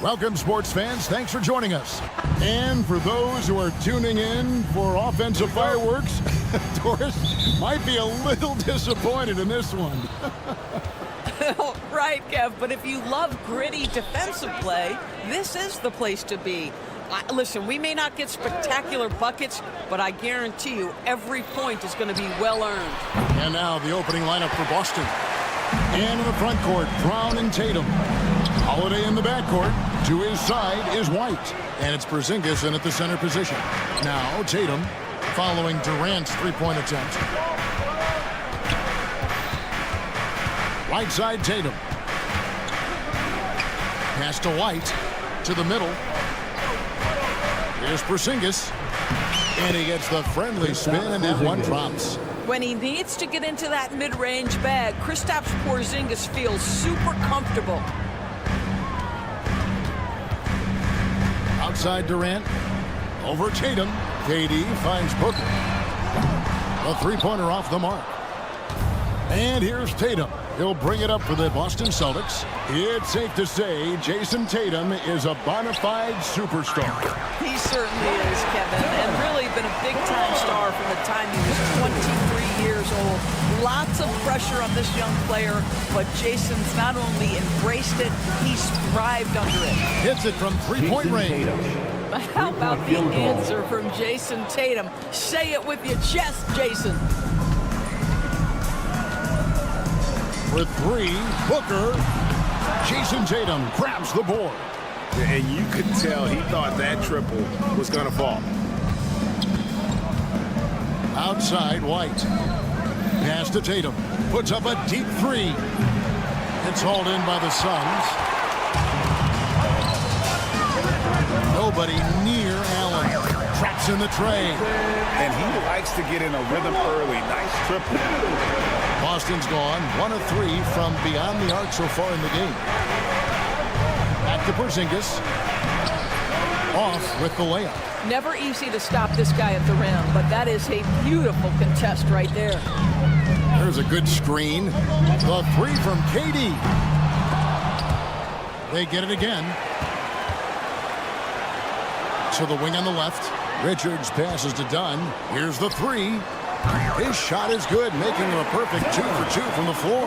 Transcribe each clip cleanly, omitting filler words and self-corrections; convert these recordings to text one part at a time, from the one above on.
Welcome, sports fans. Thanks for joining us. And for those who are tuning in for offensive fireworks, Doris might be a little disappointed in this one. Right, Kev, but if you love gritty defensive play, this is the place to be. Listen, we may not get spectacular buckets, but I guarantee you every point is going to be well-earned. And now the opening lineup for Boston. And in the front court, Brown and Tatum. Holiday in the backcourt. To his side is White. And it's Porzingis in at the center position. Now Tatum following Durant's three-point attempt. Right side Tatum. Pass to White. To the middle. Here's Porzingis. And he gets the friendly spin and one drops. When he needs to get into that mid-range bag, Kristaps Porzingis feels super comfortable. Outside Durant. Over Tatum. KD finds Booker. A three-pointer off the mark. And here's Tatum. He'll bring it up for the Boston Celtics. It's safe to say Jason Tatum is a bona fide superstar. He certainly is, Kevin, and really been a big-time star from the time he was 23 years old. Lots of pressure on this young player, but Jason's not only embraced it, he's thrived under it. Hits it from three-point range. How about the answer from Jason Tatum? Say it with your chest, Jason. For three, Booker. Jason Tatum grabs the board. And you could tell he thought that triple was going to fall. Outside, White. Pass to Tatum. Puts up a deep three. It's hauled in by the Suns. Nobody near Allen. Traps in the tray. And he likes to get in a rhythm early. Nice triple. Boston's gone 1 of 3 from beyond the arc so far in the game. Back to Porzingis. Off with the layup. Never easy to stop this guy at the rim, but that is a beautiful contest right there. There's a good screen. The three from KD. They get it again. To the wing on the left. Richards passes to Dunn. Here's the three. His shot is good, making him a perfect 2 for 2 from the floor.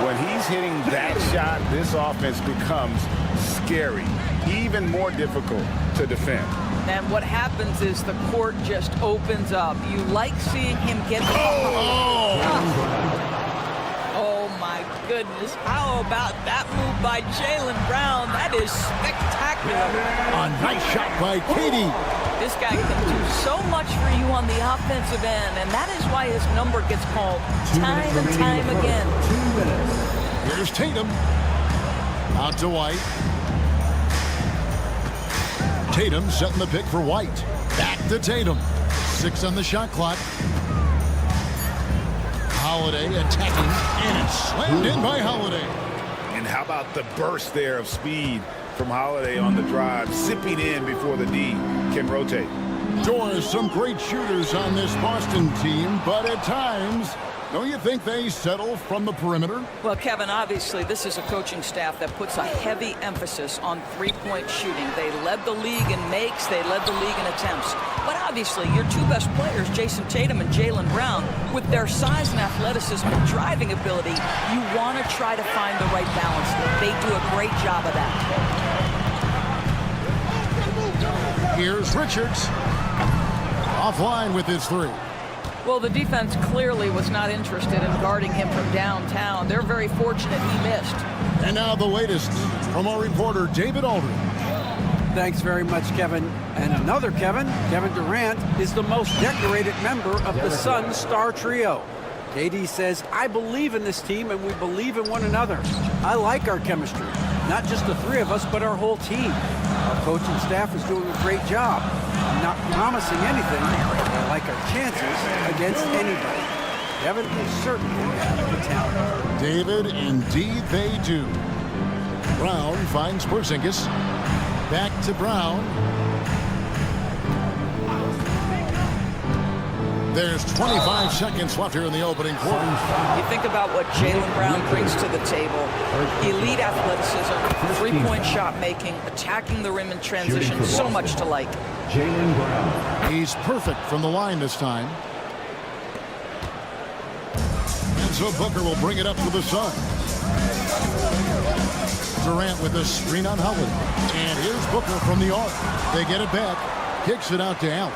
When he's hitting that shot, this offense becomes scary, even more difficult to defend. And what happens is the court just opens up. You like seeing him get... Oh, my goodness. How about that move by Jaylen Brown? That is spectacular. A nice shot by KD. This guy can do so much for you on the offensive end, and that is why his number gets called time and time again. Here's Tatum. Out to White. Tatum setting the pick for White. Back to Tatum. 6 on the shot clock. Holiday attacking, and it's slammed in by Holiday. And how about the burst there of speed from Holiday on the drive, zipping in before the D can rotate. Doris, some great shooters on this Boston team, but at times, don't you think they settle from the perimeter? Well, Kevin, obviously, this is a coaching staff that puts a heavy emphasis on three-point shooting. They led the league in makes, they led the league in attempts. But obviously, your two best players, Jason Tatum and Jaylen Brown, with their size and athleticism and driving ability, you want to try to find the right balance. They do a great job of that. Here's Richards. Offline with his three. Well, the defense clearly was not interested in guarding him from downtown. They're very fortunate he missed. And now the latest from our reporter, David Aldridge. Thanks very much, Kevin. And another Kevin, Kevin Durant, is the most decorated member of the Suns star trio. KD says, I believe in this team and we believe in one another. I like our chemistry. Not just the three of us, but our whole team. Our coaching staff is doing a great job. I'm not promising anything, but I like our chances against anybody. Kevin, they certainly have the talent. David, indeed they do. Brown finds Porzingis. Back to Brown. There's 25 seconds left here in the opening quarter. You think about what Jaylen Brown brings to the table. Elite athleticism, three-point shot making, attacking the rim in transition, so much to like. Jaylen Brown. He's perfect from the line this time. And so Booker will bring it up for the Suns. Durant with a screen on Howard. And here's Booker from the arc. They get it back. Kicks it out to Allen.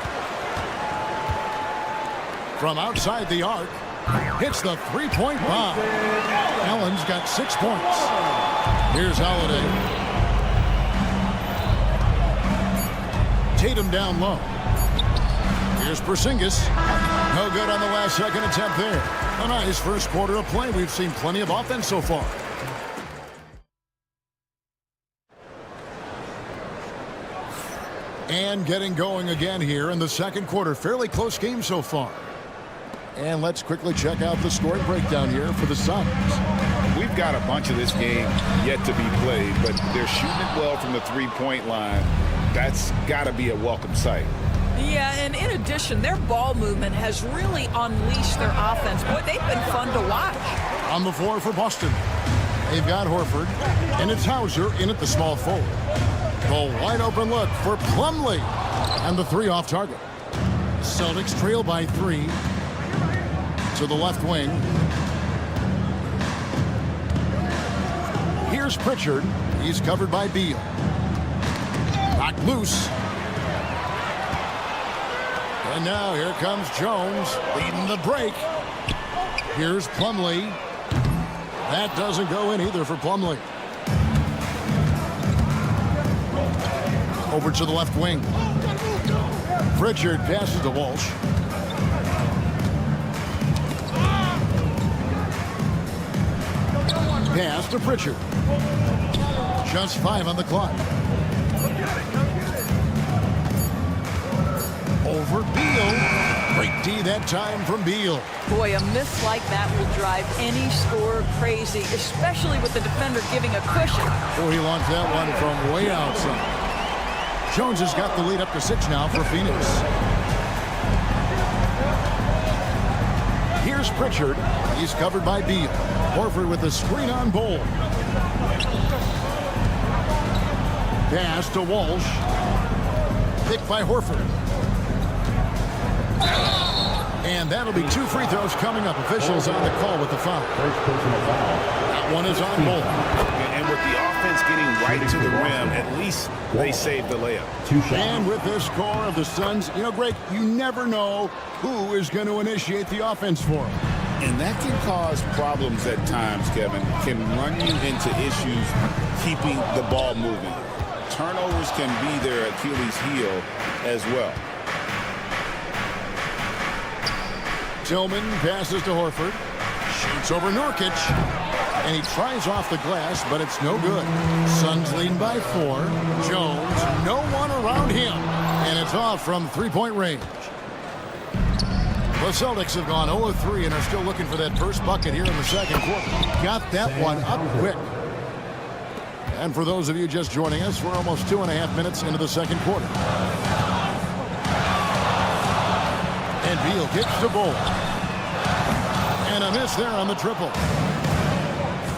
From outside the arc, hits the three-point bomb. Allen's got 6 points. Here's Holiday. Tatum down low. Here's Porzingis. No good on the last second attempt there. A nice first quarter of play. We've seen plenty of offense so far. And getting going again here in the second quarter. Fairly close game so far. And let's quickly check out the scoring breakdown here for the Suns. We've got a bunch of this game yet to be played, but they're shooting it well from the three-point line. That's got to be a welcome sight. Yeah, and in addition, their ball movement has really unleashed their offense. Boy, they've been fun to watch. On the floor for Boston. They've got Horford, and it's Hauser in at the small forward. The wide open look for Plumlee, and the three off target. Celtics trail by 3. To the left wing. Here's Pritchard. He's covered by Beal. Knocked loose. And now here comes Jones leading the break. Here's Plumlee. That doesn't go in either for Plumlee. Over to the left wing. Pritchard passes to Walsh. Pass to Pritchard. Just 5 on the clock. Over Beal. Great D that time from Beal. Boy, a miss like that will drive any scorer crazy, especially with the defender giving a cushion. Oh, he launched that one from way outside. Jones has got the lead up to 6 now for Phoenix. Here's Pritchard. He's covered by Beal. Horford with a screen on Bol. Pass to Walsh. Picked by Horford. And that'll be 2 free throws coming up. Officials on the call with the foul. That one is on Bol. And with the offense getting right to the rim, at least they saved the layup. And with this score of the Suns, you know, Greg, you never know who is going to initiate the offense for them. And that can cause problems at times, Kevin. Can run you into issues keeping the ball moving. Turnovers can be their Achilles heel as well. Tillman passes to Horford. Shoots over Nurkic. And he tries off the glass, but it's no good. Suns lead by 4. Jones, no one around him. And it's off from three-point range. The Celtics have gone 0-3 and are still looking for that first bucket here in the second quarter. Got that one up quick. And for those of you just joining us, we're almost 2.5 minutes into the second quarter. And Beal kicks to Bol. And a miss there on the triple.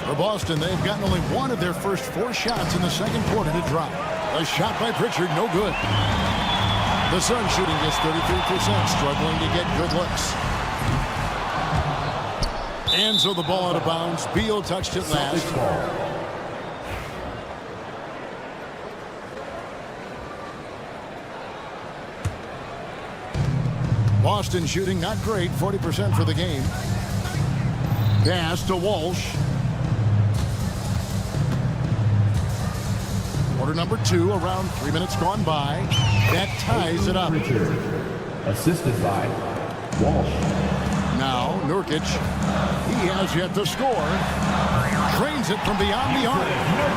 For Boston, they've gotten only one of their first 4 shots in the second quarter to drop. A shot by Pritchard, no good. The Suns shooting just 33%, struggling to get good looks. And so the ball out of bounds. Beal touched it last. Boston shooting not great, 40% for the game. Pass to Walsh. Quarter number 2, around 3 minutes gone by. That ties it up. Richard, assisted by Walsh. Now Nurkic. He has yet to score. Trains it from beyond the arc.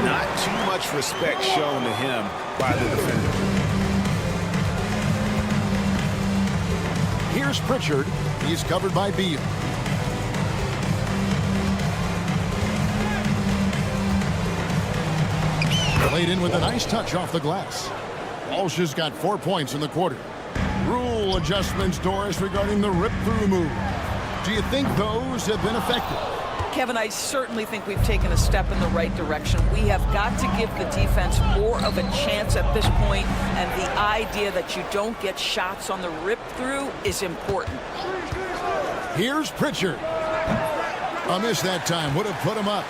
Not too much respect shown to him by the defender. Here's Pritchard. He's covered by Beal. Played in with a nice touch off the glass. Walsh has got 4 points in the quarter. Rule adjustments, Doris, regarding the rip-through move. Do you think those have been effective? Kevin, I certainly think we've taken a step in the right direction. We have got to give the defense more of a chance at this point, and the idea that you don't get shots on the rip-through is important. Here's Pritchard. A miss that time would have put him up.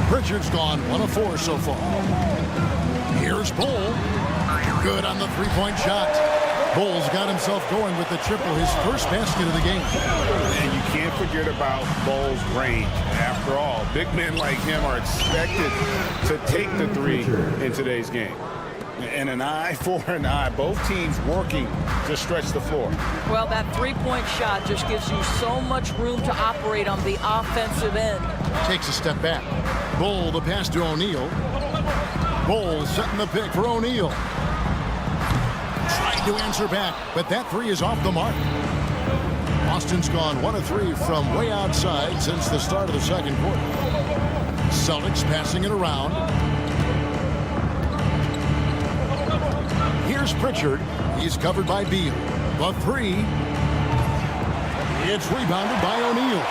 Pritchard's gone 1 of 4 so far. Here's Bull. Good on the three-point shot. Bull's got himself going with the triple, his first basket of the game. And you can't forget about Bull's range. After all, big men like him are expected to take the three in today's game. And an eye for an eye. Both teams working to stretch the floor. Well, that three-point shot just gives you so much room to operate on the offensive end. Takes a step back. Bull the pass to O'Neal. Bull setting the pick for O'Neal. Trying to answer back, but that three is off the mark. Boston's gone 1 of 3 from way outside since the start of the second quarter. Celtics passing it around. Here's Pritchard. He's covered by Beal. The three. It's rebounded by O'Neal.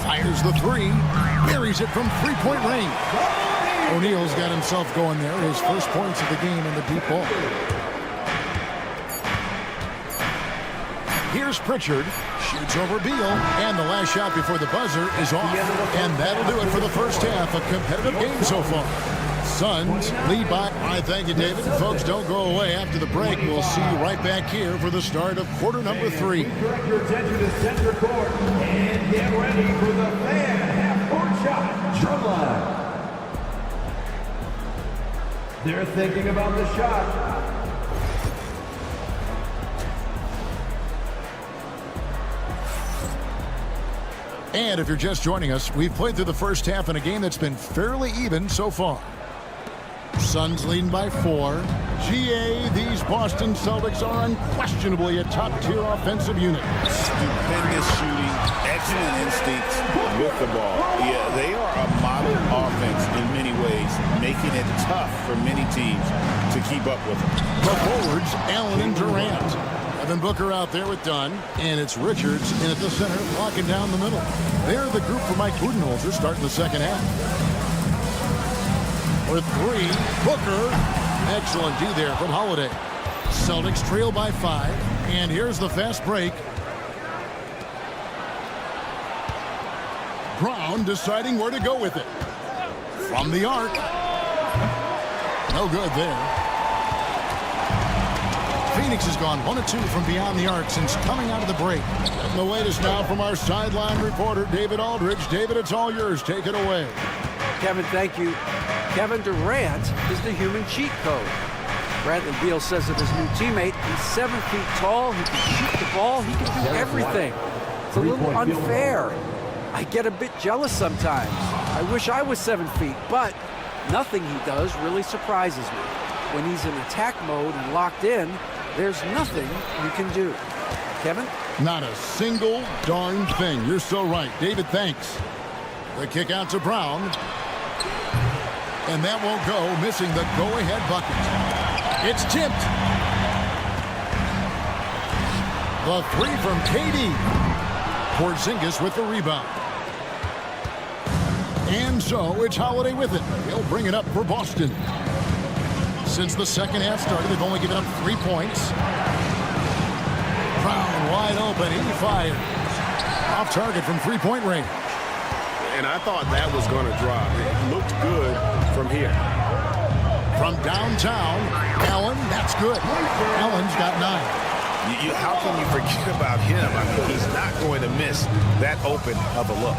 Fires the three. Buries it from three-point range. O'Neal's got himself going there. His first points of the game in the deep ball. Here's Pritchard. Shoots over Beal. And the last shot before the buzzer is off. And that'll do it for the first half. A competitive game so far. Suns lead by... All right, thank you, David. Folks, don't go away. After the break, we'll see you right back here for the start of quarter number 3. Direct your attention to center court and get ready for the fan half-court shot. Drum line. They're thinking about the shot. And if you're just joining us, we've played through the first half in a game that's been fairly even so far. Suns leading by 4. GA, these Boston Celtics are unquestionably a top-tier offensive unit. Stupendous shooting, excellent instincts with the ball. Yeah, they are a model offense in many ways, making it tough for many teams to keep up with them. The forwards, Allen and Durant. Evan Booker out there with Dunn, and it's Richards in at the center, locking down the middle. They're the group for Mike Budenholzer starting the second half. With 3, Booker. Excellent D there from Holiday. Celtics trail by 5, and here's the fast break. Brown deciding where to go with it. From the arc. No good there. Phoenix has gone 1 of 2 from beyond the arc since coming out of the break. And the latest now from our sideline reporter, David Aldridge. David, it's all yours. Take it away. Kevin, thank you. Kevin Durant is the human cheat code. Bradley Beal says of his new teammate, he's 7 feet tall, he can shoot the ball, he can do everything. It's a little unfair. I get a bit jealous sometimes. I wish I was 7 feet, but nothing he does really surprises me. When he's in attack mode and locked in, there's nothing you can do. Kevin? Not a single darn thing. You're so right. David, thanks. The kick out to Brown. And that won't go, missing the go-ahead bucket. It's tipped. The 3 from KD. Porzingis with the rebound. And so it's Holiday with it. He'll bring it up for Boston. Since the second half started, they've only given up 3 points. Brown wide open. He fires. Off target from three-point range. And I thought that was going to drop. It looked good from here. From downtown, Allen, that's good. Allen's got 9. How can you forget about him? I mean, he's not going to miss that open of a look.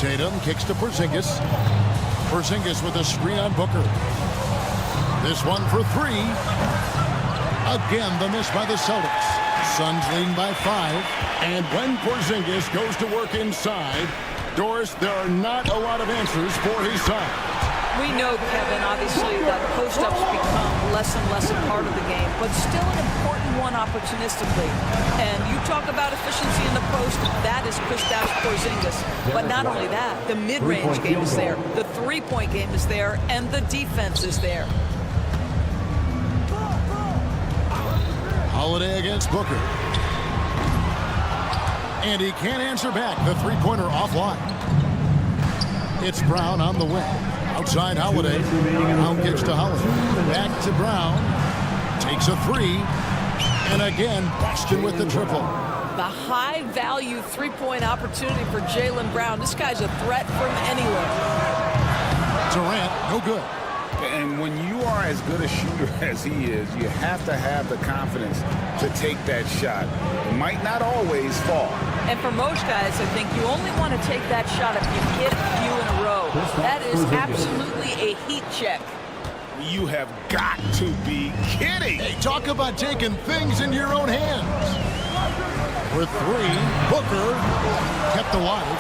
Tatum kicks to Porzingis. Porzingis with a screen on Booker. This one for 3. Again, the miss by the Celtics. Suns leading by 5. And when Porzingis goes to work inside, Doris, there are not a lot of answers for his side. We know, Kevin, obviously, that post-ups become less and less a part of the game, but still an important one opportunistically. And you talk about efficiency in the post, that is Kristaps Porzingis. But not only that, the mid-range game is there, the three-point game is there, and the defense is there. Holiday against Booker. And he can't answer back. The three-pointer offline. It's Brown on the wing. Outside Holiday. Brown kicks to Holiday. Back to Brown. Takes a three. And again, Boston with the triple. The high-value three-point opportunity for Jaylen Brown. This guy's a threat from anywhere. Durant, no good. And when you are as good a shooter as he is, you have to have the confidence to take that shot. It might not always fall. And for most guys, I think you only want to take that shot if you hit a few in a row. That is absolutely a heat check. You have got to be kidding. Hey, talk about taking things into your own hands. For three, Booker kept alive.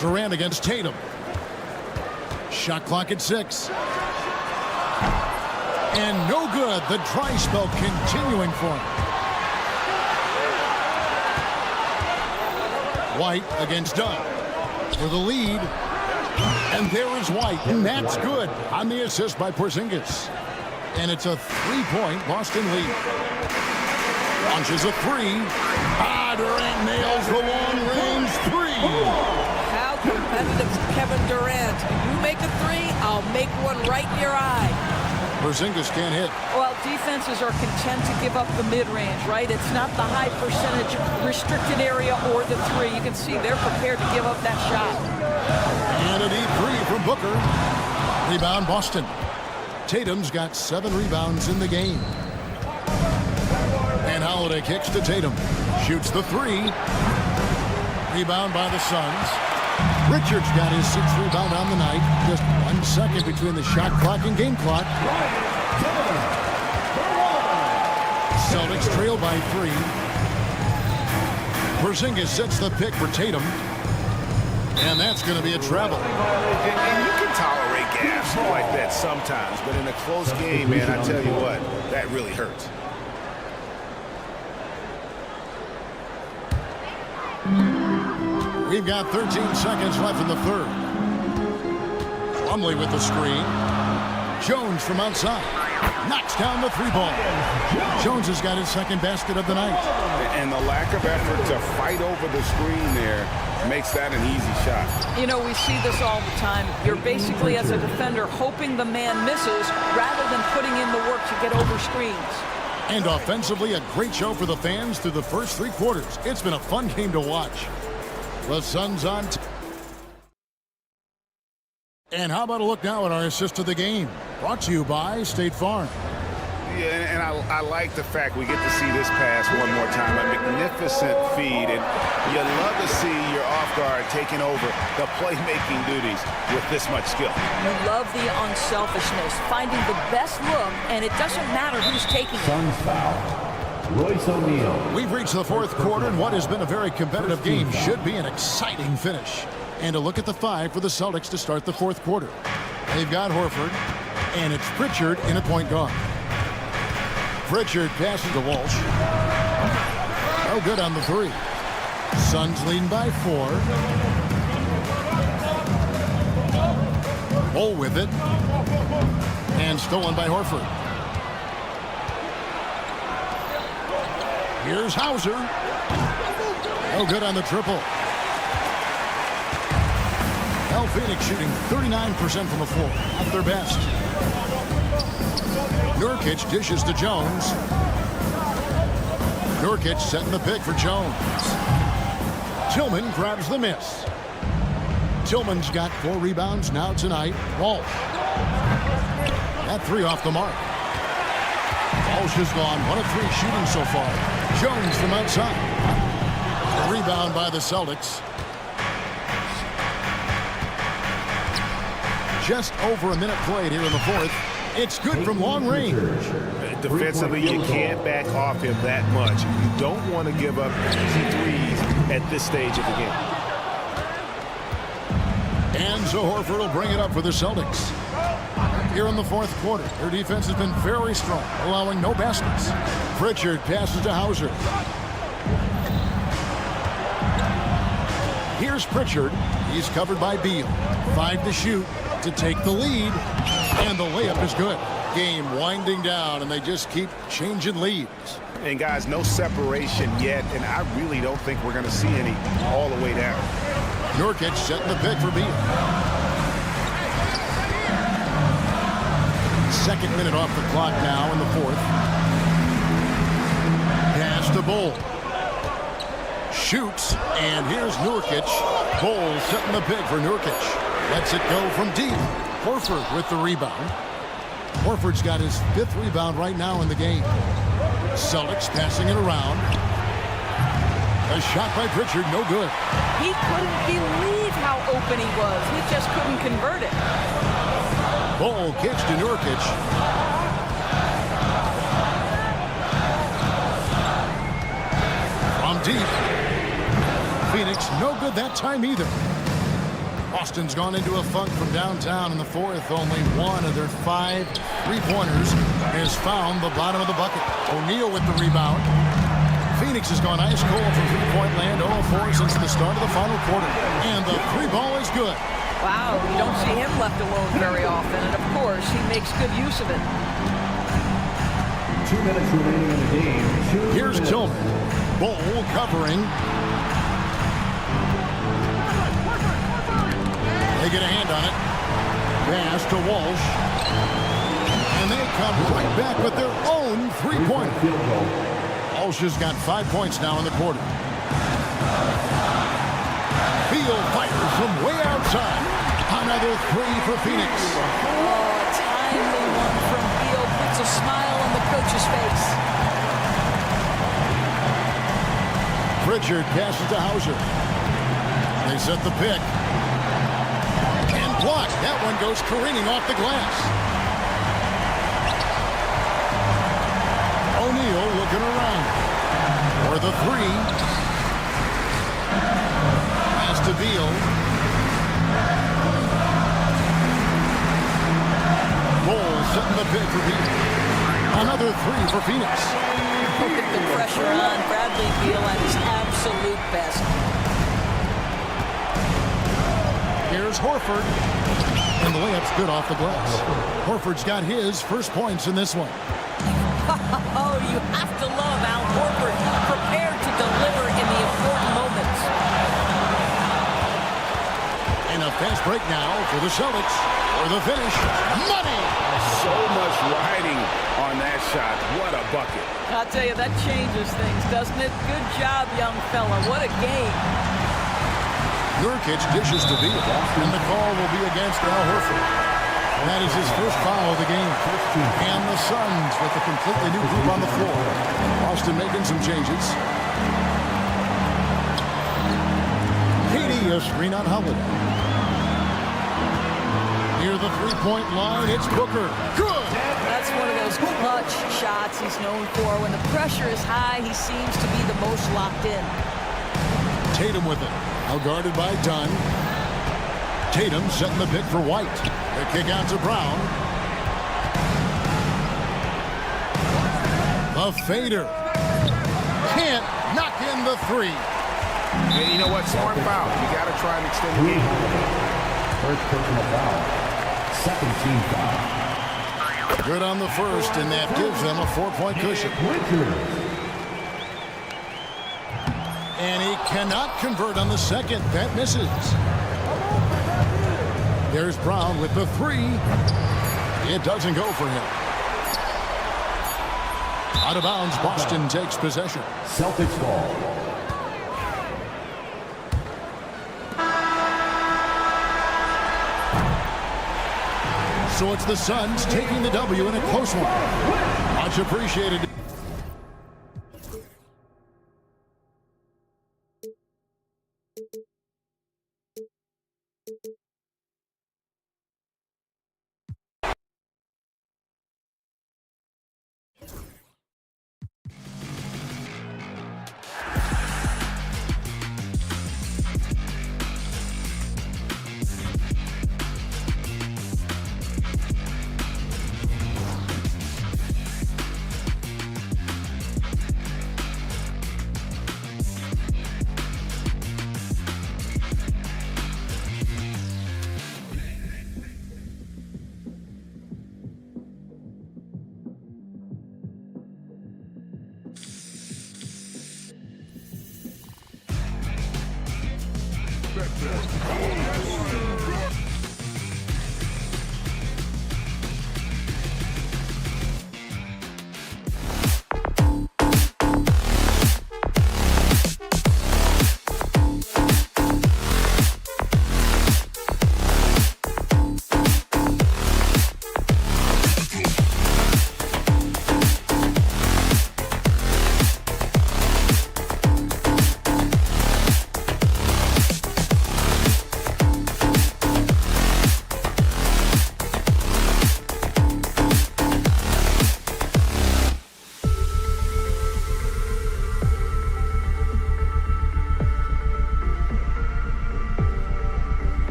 Durant against Tatum. Shot clock at 6. And no good. The dry spell continuing for him. White against Dunn for the lead. And there is White. And that's good on the assist by Porzingis. And it's a three-point Boston lead. Launches a three. Durant nails the long-range three. How competitive is Kevin Durant? You make a three, I'll make one right in your eye. Porzingis can't hit. Well, defenses are content to give up the mid-range, right? It's not the high percentage restricted area or the three. You can see they're prepared to give up that shot. And a deep three from Booker. Rebound Boston. Tatum's got 7 rebounds in the game. And Holiday kicks to Tatum. Shoots the three. Rebound by the Suns. Richards got his 6th rebound on the night. Just 1 second between the shot clock and game clock. Celtics trail by 3. Porzingis sets the pick for Tatum. And that's going to be a travel. And you can tolerate gaps like that sometimes, but in a close game, man, I tell you what, that really hurts. We've got 13 seconds left in the third. Plumlee with the screen. Jones from outside. Knocks down the three ball. Jones has got his 2nd basket of the night. And the lack of effort to fight over the screen there makes that an easy shot. You know, we see this all the time. You're basically, as a defender, hoping the man misses rather than putting in the work to get over screens. And offensively, a great show for the fans through the first 3 quarters. It's been a fun game to watch. The Suns on. And how about a look now at our assist of the game? Brought to you by State Farm. Yeah, and I like the fact we get to see this pass one more time. A magnificent feed, and you love to see your off guard taking over the playmaking duties with this much skill. You love the unselfishness, finding the best look, and it doesn't matter who's taking it. Suns foul. Royce O'Neal. We've reached the 4th quarter, and what has been a very competitive game should be an exciting finish. And a look at the 5 for the Celtics to start the 4th quarter. They've got Horford, and it's Pritchard in a point guard. Pritchard passes to Walsh. Oh, good on the 3. Suns leading by 4. Bull with it. And stolen by Horford. Here's Hauser. Oh, good on the triple. Phoenix shooting 39% from the floor, at their best. Nurkic dishes to Jones. Nurkic setting the pick for Jones. Tillman grabs the miss. Tillman's got 4 rebounds now tonight. Walsh. That 3 off the mark. Walsh has gone 1 of 3 shooting so far. Jones from outside. A rebound by the Celtics. Just over a minute played here in the 4th. It's good from long range. Defensively, you can't back off him that much. You don't want to give up easy threes at this stage of the game. And so Horford will bring it up for the Celtics. Here in the fourth quarter, their defense has been very strong, allowing no baskets. Pritchard passes to Hauser. Here's Pritchard. He's covered by Beal. 5 to shoot to take the lead. And the layup is good. Game winding down, and they just keep changing leads. And guys, no separation yet, and I really don't think we're going to see any all the way down. Nurkic setting the pick for Beal. Second minute off the clock now in the fourth. Pass to Bull. Shoots, and here's Nurkic. Bull setting the pick for Nurkic. Lets it go from deep. Horford with the rebound. Horford's got his 5th rebound right now in the game. Celtics passing it around. A shot by Pritchard, no good. He couldn't believe how open he was. He just couldn't convert it. Bull kicks to Nurkic. From deep. Phoenix, no good that time either. Boston's gone into a funk from downtown in the fourth. Only one of their 5 3-pointers has found the bottom of the bucket. O'Neal with the rebound. Phoenix has gone ice cold from three-point land, 0-4 since the start of the final quarter. And the 3 ball is good. Wow, you don't see him left alone very often, and of course, he makes good use of it. 2 minutes remaining in the game. Here's Tillman. Bull covering. They get a hand on it. Pass to Walsh. And they come right back with their own 3-pointer. Walsh has got 5 points now in the quarter. Beal fires from way outside. Another 3 for Phoenix. Oh, a timely one from Beal puts a smile on the coach's face. Pritchard passes to Hauser. They set the pick. Blocked. That one goes careening off the glass. O'Neal looking around for the 3. Pass to Beal. Bull setting the pick for Beal. Another 3 for Phoenix. Put the pressure on Bradley Beal at his absolute best. Here's Horford. And the layup's good off the glass. Horford's got his first points in this one. Oh, you have to love Al Horford, prepared to deliver in the important moments. And a fast break now for the Celtics. For the finish. Money! So much riding on that shot. What a bucket. I'll tell you, that changes things, doesn't it? Good job, young fella. What a game. Nurkic dishes to Beal, and the call will be against Al Horford. That is his first foul of the game. And the Suns with a completely new group on the floor. Boston making some changes. KD, a screen on Holiday. Near the 3-point line, it's Booker. Good! That's one of those clutch shots he's known for. When the pressure is high, he seems to be the most locked in. Tatum with it. Now guarded by Dunn. Tatum setting the pick for White. The kick out to Brown. The fader. Can't knock in the 3. And you know what? Smart foul. You got to try and extend the game. First personal foul. Second team foul. Good on the first, and that gives them a 4-point cushion. And he cannot convert on the second. That misses. There's Brown with the 3. It doesn't go for him. Out of bounds, Boston takes possession. Celtics ball. So it's the Suns taking the W in a close one. Much appreciated.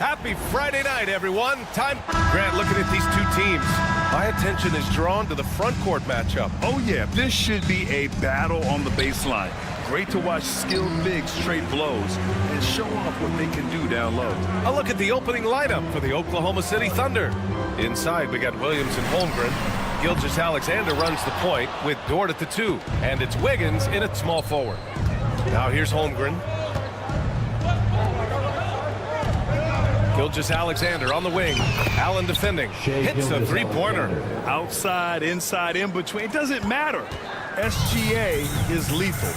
Happy Friday night, everyone. Grant, looking at these two teams, my attention is drawn to the front court matchup. Oh, yeah, this should be a battle on the baseline. Great to watch skilled bigs trade blows and show off what they can do down low. A look at the opening lineup for the Oklahoma City Thunder. Inside, we got Williams and Holmgren. Gilgeous-Alexander runs the point with Dort at the 2, and it's Wiggins in at small forward. Now here's Holmgren. Gilgeous-Alexander on the wing. Allen defending. Hits a three-pointer. Outside, inside, in between, it doesn't matter. SGA is lethal.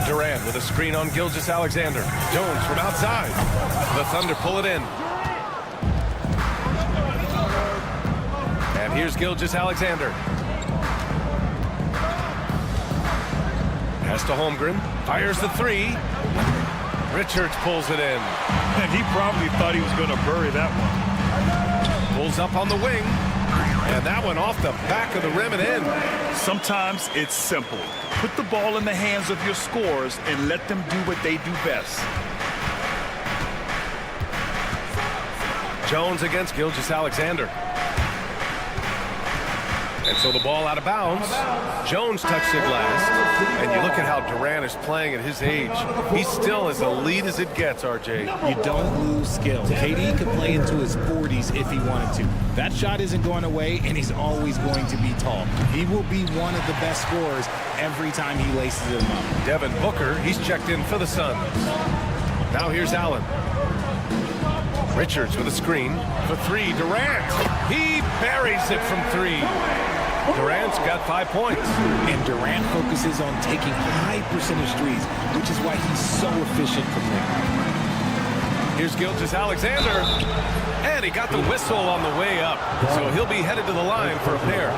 Durant with a screen on Gilgeous-Alexander. Jones from outside. The Thunder pull it in. And here's Gilgeous-Alexander. Pass to Holmgren. Fires the 3. Richards pulls it in. And he probably thought he was going to bury that one. Pulls up on the wing. And that one off the back of the rim and in. Sometimes it's simple. Put the ball in the hands of your scorers and let them do what they do best. Jones against Gilgeous-Alexander. And so the ball out of bounds. Jones touched it last. And you look at how Durant is playing at his age. He's still as elite as it gets, RJ. You don't lose skill. KD could play into his 40s if he wanted to. That shot isn't going away, and he's always going to be tall. He will be one of the best scorers every time he laces them up. Devin Booker, he's checked in for the Suns. Now here's Allen. Richards with a screen for 3. Durant. He buries it from 3. Durant's got 5 points. And Durant focuses on taking high percentage threes, which is why he's so efficient from there. Here's Gilgeous-Alexander. And he got the whistle on the way up. So he'll be headed to the line for a pair.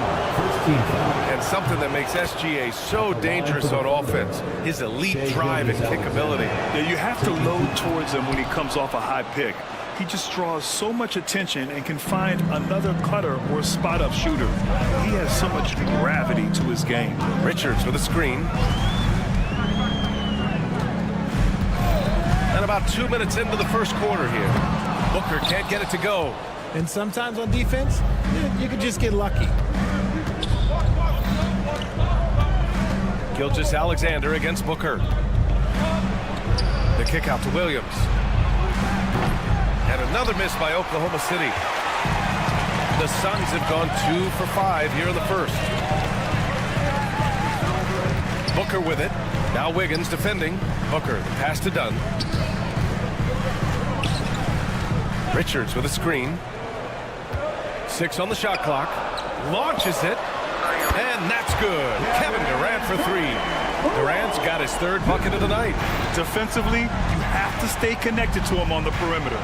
And something that makes SGA so dangerous on offense, his elite drive and kick ability. Yeah, you have to load towards him when he comes off a high pick. He just draws so much attention and can find another cutter or spot-up shooter. He has so much gravity to his game. Richards with a screen. And about 2 minutes into the first quarter here. Booker can't get it to go. And sometimes on defense, you could just get lucky. Gilgeous-Alexander against Booker. The kick out to Williams. And another miss by Oklahoma City. The Suns have gone 2 for 5 here in the first. Booker with it. Now Wiggins defending. Booker, the pass to Dunn. Richards with a screen. 6 on the shot clock. Launches it. And that's good. Kevin Durant for 3. Durant's got his 3rd bucket of the night. Defensively, you have to stay connected to him on the perimeter.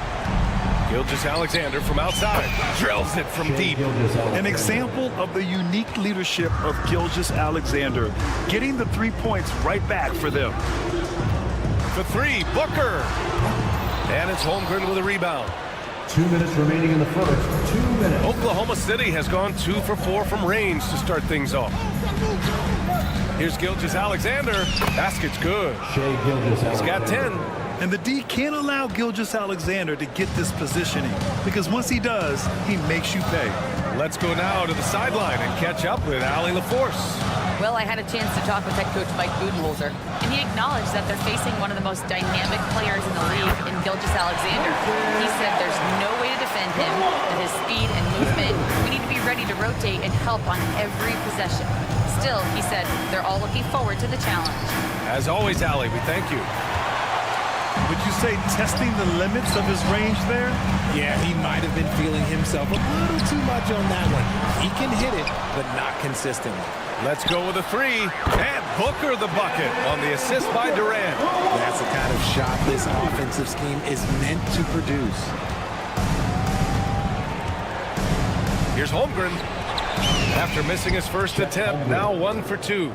Gilgeous-Alexander from outside. Drills it from deep. An example of the unique leadership of Gilgeous-Alexander, getting the 3 points right back for them. For 3, Booker. And it's Holmgren with a rebound. 2 minutes remaining in the first. 2 minutes. Oklahoma City has gone 2 for 4 from range to start things off. Here's Gilgeous-Alexander. Basket's good. He's got 10. And the D can't allow Gilgeous-Alexander to get this positioning, because once he does, he makes you pay. Let's go now to the sideline and catch up with Allie LaForce. Well, I had a chance to talk with head coach Mike Budenholzer, and he acknowledged that they're facing one of the most dynamic players in the league in Gilgeous-Alexander. He said there's no way to defend him, that his speed and movement, we need to be ready to rotate and help on every possession. Still, he said, they're all looking forward to the challenge. As always, Allie, we thank you. Would you say testing the limits of his range there? Yeah, he might have been feeling himself a little too much on that one. He can hit it, but not consistently. Let's go with a 3. And Booker the bucket on the assist by Durant. That's the kind of shot this offensive scheme is meant to produce. Here's Holmgren. After missing his first attempt, now 1 for 2.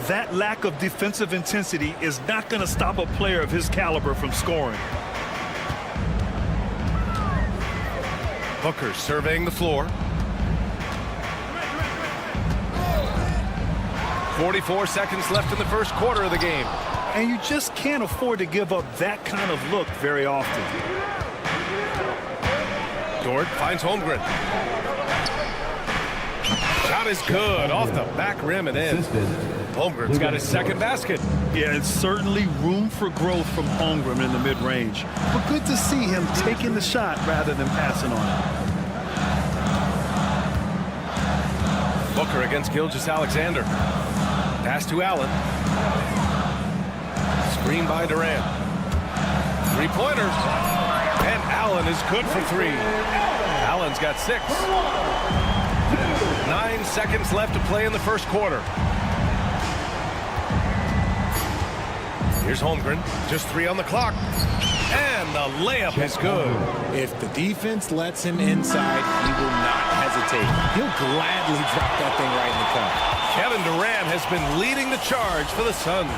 That lack of defensive intensity is not going to stop a player of his caliber from scoring. Booker surveying the floor. 44 seconds left in the first quarter of the game. and you just can't afford to give up that kind of look very often. Dort finds Holmgren. Shot is good. Off the back rim and in. Holmgren's got his second basket. Yeah, it's certainly room for growth from Holmgren in the mid-range. But good to see him taking the shot rather than passing on it. Booker against Gilgeous-Alexander. Pass to Allen. Screen by Durant. Three-pointer. And Allen is good for three. Allen's got 6. 9 seconds left to play in the first quarter. Here's Holmgren. Just 3 on the clock. And the layup is good. If the defense lets him inside, he will not hesitate. He'll gladly drop that thing right in the cup. Kevin Durant has been leading the charge for the Suns.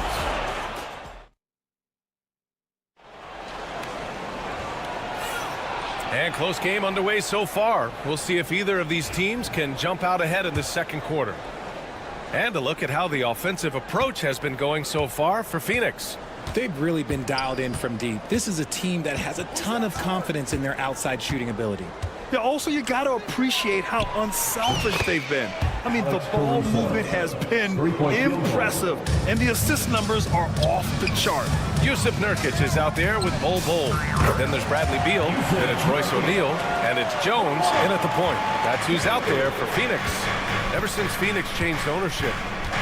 And close game underway so far. We'll see if either of these teams can jump out ahead in the second quarter. And a look at how the offensive approach has been going so far for Phoenix. They've really been dialed in from deep. This is a team that has a ton of confidence in their outside shooting ability. Yeah, also, you got to appreciate how unselfish they've been. I mean, the ball movement has been impressive, and the assist numbers are off the chart. Yusuf Nurkic is out there with Bol Bol. Then there's Bradley Beal, then it's Royce O'Neal, and it's Jones in at the point. That's who's out there for Phoenix. Ever since Phoenix changed ownership,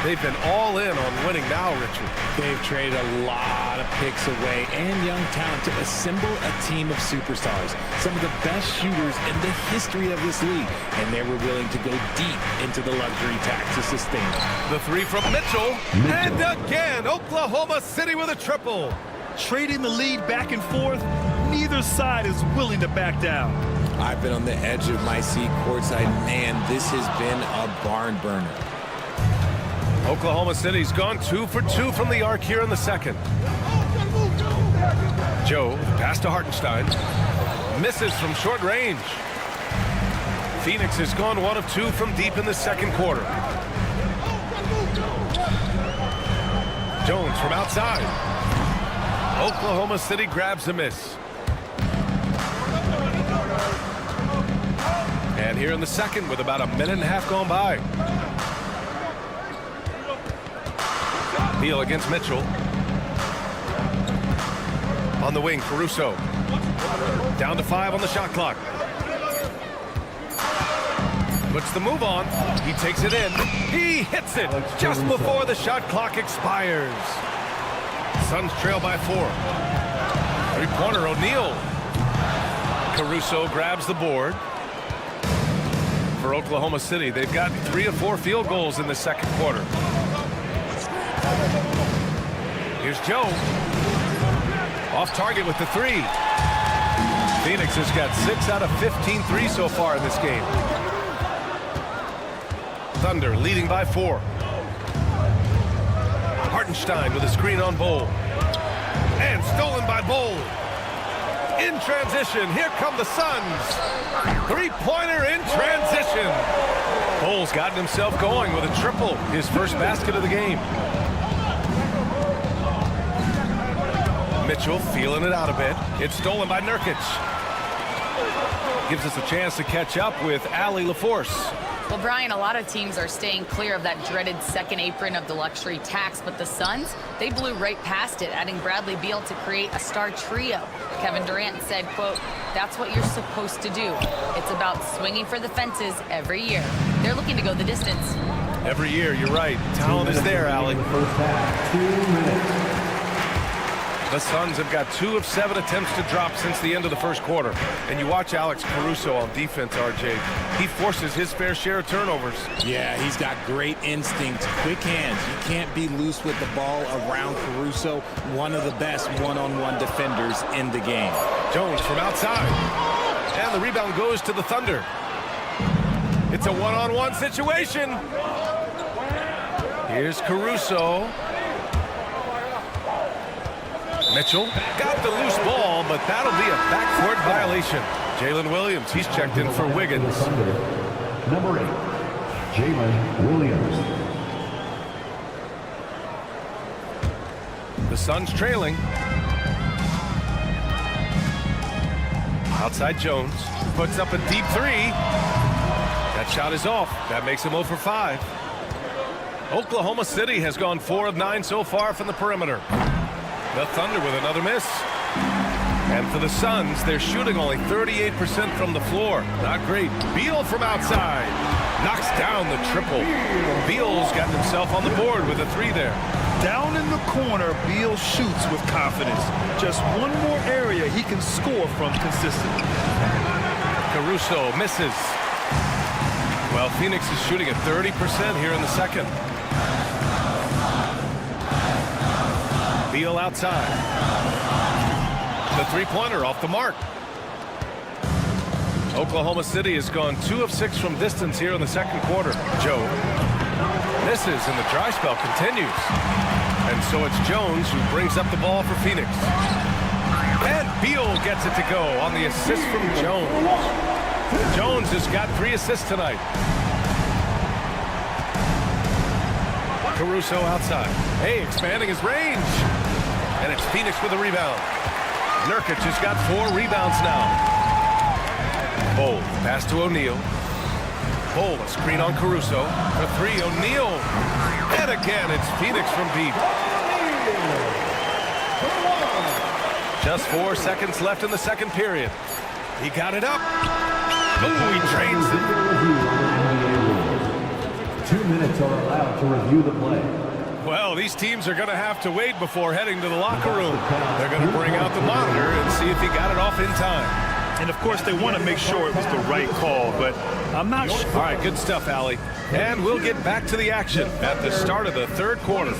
they've been all in on winning now, Richard. They've traded a lot of picks away and young talent to assemble a team of superstars. Some of the best shooters in the history of this league. And they were willing to go deep into the luxury tax to sustain it. The three from Mitchell. And again, Oklahoma City with a triple. Trading the lead back and forth, neither side is willing to back down. I've been on the edge of my seat courtside. Man, this has been a barn burner. Oklahoma City's gone 2 for 2 from the arc here in the second. Joe, pass to Hartenstein. Misses from short range. Phoenix has gone 1 of 2 from deep in the second quarter. Jones from outside. Oklahoma City grabs a miss. And here in the second with about a minute and a half gone by. Beal against Mitchell. On the wing, Caruso. Down to 5 on the shot clock. Puts the move on. He takes it in. He hits it just before the shot clock expires. Suns trail by 4. Three-pointer, O'Neal. Caruso grabs the board. For Oklahoma City, they've got 3 of 4 field goals in the second quarter. Here's Joe. Off target with the 3. Phoenix has got 6 out of 15 threes so far in this game. Thunder leading by 4. Hartenstein with a screen on Bol. And stolen by Bol. In transition, here come the Suns. Three-pointer in transition. Bol's gotten himself going with a triple, his first basket of the game. Mitchell feeling it out a bit. It's stolen by Nurkic. Gives us a chance to catch up with Allie LaForce. Well, Brian, a lot of teams are staying clear of that dreaded second apron of the luxury tax, but the Suns, they blew right past it, adding Bradley Beal to create a star trio. Kevin Durant said, quote, "That's what you're supposed to do. It's about swinging for the fences every year." They're looking to go the distance. Every year, you're right. Talent is there, Allie. First half, 2 minutes. The Suns have got 2 of 7 attempts to drop since the end of the first quarter. And you watch Alex Caruso on defense, RJ. He forces his fair share of turnovers. Yeah, he's got great instincts, quick hands. You can't be loose with the ball around Caruso, one of the best one-on-one defenders in the game. Jones from outside. And the rebound goes to the Thunder. It's a one-on-one situation. Here's Caruso. Mitchell got the loose ball, but that'll be a backcourt violation. Jalen Williams, he's checked in for Wiggins. Number 8, Jalen Williams. The The Suns trailing. Outside Jones puts up a deep three. That shot is off. That makes him 0 for 5. Oklahoma City has gone 4 of 9 so far from the perimeter. The Thunder with another miss. And for the Suns, they're shooting only 38% from the floor. Not great. Beal from outside. Knocks down the triple. Beal's got himself on the board with a 3 there. Down in the corner, Beal shoots with confidence. Just one more area he can score from consistently. Caruso misses. Well, Phoenix is shooting at 30% here in the second. Beal outside. The three-pointer off the mark. Oklahoma City has gone 2 of 6 from distance here in the second quarter. Joe misses, and the dry spell continues. And so it's Jones who brings up the ball for Phoenix. And Beal gets it to go on the assist from Jones. Jones has got 3 assists tonight. Caruso outside. Hey, expanding his range. And it's Phoenix with a rebound. Nurkic has got 4 rebounds now. Bol, pass to O'Neal. Bol, a screen on Caruso. For 3, O'Neal. And again, it's Phoenix from deep. Just 4 seconds left in the second period. He got it up. Oh, he trades it. 2 minutes are allowed to review the play. Well, these teams are going to have to wait before heading to the locker room. They're going to bring out the monitor and see if he got it off in time. And, of course, they want to make sure it was the right call, but I'm not sure. All right, good stuff, Allie. And we'll get back to the action at the start of the third quarter.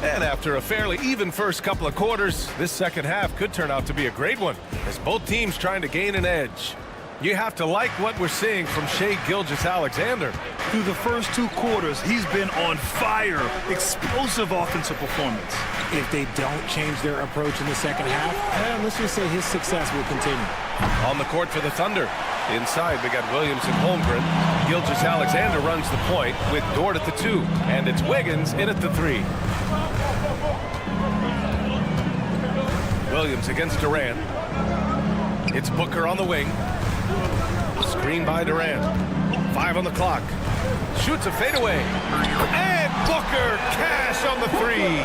And after a fairly even first couple of quarters, this second half could turn out to be a great one, as both teams trying to gain an edge. You have to like what we're seeing from Shai Gilgeous-Alexander. Through the first 2 quarters, he's been on fire. Explosive offensive performance. If they don't change their approach in the second half, let's just say his success will continue. On the court for the Thunder. Inside, we got Williams and Holmgren. Gilgeous-Alexander runs the point with Dort at the 2. And it's Wiggins in at the 3. Williams against Durant. It's Booker on the wing. Screen by Durant. 5 on the clock. Shoots a fadeaway. And Booker cash on the 3.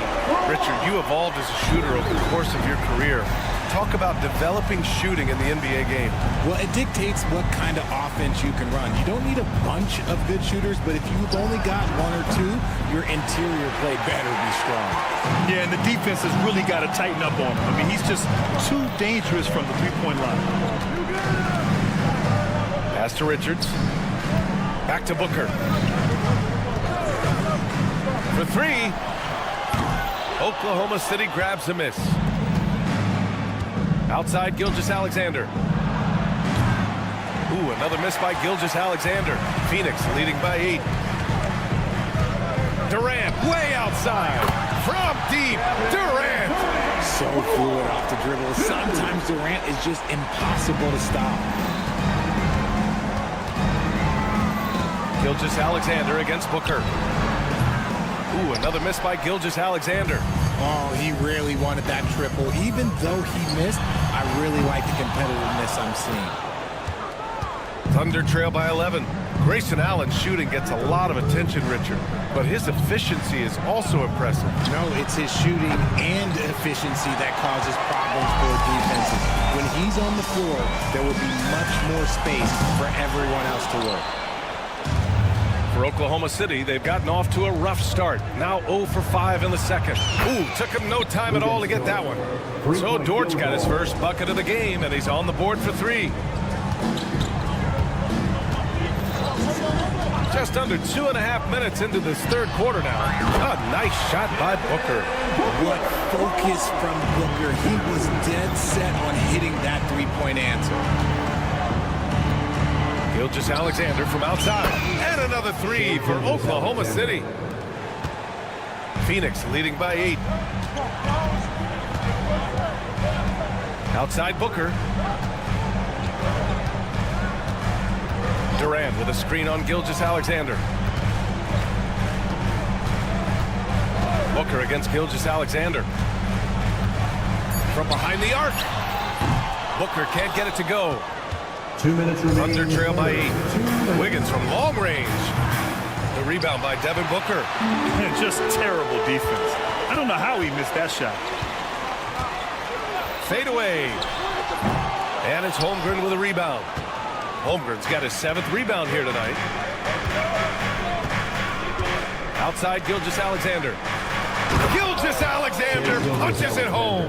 Richard, you evolved as a shooter over the course of your career. Talk about developing shooting in the NBA game. Well, it dictates what kind of offense you can run. You don't need a bunch of good shooters, but if you've only got 1 or 2, your interior play better be strong. Yeah, and the defense has really got to tighten up on him. I mean, he's just too dangerous from the three-point line. Pass to Richards. Back to Booker. For 3. Oklahoma City grabs a miss. Outside Gilgeous-Alexander. Ooh, another miss by Gilgeous-Alexander. Phoenix leading by 8. Durant way outside. From deep, Durant. So fluid off the dribble. Sometimes Durant is just impossible to stop. Gilgeous-Alexander against Booker. Ooh, another miss by Gilgeous-Alexander. Oh, he really wanted that triple. Even though he missed, I really like the competitiveness I'm seeing. Thunder trail by 11. Grayson Allen's shooting gets a lot of attention, Richard, but his efficiency is also impressive. No, it's his shooting and efficiency that causes problems for defenses. When he's on the floor, there will be much more space for everyone else to work. For Oklahoma City, they've gotten off to a rough start. Now 0 for 5 in the second. Ooh, took him no time at all to get that one. So Dort's got his first bucket of the game, and he's on the board for 3. Just under 2.5 minutes into this third quarter now. A nice shot by Booker. What focus from Booker. He was dead set on hitting that three-point answer. Gilgeous-Alexander from outside. And another three for Oklahoma City. Phoenix leading by 8. Outside Booker. Durant with a screen on Gilgeous-Alexander. Booker against Gilgeous-Alexander. From behind the arc. Booker can't get it to go. 2 minutes remaining. Under trail by 8. Wiggins from long range. The rebound by Devin Booker. Just terrible defense. I don't know how he missed that shot. Fade away. And it's Holmgren with a rebound. Holmgren's got his 7th rebound here tonight. Outside Gilgeous-Alexander. Gilgeous-Alexander punches it home.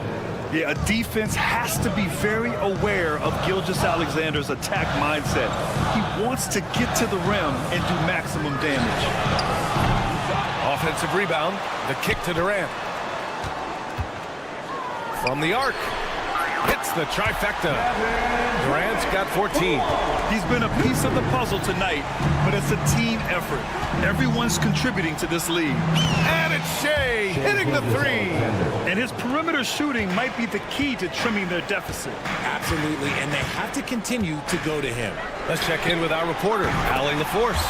Yeah, a defense has to be very aware of Gilgeous-Alexander's attack mindset. He wants to get to the rim and do maximum damage. Offensive rebound. The kick to Durant. From the arc. Hits the trifecta. Durant's got 14. He's been a piece of the puzzle tonight, but it's a team effort. Everyone's contributing to this lead. And it's Shea hitting the 3. And his perimeter shooting might be the key to trimming their deficit. Absolutely, and they have to continue to go to him. Let's check in with our reporter, Allie LaForce.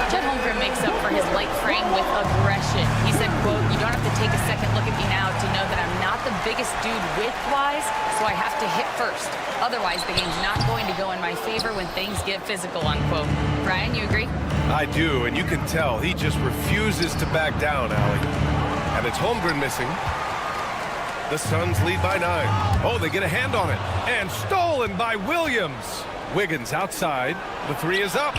Chet Holmgren makes up for his light frame with aggression. He said, quote, "You don't have to take a second look at me now to know that I'm not the biggest dude width-wise, so I have to hit first. Otherwise, the game's not going to go in my favor when things get physical," unquote. Brian, you agree? I do, and you can tell he just refuses to back down, Allie. And it's Holmgren missing. The Suns lead by 9. Oh, they get a hand on it. And stolen by Williams. Wiggins outside. The 3 is up.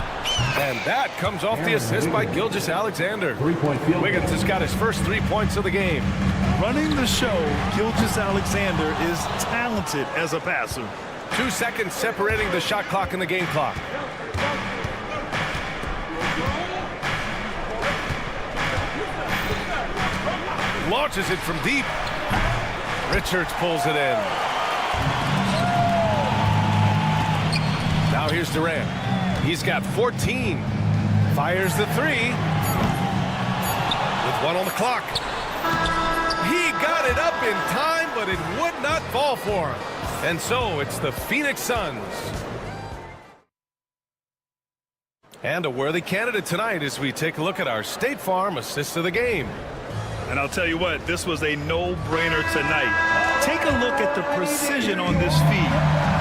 And that comes off the assist by Gilgeous-Alexander. Wiggins has got his first 3 points of the game. Running the show, Gilgeous-Alexander is talented as a passer. 2 seconds separating the shot clock and the game clock. Launches it from deep. Richards pulls it in. Now here's Durant. He's got 14. Fires the 3. With 1 on the clock. He got it up in time, but it would not fall for him. And so it's the Phoenix Suns. And a worthy candidate tonight as we take a look at our State Farm assist of the game. And I'll tell you what, this was a no-brainer tonight. Take a look at the precision on this feed.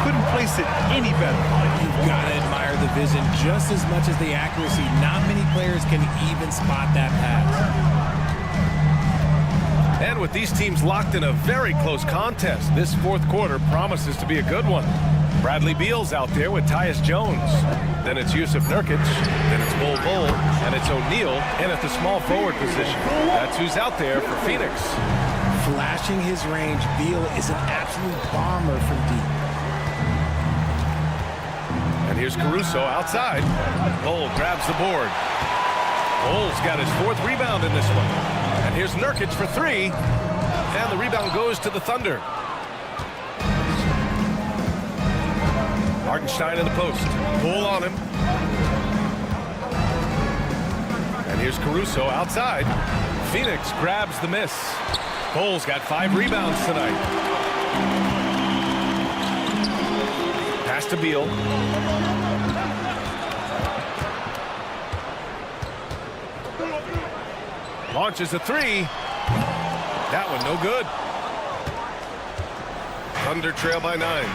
Couldn't place it any better. You've got to admire the vision just as much as the accuracy. Not many players can even spot that pass. And with these teams locked in a very close contest, this 4th quarter promises to be a good one. Bradley Beal's out there with Tyus Jones. Then it's Yusuf Nurkic. Then it's Bol Bol. And it's O'Neal in at the small forward position. That's who's out there for Phoenix. Flashing his range, Beal is an absolute bomber from deep. And here's Caruso outside. Bol grabs the board. Bol's got his 4th rebound in this one. And here's Nurkic for 3. And the rebound goes to the Thunder. Hartenstein in the post. Bol on him. And here's Caruso outside. Phoenix grabs the miss. Bol's got 5 rebounds tonight. Pass to Beal. Launches a 3. That one no good. Thunder trail by 9.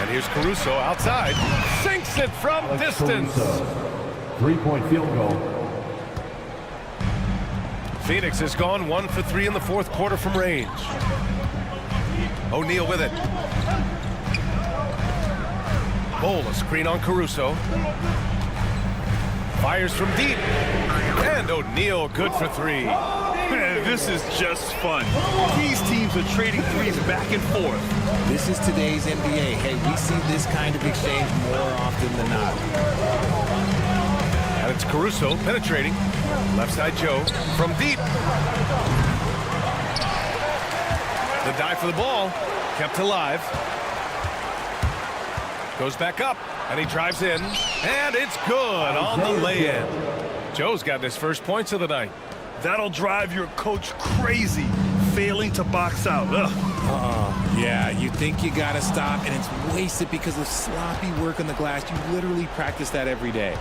And here's Caruso outside. Sinks it from distance. 3-point field goal. Phoenix has gone 1 for 3 in the 4th quarter from range. O'Neal with it. Bol, a screen on Caruso. Fires from deep. And O'Neal good for 3. This is just fun. These teams are trading threes back and forth. This is today's NBA. Hey, we see this kind of exchange more often than not. And it's Caruso penetrating. Left side Joe from deep. The dive for the ball. Kept alive. Goes back up, and he drives in, and it's good on the lay-in. Joe's got his first points of the night. That'll drive your coach crazy, failing to box out. Yeah, you think you got to stop, and it's wasted because of sloppy work on the glass. You literally practice that every day.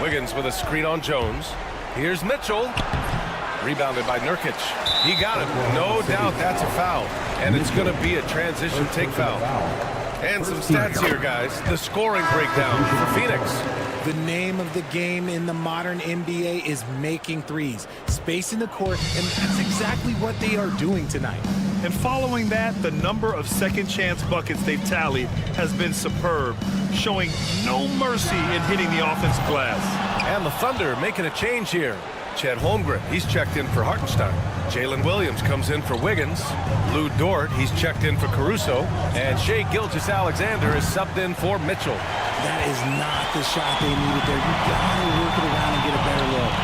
Wiggins with a screen on Jones. Here's Mitchell. Rebounded by Nurkic. He got it. No doubt that's a foul. And it's going to be a transition take foul. And some stats here, guys. The scoring breakdown for Phoenix. The name of the game in the modern NBA is making threes. Spacing the court, and that's exactly what they are doing tonight. And following that, the number of second chance buckets they've tallied has been superb, showing no mercy in hitting the offensive glass. And the Thunder making a change here. Chet Holmgren, he's checked in for Hartenstein. Jalen Williams comes in for Wiggins. Lou Dort, he's checked in for Caruso. And Shai Gilgeous-Alexander is subbed in for Mitchell. That is not the shot they needed there. You gotta work it around and get a better look.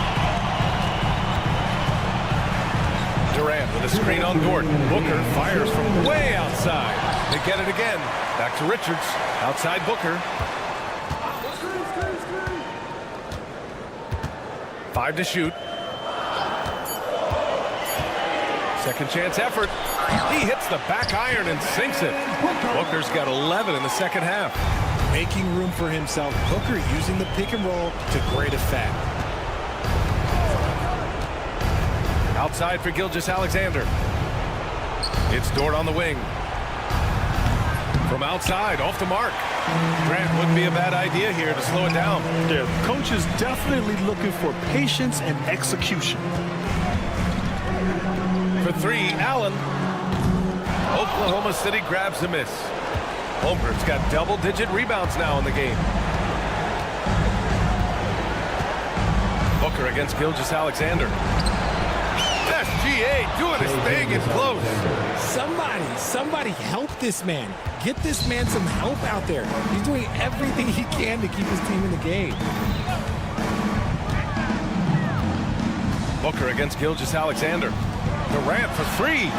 Durant with a screen on Dort. Booker fires from way outside. They get it again. Back to Richards. Outside Booker. 5 to shoot. Second chance effort. He hits the back iron and sinks it. Booker's got 11 in the second half. Making room for himself. Booker using the pick and roll to great effect. Outside for Gilgeous-Alexander. It's Dort on the wing. From outside, off the mark. Grant wouldn't be a bad idea here to slow it down. Yeah, coach is definitely looking for patience and execution. For 3, Allen. Oklahoma City grabs the miss. Holmgren's got double-digit rebounds now in the game. Booker against Gilgeous-Alexander. SGA doing his thing in close. Somebody help this man. Get this man some help out there. He's doing everything he can to keep his team in the game. Booker against Gilgeous-Alexander. Durant for 3.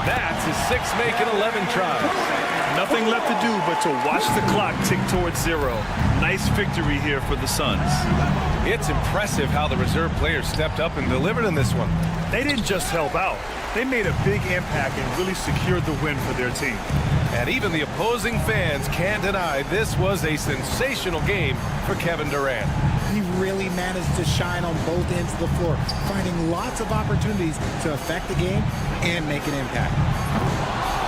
That's his 6th make in 11 tries. Nothing left to do but to watch the clock tick towards 0. Nice victory here for the Suns. It's impressive how the reserve players stepped up and delivered in this one. They didn't just help out. They made a big impact and really secured the win for their team. And even the opposing fans can't deny this was a sensational game for Kevin Durant. He really managed to shine on both ends of the floor, finding lots of opportunities to affect the game and make an impact.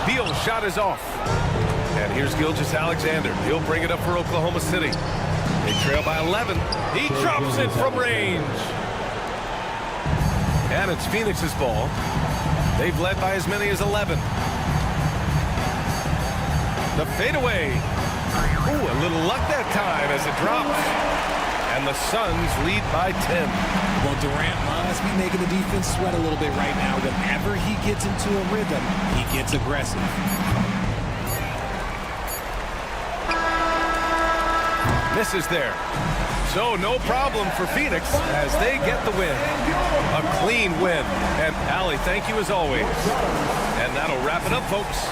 Beal's shot is off. And here's Gilgeous-Alexander. He'll bring it up for Oklahoma City. They trail by 11. He drops it from range. And it's Phoenix's ball. They've led by as many as 11. The fadeaway. Ooh, a little luck that time as it drops. And the Suns lead by 10. Well, Durant must be making the defense sweat a little bit right now. Whenever he gets into a rhythm, he gets aggressive. Misses there. So no problem for Phoenix as they get the win. A clean win. And Allie, thank you as always. And that'll wrap it up, folks.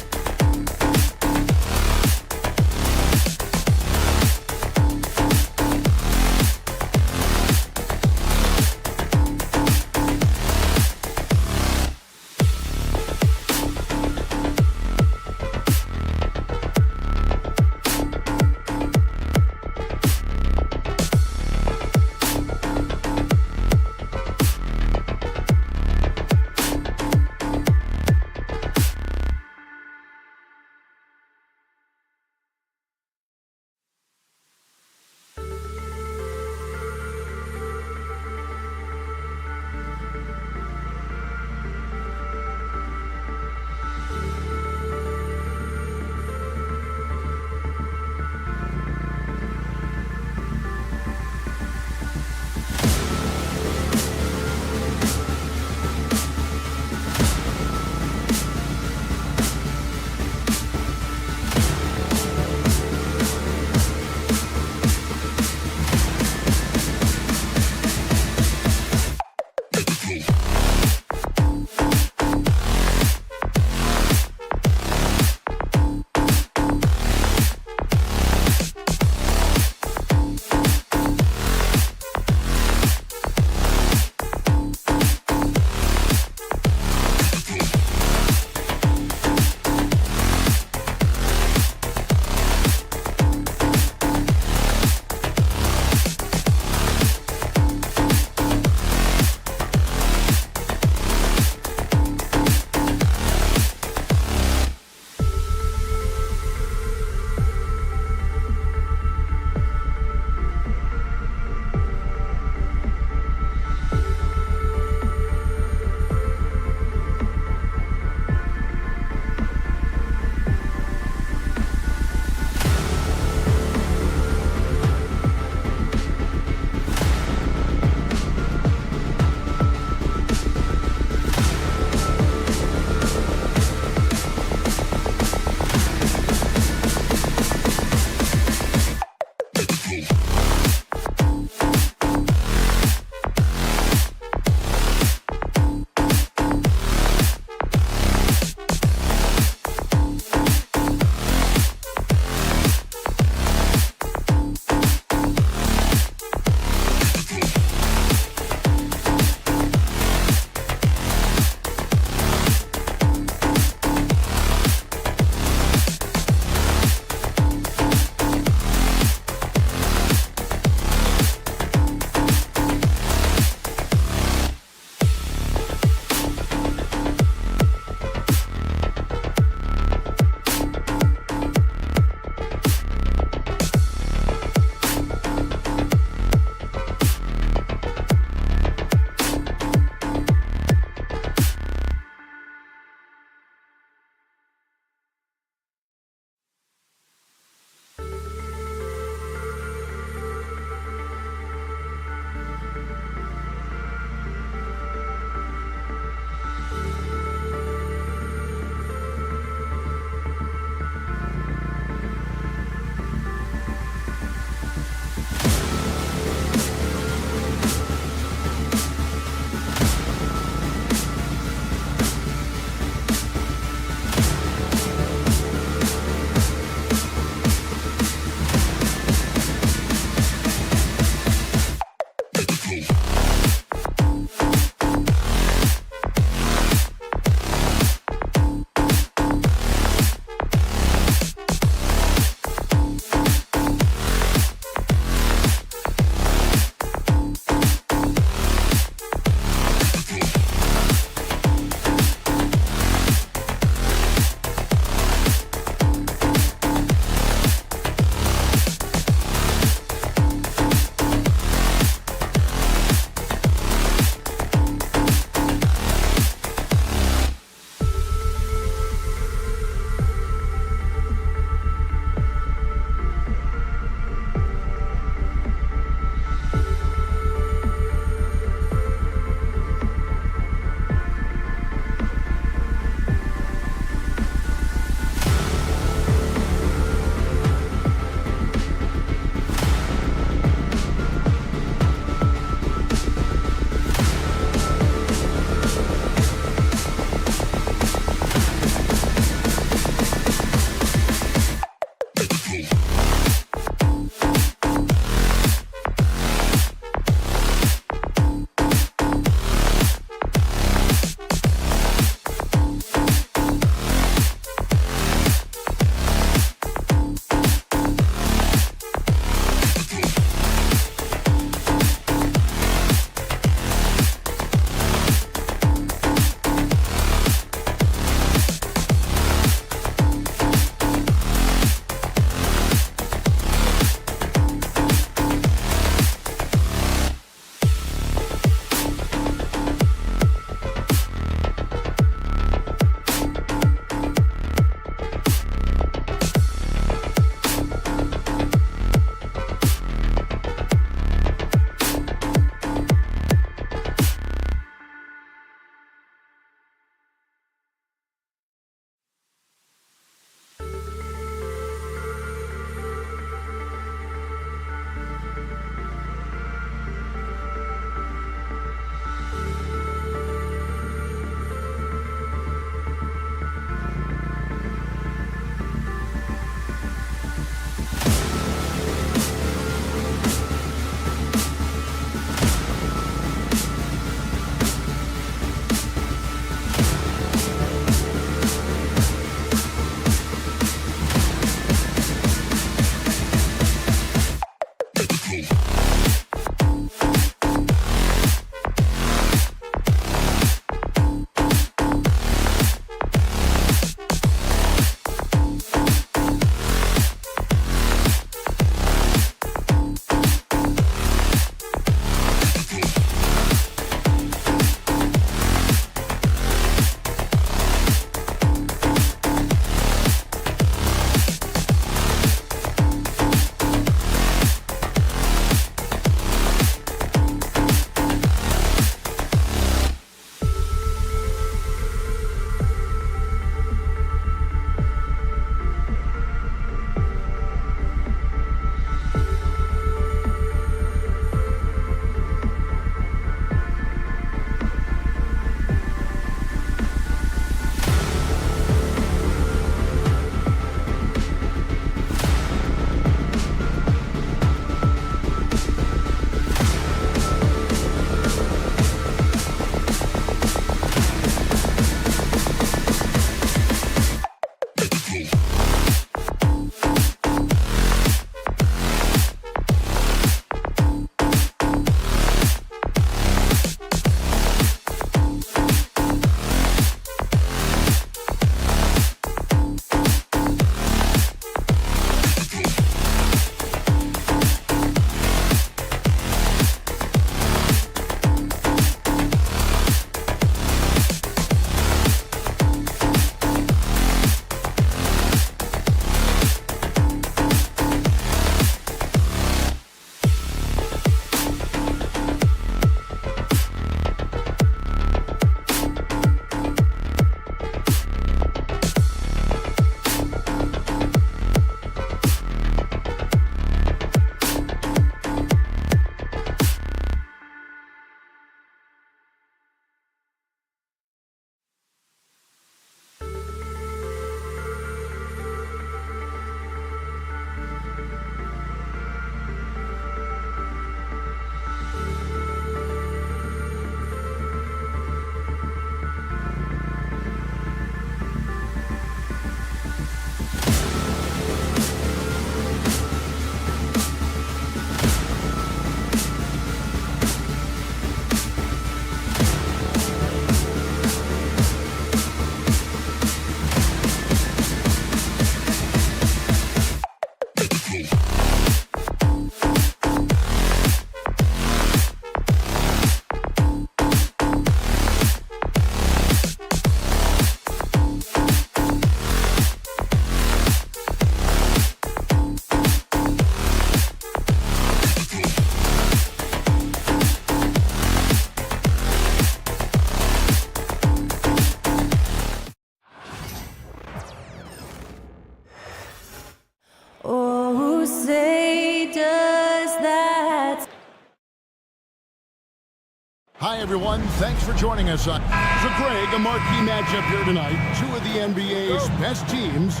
Hi, everyone. Thanks for joining us. So, Greg, a marquee matchup here tonight. Two of the NBA's best teams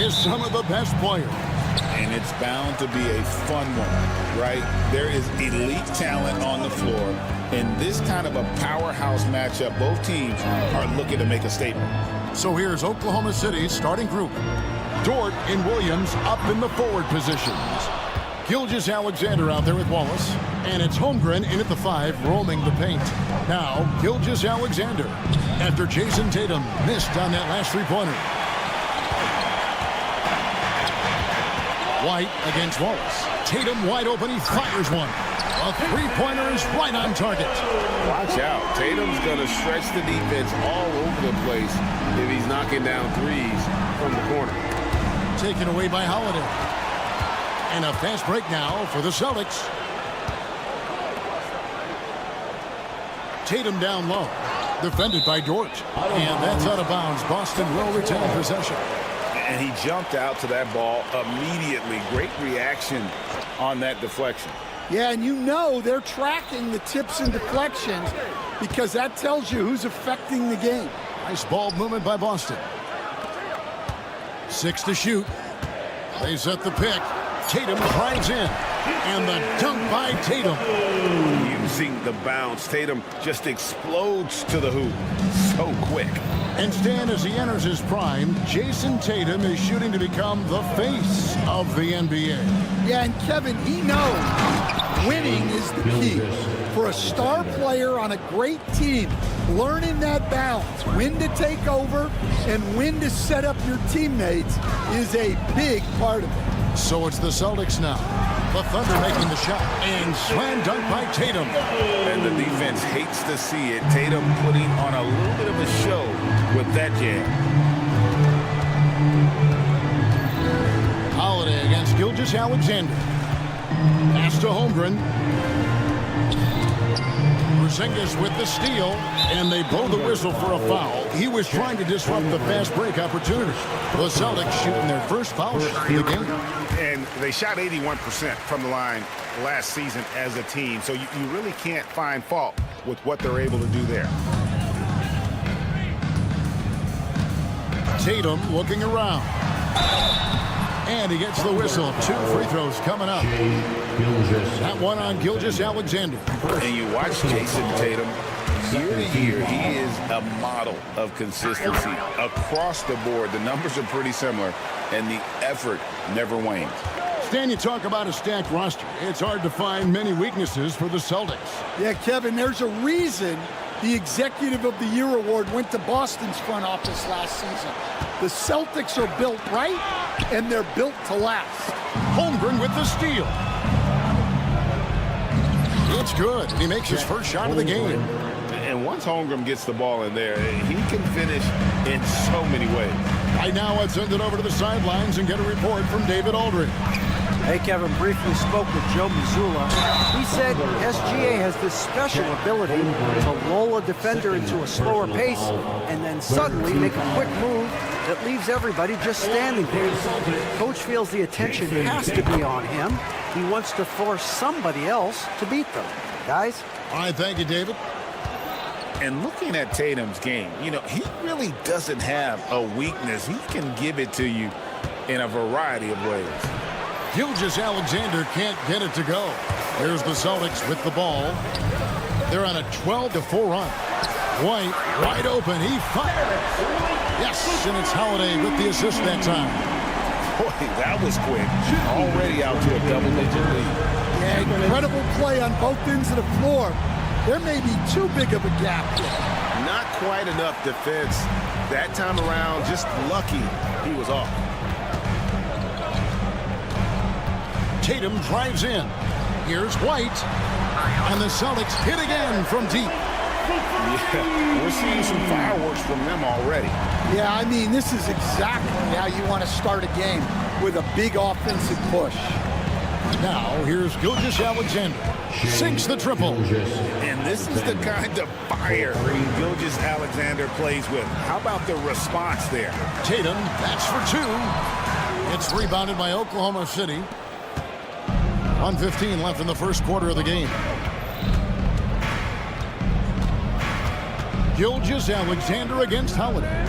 is some of the best players. And it's bound to be a fun one, right? There is elite talent on the floor. In this kind of a powerhouse matchup, both teams are looking to make a statement. So here's Oklahoma City's starting group. Dort and Williams up in the forward positions. Gilgeous-Alexander out there with Wallace. And it's Holmgren in at the 5, roaming the paint. Now, Gilgeous-Alexander after Jason Tatum missed on that last three-pointer. White against Wallace. Tatum wide open. He fires one. A three-pointer is right on target. Watch out. Tatum's going to stretch the defense all over the place if he's knocking down threes from the corner. Taken away by Holiday. And a fast break now for the Celtics. Tatum down low. Defended by Dort. And that's out of bounds. Boston will retain possession. And he jumped out to that ball immediately. Great reaction on that deflection. Yeah, and you know they're tracking the tips and deflections because that tells you who's affecting the game. Nice ball movement by Boston. 6 to shoot. They set the pick. Tatum drives in. And the dunk by Tatum. Using the bounce, Tatum just explodes to the hoop. So quick. And Stan, as he enters his prime, Jason Tatum is shooting to become the face of the NBA. Yeah, and Kevin, he knows winning is the key. For a star player on a great team, learning that balance, when to take over and when to set up your teammates is a big part of it. So it's the Celtics now. The Thunder making the shot. And slam dunk by Tatum. And the defense hates to see it. Tatum putting on a little bit of a show with that jam. Holiday against Gilgeous-Alexander. Pass to Holmgren. Porzingis with the steal, and they blow the whistle for a foul. He was trying to disrupt the fast break opportunity. The Celtics shooting their first foul shot of the game. And they shot 81% from the line last season as a team, so you really can't find fault with what they're able to do there. Tatum looking around. And he gets the whistle. 2 free throws coming up. That one on Gilgeous-Alexander. And you watch Jason Tatum. Year to year, he is a model of consistency across the board. The numbers are pretty similar, and the effort never wanes. Stan, you talk about a stacked roster. It's hard to find many weaknesses for the Celtics. Yeah, Kevin, there's a reason the Executive of the Year award went to Boston's front office last season. The Celtics are built right, and they're built to last. Holmgren with the steal. It's good. He makes his first shot of the game. And once Holmgren gets the ball in there, he can finish in so many ways. Right now, let's send it over to the sidelines and get a report from David Aldridge. Hey, Kevin, briefly spoke with Joe Mazzulla. He said SGA has this special ability to lull a defender into a slower pace and then suddenly make a quick move that leaves everybody just standing there. Coach feels the attention has to be on him. He wants to force somebody else to beat them. Guys? All right, thank you, David. And looking at Tatum's game, you know, he really doesn't have a weakness. He can give it to you in a variety of ways. Gilgeous-Alexander can't get it to go. Here's the Celtics with the ball. They're on a 12-4 run. White wide open. He fires. Yes, and it's Holiday with the assist that time. Boy, that was quick. Already out to a double-digit lead. Yeah, incredible play on both ends of the floor. There may be too big of a gap there. Not quite enough defense. That time around, just lucky he was off. Tatum drives in. Here's White. And the Celtics hit again from deep. Yeah, we're seeing some fireworks from them already. Yeah, I mean, this is exactly how you want to start a game, with a big offensive push. Now, here's Gilgeous-Alexander. Sinks the triple. And this is the kind of fire Gilgeous-Alexander plays with. How about the response there? Tatum, that's for 2. It's rebounded by Oklahoma City. 1:15 left in the first quarter of the game. Gilgeous-Alexander against Holiday.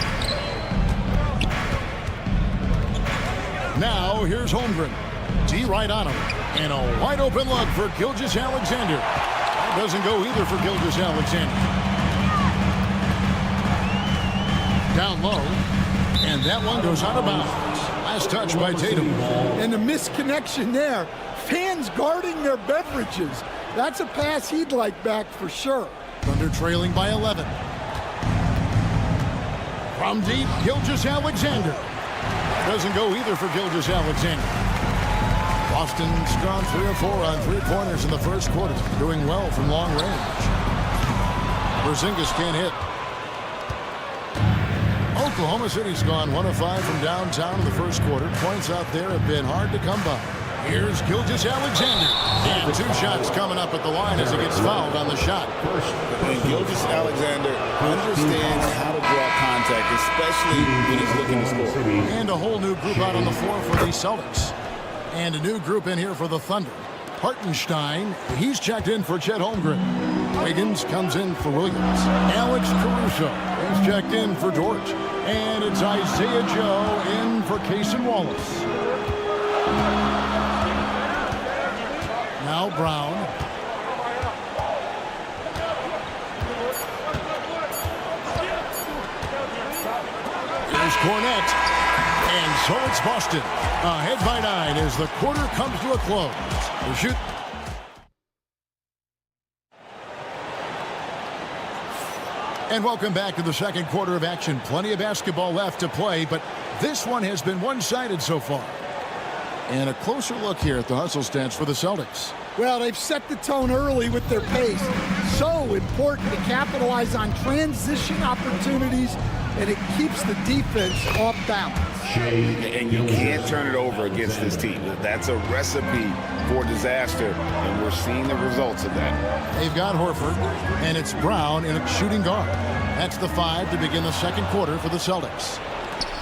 Now here's Holmgren. D right on him. And a wide open look for Gilgeous-Alexander. That doesn't go either for Gilgeous-Alexander. Down low. And that one goes out of bounds. Last touch by Tatum. And the misconnection there. Fans guarding their beverages. That's a pass he'd like back for sure. Thunder trailing by 11. From deep, Gilgeous-Alexander. Doesn't go either for Gilgeous-Alexander. Boston's gone 3 of 4 on three-pointers in the first quarter. Doing well from long range. Porzingis can't hit. Oklahoma City's gone 1 of 5 from downtown in the first quarter. Points out there have been hard to come by. Here's Gilgeous-Alexander. And 2 shots coming up at the line as he gets fouled on the shot. And Gilgeous-Alexander understands how to draw contact, especially when he's looking to score. And a whole new group out on the floor for the Celtics. And a new group in here for the Thunder. Hartenstein, he's checked in for Chet Holmgren. Wiggins comes in for Williams. Alex Caruso is checked in for Dort. And it's Isaiah Joe in for Cason Wallace. Now Brown. Here's Cornette. And so it's Boston. Ahead by 9 as the quarter comes to a close. The shoot. And welcome back to the second quarter of action. Plenty of basketball left to play, but this one has been one-sided so far. And a closer look here at the hustle stats for the Celtics. Well, they've set the tone early with their pace. So important to capitalize on transition opportunities, and it keeps the defense off balance. And you can't turn it over against this team. That's a recipe for disaster, and we're seeing the results of that. They've got Horford, and it's Brown in a shooting guard. That's the 5 to begin the second quarter for the Celtics.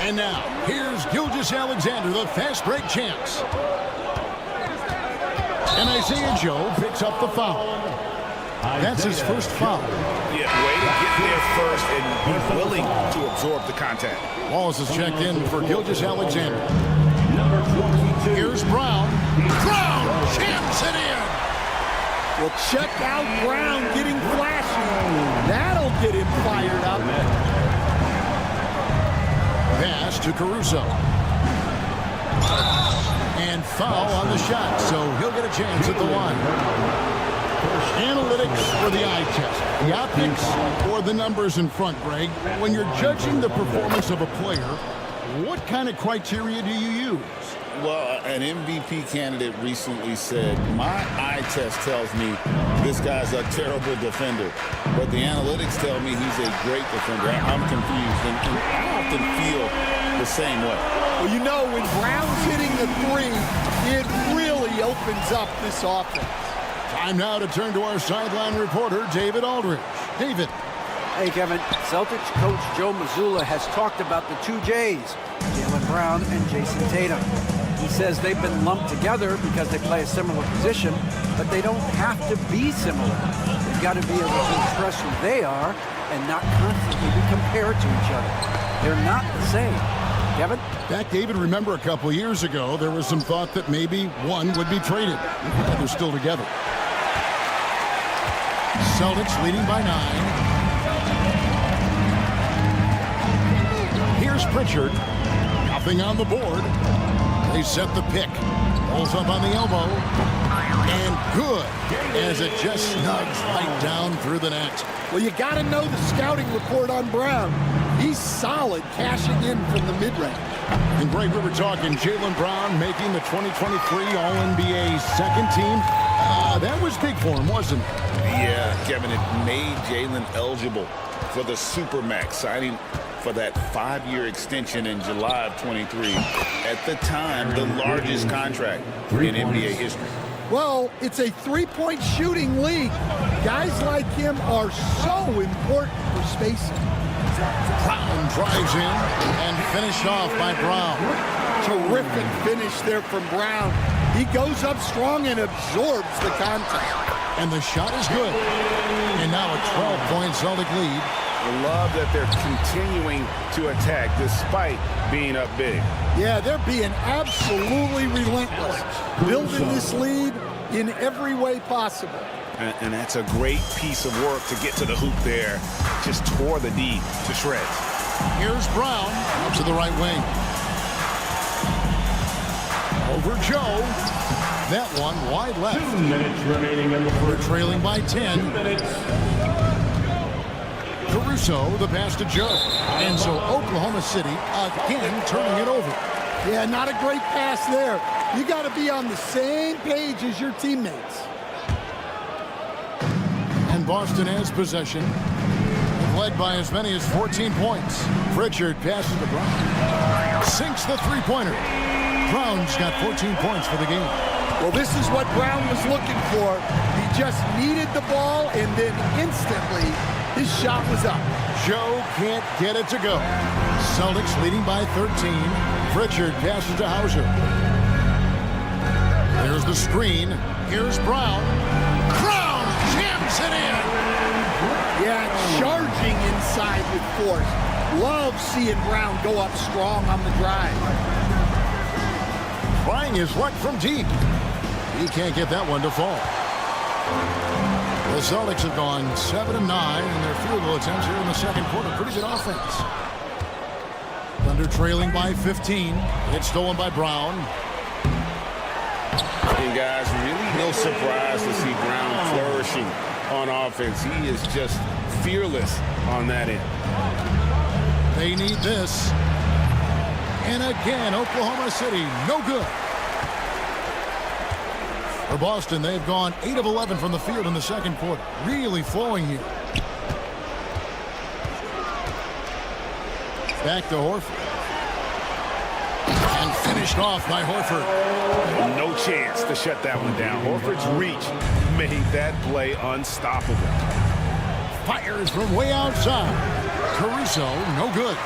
And now, here's Gilgeous-Alexander, the fast break chance. And Isaiah Joe picks up the foul. That's his first foul. Yeah, way to get there first and be willing to absorb the contact. Wallace is checked in for Gilgeous-Alexander. Here's Brown. Brown champs it in. Well, check out Brown getting flashy. That'll get him fired up. Pass to Caruso. And foul on the shot, so he'll get a chance at the line. Analytics for the eye test. The optics or the numbers in front, Greg. When you're judging the performance of a player, what kind of criteria do you use? Well, an MVP candidate recently said, my eye test tells me this guy's a terrible defender, but the analytics tell me he's a great defender. I'm confused, and I often feel the same way. Well, you know, when Brown's hitting the 3, it really opens up this offense. Time now to turn to our sideline reporter, David Aldridge. David. Hey, Kevin. Celtics coach Joe Mazzulla has talked about the 2 J's, Jaylen Brown and Jason Tatum. He says they've been lumped together because they play a similar position, but they don't have to be similar. They've got to be able to express who they are and not constantly be compared to each other. They're not the same. Kevin? Back, David, remember a couple years ago, there was some thought that maybe one would be traded. But they're still together. Celtics leading by 9. Here's Pritchard. Nothing on the board. They set the pick. Pulls up on the elbow. And good, as it just snugs right down through the net. Well, you got to know the scouting report on Brown. He's solid cashing in from the mid-range. And Greg, we were talking Jaylen Brown making the 2023 All-NBA second team. That was big for him, wasn't it? Yeah, Kevin, it made Jaylen eligible for the Supermax, signing for that 5-year extension in July of 23. At the time, the largest contract in NBA history. Well, it's a three-point shooting league. Guys like him are so important for spacing. Brown drives in and finished off by Brown. Terrific finish there from Brown. He goes up strong and absorbs the contact. And the shot is good. And now a 12-point Celtic lead. Love that they're continuing to attack despite being up big. Yeah, they're being absolutely relentless, building this lead in every way possible. And that's a great piece of work to get to the hoop there. Just tore the D to shreds. Here's Brown up to the right wing. Over Joe. That one wide left. 2 minutes remaining in the We're first. trailing by 10. 2 minutes. Caruso, the pass to Joe. And so Oklahoma City again turning it over. Yeah, not a great pass there. You got to be on the same page as your teammates. And Boston has possession. Led by as many as 14 points. Pritchard passes to Brown. Sinks the three-pointer. Brown's got 14 points for the game. Well, this is what Brown was looking for. He just needed the ball, and then instantly his shot was up. Joe can't get it to go. Celtics leading by 13. Pritchard passes to Hauser. There's the screen. Here's Brown. Brown jams it in. Yeah, charging inside with force. Love seeing Brown go up strong on the drive. Trying his luck from deep. He can't get that one to fall. The Celtics have gone 7 of 9 in their field goal attempts here in the second quarter. Pretty good offense. Thunder trailing by 15. It's stolen by Brown. And guys, really no surprise to see Brown flourishing on offense. He is just fearless on that end. They need this. And again, Oklahoma City, no good. For Boston, they've gone 8 of 11 from the field in the second quarter. Really flowing here. Back to Horford. And finished off by Horford. No chance to shut that one down. Horford's reach made that play unstoppable. Fires from way outside. Caruso, no good.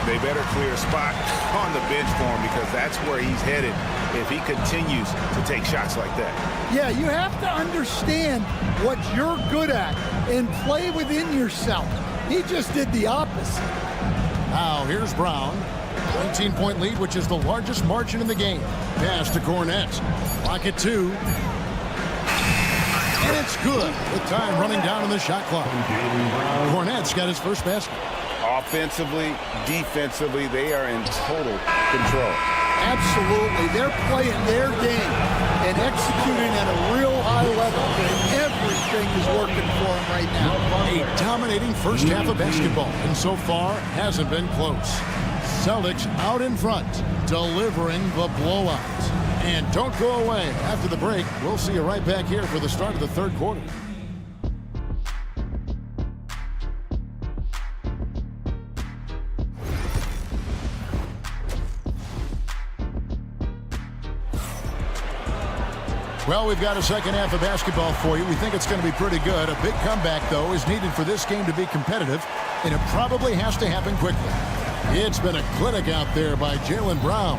They better clear a spot on the bench for him because that's where he's headed if he continues to take shots like that. Yeah, you have to understand what you're good at and play within yourself. He just did the opposite. Now here's Brown. 19-point lead, which is the largest margin in the game. Pass to Cornette. Clock at 2. And it's good. With time running down on the shot clock. Cornette's got his first basket. Offensively, defensively, they are in total control. Absolutely. They're playing their game and executing at a real high level. Everything is working for them right now. A dominating first half of basketball, and so far hasn't been close. Celtics out in front, delivering the blowout. And don't go away. After the break, we'll see you right back here for the start of the third quarter. Well, we've got a second half of basketball for you. We think it's going to be pretty good. A big comeback, though, is needed for this game to be competitive, and it probably has to happen quickly. It's been a clinic out there by Jaylen Brown.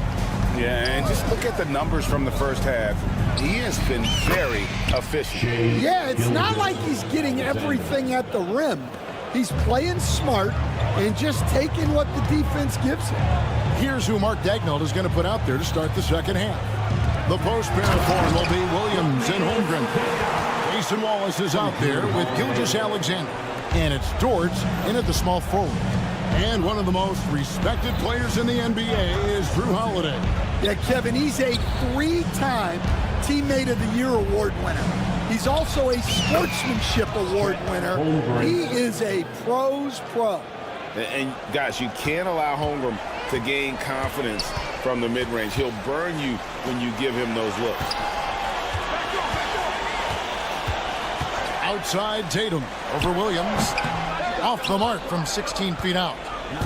Yeah, and just look at the numbers from the first half. He has been very efficient. Yeah, it's not like he's getting everything at the rim. He's playing smart and just taking what the defense gives him. Here's who Mark Daigneault is going to put out there to start the second half. The post pair form will be Williams and Holmgren. Jason Wallace is out there with Gilgeous-Alexander. And it's Dort in at the small forward. And one of the most respected players in the NBA is Drew Holiday. Yeah, Kevin, he's a 3-time Teammate of the Year award winner. He's also a Sportsmanship Award winner. He is a pro's pro. And guys, you can't allow Holmgren to gain confidence from the mid-range. He'll burn you when you give him those looks. Outside Tatum over Williams. Off the mark from 16 feet out.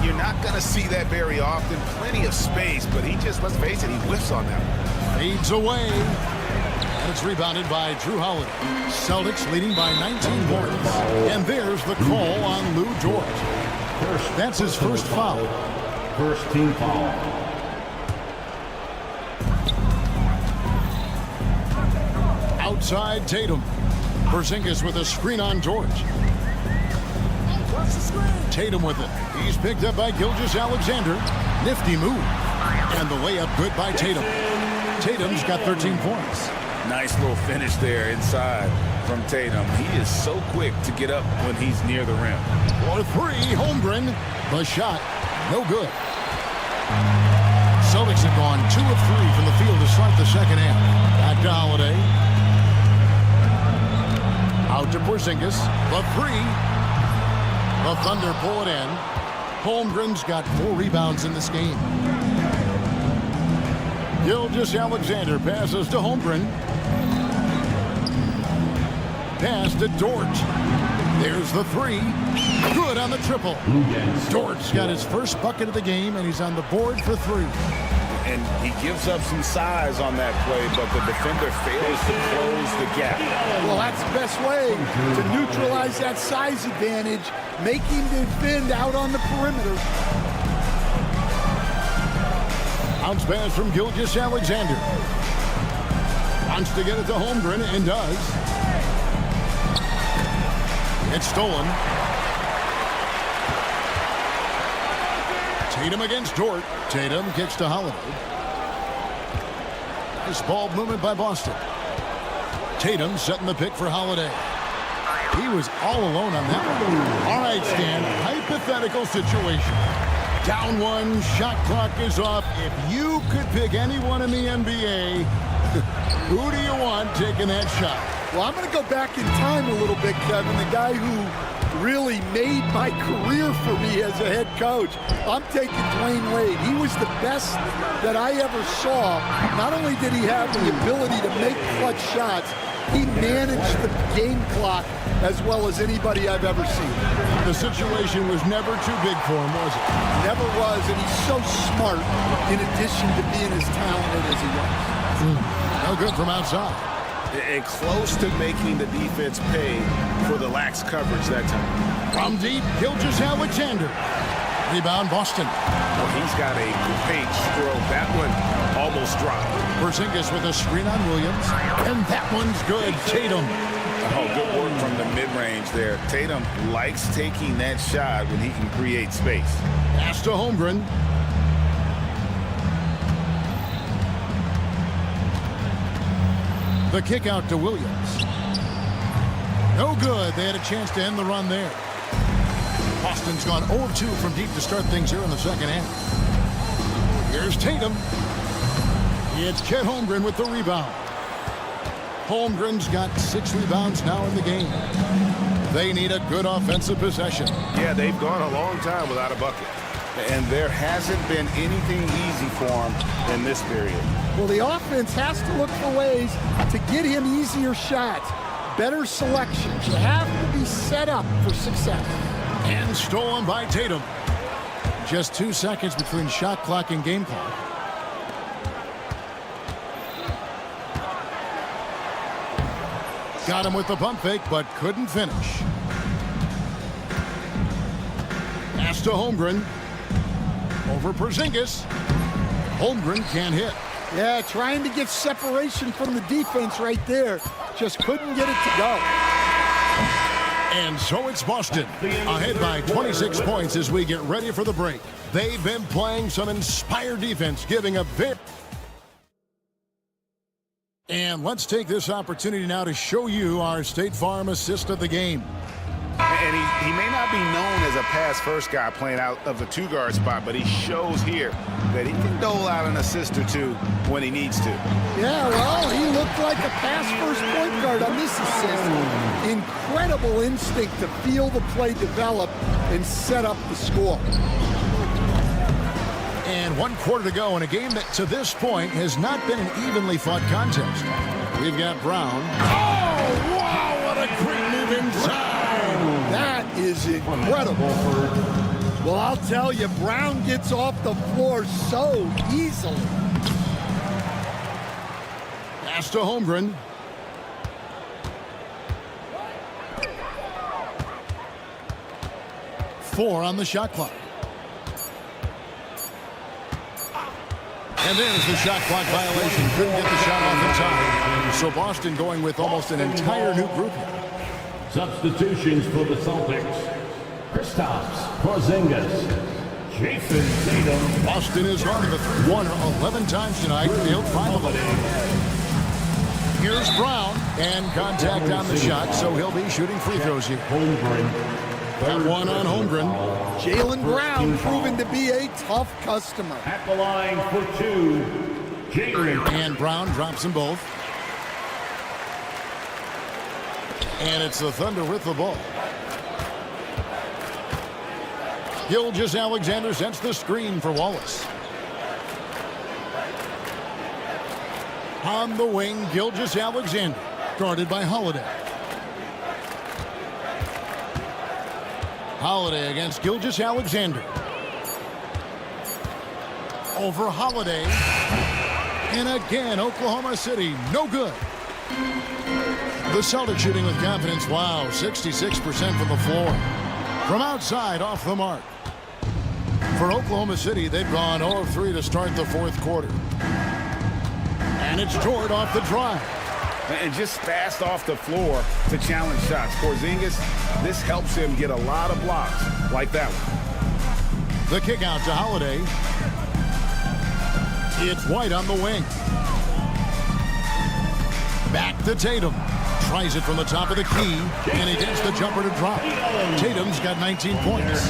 You're not going to see that very often. Plenty of space, but he just, let's face it, he whiffs on that one. Fades away. And it's rebounded by Drew Holiday. Celtics leading by 19 points. And there's the call on Lou Dort. That's his first foul. First team foul. Outside Tatum. Porzingis with a screen on George. Tatum with it. He's picked up by Gilgeous-Alexander. Nifty move. And the layup good by Tatum. Tatum's got 13 points. Nice little finish there inside from Tatum. He is so quick to get up when he's near the rim. For three, Holmgren. The shot, no good. Celtics have gone 2 of 3 from the field to start the second half. Back to Holiday. Out to Porzingis. The three. The Thunder pull it in. Holmgren's got 4 rebounds in this game. Gilgeous-Alexander passes to Holmgren. Pass to Dort. There's the three. Good on the triple. Dort's got his first bucket of the game, and he's on the board for 3. And he gives up some size on that play, but the defender fails to close the gap. Well, that's the best way to neutralize that size advantage, make him defend out on the perimeter. Bounce pass from Gilgeous-Alexander. Wants to get it to Holmgren, and does. It's stolen. Tatum against Dort. Tatum kicks to Holiday. Nice ball movement by Boston. Tatum setting the pick for Holiday. He was all alone on that one. All right, Stan. Hypothetical situation. Down 1, shot clock is off. If you could pick anyone in the NBA, who do you want taking that shot? Well, I'm going to go back in time a little bit, Kevin. The guy who really made my career for me as a head coach. I'm taking Dwayne Wade. He was the best that I ever saw. Not only did he have the ability to make clutch shots, he managed the game clock as well as anybody I've ever seen. The situation was never too big for him, was it? Never was, and he's so smart in addition to being as talented as he was. No good from outside. And close to making the defense pay for the lax coverage that time. From deep, Gilgeous-Alexander. Rebound, Boston. Well, he's got a great stroke. That one almost dropped. Porzingis with a screen on Williams. And that one's good. Tatum. Oh, good work from the mid-range there. Tatum likes taking that shot when he can create space. Pass to Holmgren. The kick out to Williams. No good. They had a chance to end the run there. Boston's gone 0-2 from deep to start things here in the second half. Here's Tatum. It's Chet Holmgren with the rebound. Holmgren's got 6 rebounds now in the game. They need a good offensive possession. Yeah, they've gone a long time without a bucket. And there hasn't been anything easy for him in this period. Well, the offense has to look for ways to get him easier shots, better selections. You have to be set up for success. And stolen by Tatum. Just 2 seconds between shot clock and game clock. Got him with the pump fake, but couldn't finish. Pass to Holmgren. Over Porzingis. Holmgren can't hit. Yeah, trying to get separation from the defense right there. Just couldn't get it to go. And so it's Boston, ahead by 26 points as we get ready for the break. They've been playing some inspired defense, giving a bit. And let's take this opportunity now to show you our State Farm assist of the game. And he may not be known as a pass-first guy playing out of the 2-guard spot, but he shows here that he can dole out an assist or 2 when he needs to. Yeah, well, he looked like a pass-first point guard on this assist. Incredible instinct to feel the play develop and set up the score. And 1 quarter to go in a game that to this point has not been an evenly fought contest. We've got Brown. Oh, wow, what a great move inside. That is incredible. Well, I'll tell you, Brown gets off the floor so easily. Pass to Holmgren. Four on the shot clock. And there's the shot clock violation. Couldn't get the shot off in time. So Boston going with almost an entire new group here. Substitutions for the Celtics. Jason Tatum. Boston is on to the three-pointer 11 times tonight. Nailed 5 of them. Here's Brown, and contact on the shot, so he'll be shooting free throws here. That one on Holmgren. Jaylen Brown proven to be a tough customer. At the line for 2, Jaylen. And Brown drops them both. And it's the Thunder with the ball. Gilgeous-Alexander sets the screen for Wallace. On the wing, Gilgeous-Alexander, guarded by Holiday. Holiday against Gilgeous-Alexander. Over Holiday. And again, Oklahoma City, no good. The Celtics shooting with confidence. Wow, 66% from the floor. From outside, off the mark. For Oklahoma City, they've gone 0 of 3 to start the fourth quarter. And it's Jordan off the drive. And just fast off the floor to challenge shots. Porzingis, this helps him get a lot of blocks like that one. The kick out to Holiday. It's White on the wing. Back to Tatum. Tries it from the top of the key, and he gets the jumper to drop. Tatum's got 19 points.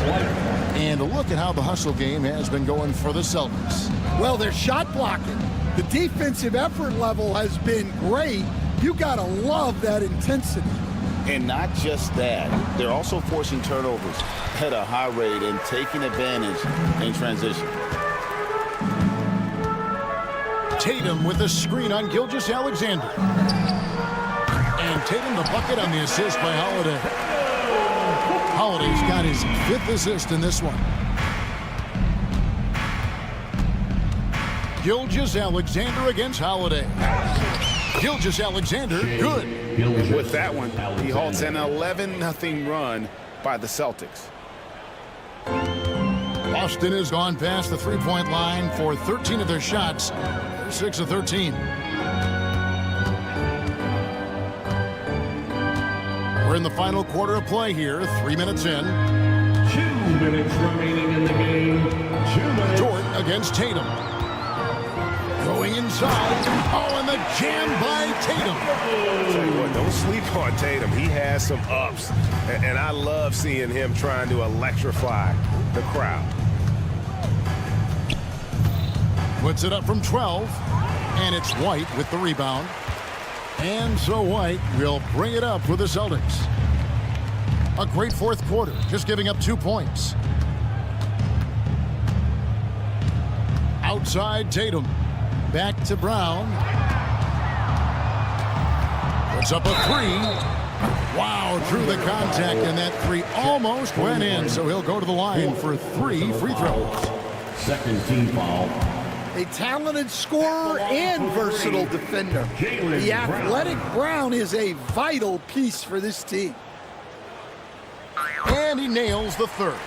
And look at how the hustle game has been going for the Celtics. Well, they're shot blocking. The defensive effort level has been great. You gotta love that intensity. And not just that, they're also forcing turnovers at a high rate and taking advantage in transition. Tatum with the screen on Gilgeous-Alexander. And Tatum the bucket on the assist by Holiday. Holiday's got his 5th assist in this one. Gilgeous-Alexander against Holiday. Gilgeous-Alexander, good. With that one, he halts an 11-0 run by the Celtics. Boston has gone past the three-point line for 13 of their shots. They're 6 of 13. We're in the final quarter of play here, 3 minutes in. 2 minutes remaining in the game. 2 minutes. Dort against Tatum. Going inside. Oh, and the jam by Tatum. Tell you what, don't sleep on Tatum. He has some ups. And I love seeing him trying to electrify the crowd. Puts it up from 12. And it's White with the rebound. And so White will bring it up for the Celtics. A great fourth quarter, just giving up 2 points. Outside Tatum. Back to Brown. Puts up a 3. Wow, through the contact, and that 3 almost went in. So he'll go to the line for 3 free throws. Second team foul. A talented scorer and versatile defender. The athletic Brown is a vital piece for this team. And he nails the 3rd.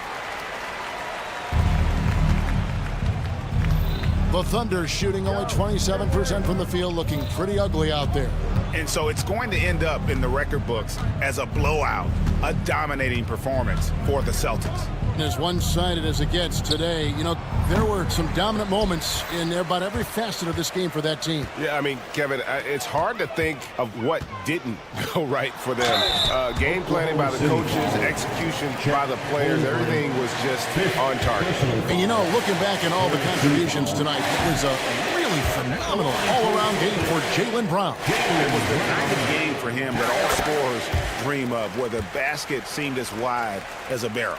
The Thunder shooting only 27% from the field, looking pretty ugly out there. And so it's going to end up in the record books as a blowout, a dominating performance for the Celtics. As one-sided as it gets today, you know, there were some dominant moments in about every facet of this game for that team. Yeah, I mean, Kevin, it's hard to think of what didn't go right for them. Game planning by the coaches, execution by the players, everything was just on target. And, you know, looking back at all the contributions tonight, it was a really phenomenal all-around game for Jaylen Brown. It was the kind of game for him that all scorers dream of, where the basket seemed as wide as a barrel.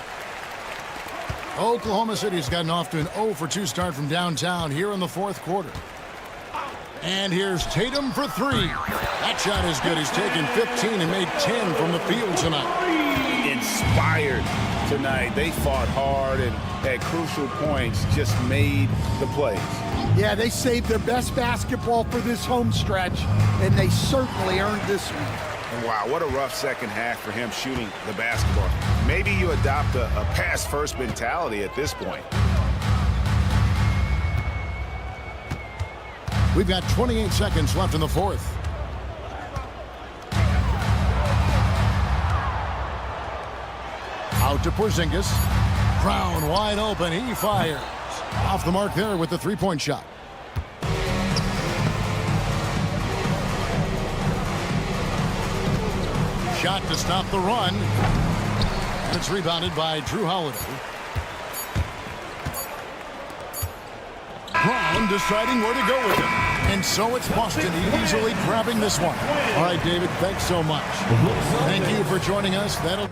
Oklahoma City's gotten off to an 0 for 2 start from downtown here in the fourth quarter. And here's Tatum for 3. That shot is good. He's taken 15 and made 10 from the field tonight. Inspired tonight. They fought hard and at crucial points just made the plays. Yeah, they saved their best basketball for this home stretch, and they certainly earned this one. And wow, what a rough second half for him shooting the basketball. Maybe you adopt a pass-first mentality at this point. We've got 28 seconds left in the fourth. Out to Porzingis. Brown wide open. He fires. Off the mark there with the three-point shot. Shot to stop the run. And it's rebounded by Drew Holiday. Brown deciding where to go with it. And so it's Boston easily grabbing this one. All right, David, thanks so much. Thank you for joining us. That'll...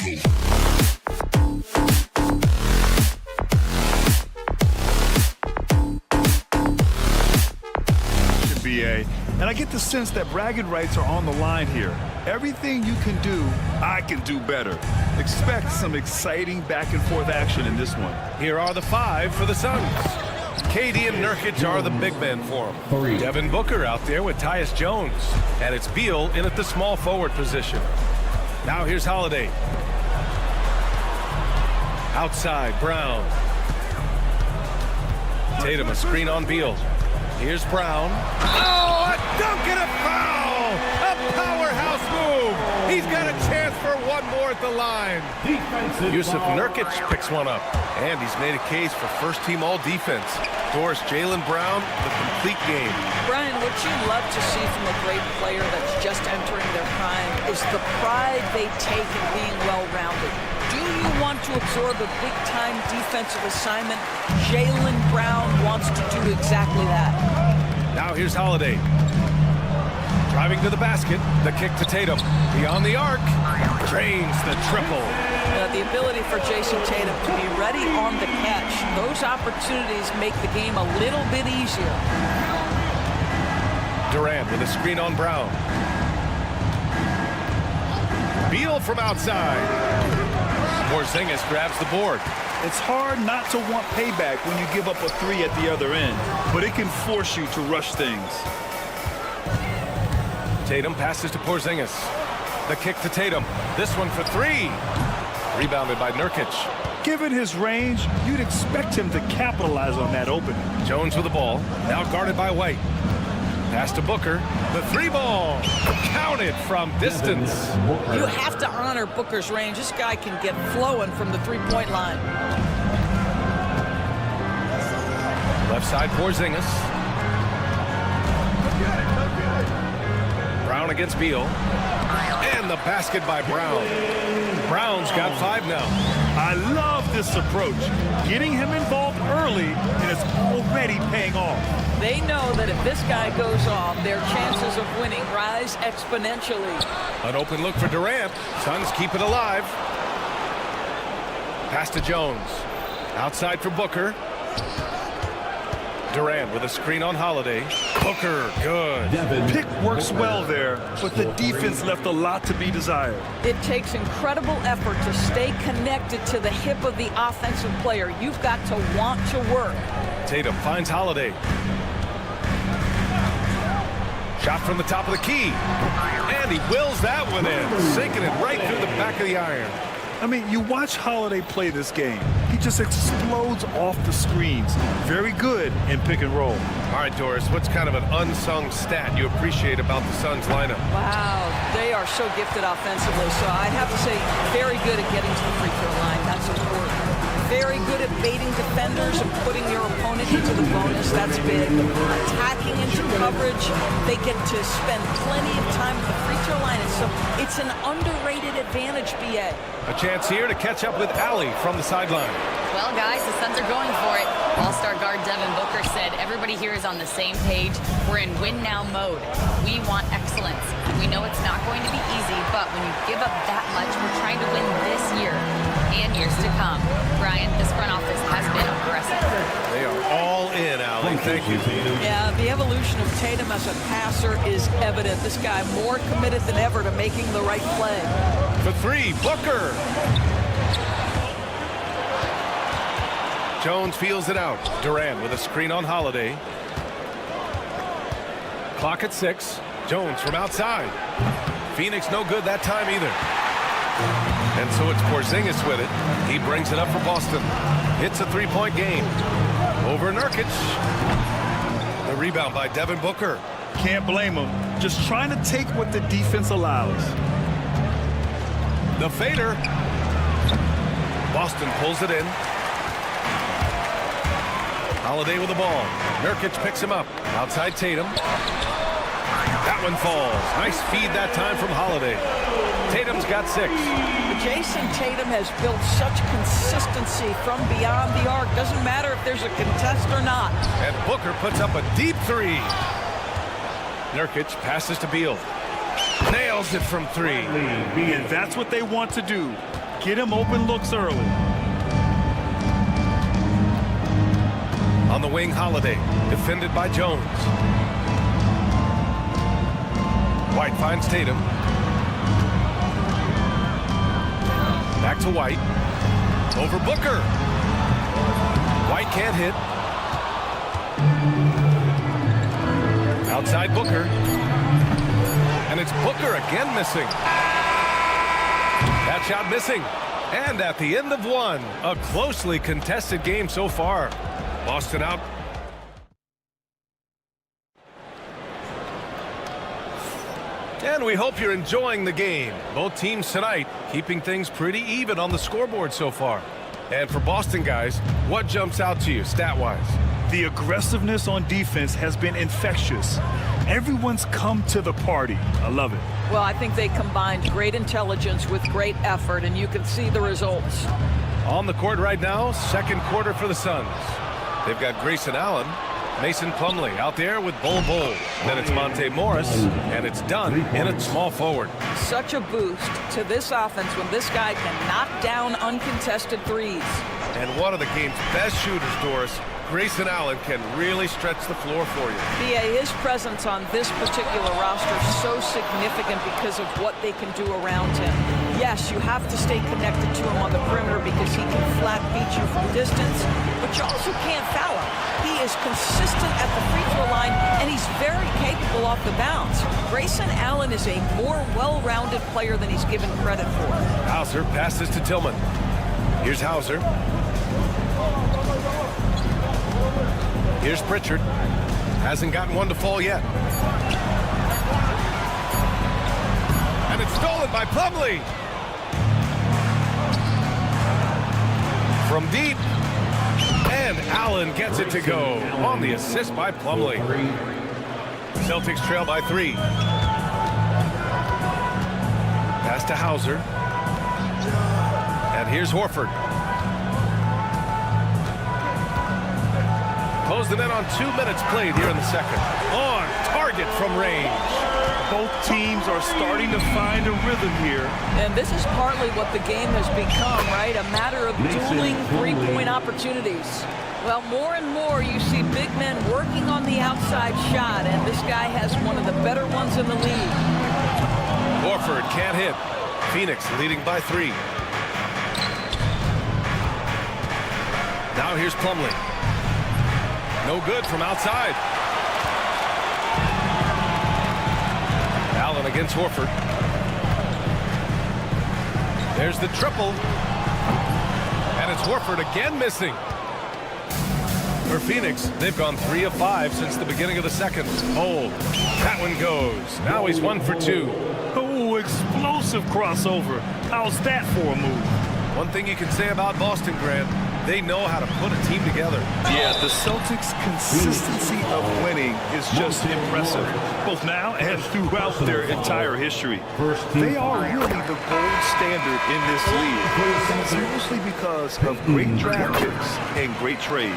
BA, and I get the sense that bragging rights are on the line here. Everything you can do, I can do better. Expect some exciting back and forth action in this one. Here are the 5 for the Suns. KD and Nurkic are the big men for him. Devin Booker out there with Tyus Jones. And it's Beal in at the small forward position. Now here's Holiday. Outside, Brown. Tatum, a screen on Beal. Here's Brown. Oh, a dunk and a foul! A powerhouse move! He's got a chance for one more at the line. Yusuf Nurkic picks one up. And he's made a case for first-team all-defense. Doris, Jaylen Brown, the complete game. Brian, what you love to see from a great player that's just entering their prime is the pride they take in being well-rounded. Do you want to absorb a big-time defensive assignment? Jaylen Brown wants to do exactly that. Now here's Holiday. Driving to the basket. The kick to Tatum. Beyond the arc. Drains the triple. The ability for Jason Tatum to be ready on the catch. Those opportunities make the game a little bit easier. Durant with a screen on Brown. Beal from outside. Porzingis grabs the board. It's hard not to want payback when you give up a 3 at the other end, but it can force you to rush things. Tatum passes to Porzingis. The kick to Tatum. This one for 3. Rebounded by Nurkic. Given his range, you'd expect him to capitalize on that opening. Jones with the ball. Now guarded by White. Pass to Booker. The 3-ball. Counted from distance. You have to honor Booker's range. This guy can get flowing from the 3-point line. Left side, Porzingis. Brown against Beal. And the basket by Brown. Brown's got 5 now. I love this approach. Getting him involved early, and it's already paying off. They know that if this guy goes off, their chances of winning rise exponentially. An open look for Durant. Suns keep it alive. Pass to Jones. Outside for Booker. Durant with a screen on Holiday. Booker, good. Pick works well there, but the defense left a lot to be desired. It takes incredible effort to stay connected to the hip of the offensive player. You've got to want to work. Tatum finds Holiday. Shot from the top of the key. And he wills that one in, sinking it right through the back of the iron. I mean, you watch Holiday play this game. He just explodes off the screens. Very good in pick and roll. All right, Doris, what's kind of an unsung stat you appreciate about the Suns lineup? Wow, they are so gifted offensively. So I'd have to say very good at getting to the free throw line. That's important. Very good at baiting defenders and putting your opponent into the bonus. That's big. Attacking into coverage. They get to spend plenty of time at the free throw line. And so it's an underrated advantage, BA. A chance here to catch up with Allie from the sideline. Well, guys, the Suns are going for it. All-star guard Devin Booker said everybody here is on the same page. We're in win-now mode. We want excellence. We know it's not going to be easy, but when you give up that much, we're trying to win this year and years to come. Brian, this front office has been aggressive. They are all in, Allie. Thank you. Yeah, the evolution of Tatum as a passer is evident. This guy more committed than ever to making the right play. For 3, Booker. Jones feels it out. Durant with a screen on Holiday. Clock at 6. Jones from outside. Phoenix no good that time either. And so it's Porzingis with it. He brings it up for Boston. It's a 3-point game. Over Nurkic. The rebound by Devin Booker. Can't blame him. Just trying to take what the defense allows. The fader. Boston pulls it in. Holiday with the ball. Nurkic picks him up. Outside Tatum. That one falls. Nice feed that time from Holiday. Tatum's got 6. Jason Tatum has built such consistency from beyond the arc. Doesn't matter if there's a contest or not. And Booker puts up a deep 3. Nurkic passes to Beal. Nails it from 3. And that's what they want to do. Get him open looks early. On the wing, Holiday, defended by Jones. White finds Tatum. Back to White. Over Booker. White can't hit. Outside Booker. And it's Booker again missing. That shot missing. And at the end of one, a closely contested game so far. Boston out. And we hope you're enjoying the game. Both teams tonight keeping things pretty even on the scoreboard so far. And for Boston guys, what jumps out to you stat-wise? The aggressiveness on defense has been infectious. Everyone's come to the party. I love it. Well, I think they combined great intelligence with great effort, and you can see the results. On the court right now, second quarter for the Suns. They've got Grayson Allen, Mason Plumlee out there with Bol Bol. Then it's Monte Morris, and it's done in a small forward. Such a boost to this offense when this guy can knock down uncontested threes. And one of the game's best shooters, Doris. Grayson Allen can really stretch the floor for you. B.A., his presence on this particular roster is so significant because of what they can do around him. Yes, you have to stay connected to him on the perimeter because he can flat beat you from distance, but you also can't foul him. He is consistent at the free throw line, and he's very capable off the bounce. Grayson Allen is a more well-rounded player than he's given credit for. Hauser passes to Tillman. Here's Hauser. Here's Pritchard. Hasn't gotten one to fall yet. And it's stolen by Plumlee. From deep. And Allen gets it to go on the assist by Plumlee. Celtics trail by 3. Pass to Hauser. And here's Horford. Close the net on 2 minutes played here in the second. On target from range. Both teams are starting to find a rhythm here. And this is partly what the game has become, right? A matter of dueling three-point opportunities. Well, more and more you see big men working on the outside shot, and this guy has one of the better ones in the league. Horford can't hit. Phoenix leading by 3. Now here's Plumlee. No good from outside. Allen against Horford. There's the triple. And it's Horford again missing. For Phoenix, they've gone 3 of 5 since the beginning of the second. Hold. That one goes. Now he's 1 for 2. Oh, explosive crossover. How's that for a move? One thing you can say about Boston, Grant, they know how to put a team together. Yeah, the Celtics' consistency of winning is just impressive, both now and throughout their entire history. They are really the gold standard in this league, mostly because of great draft picks and great trades.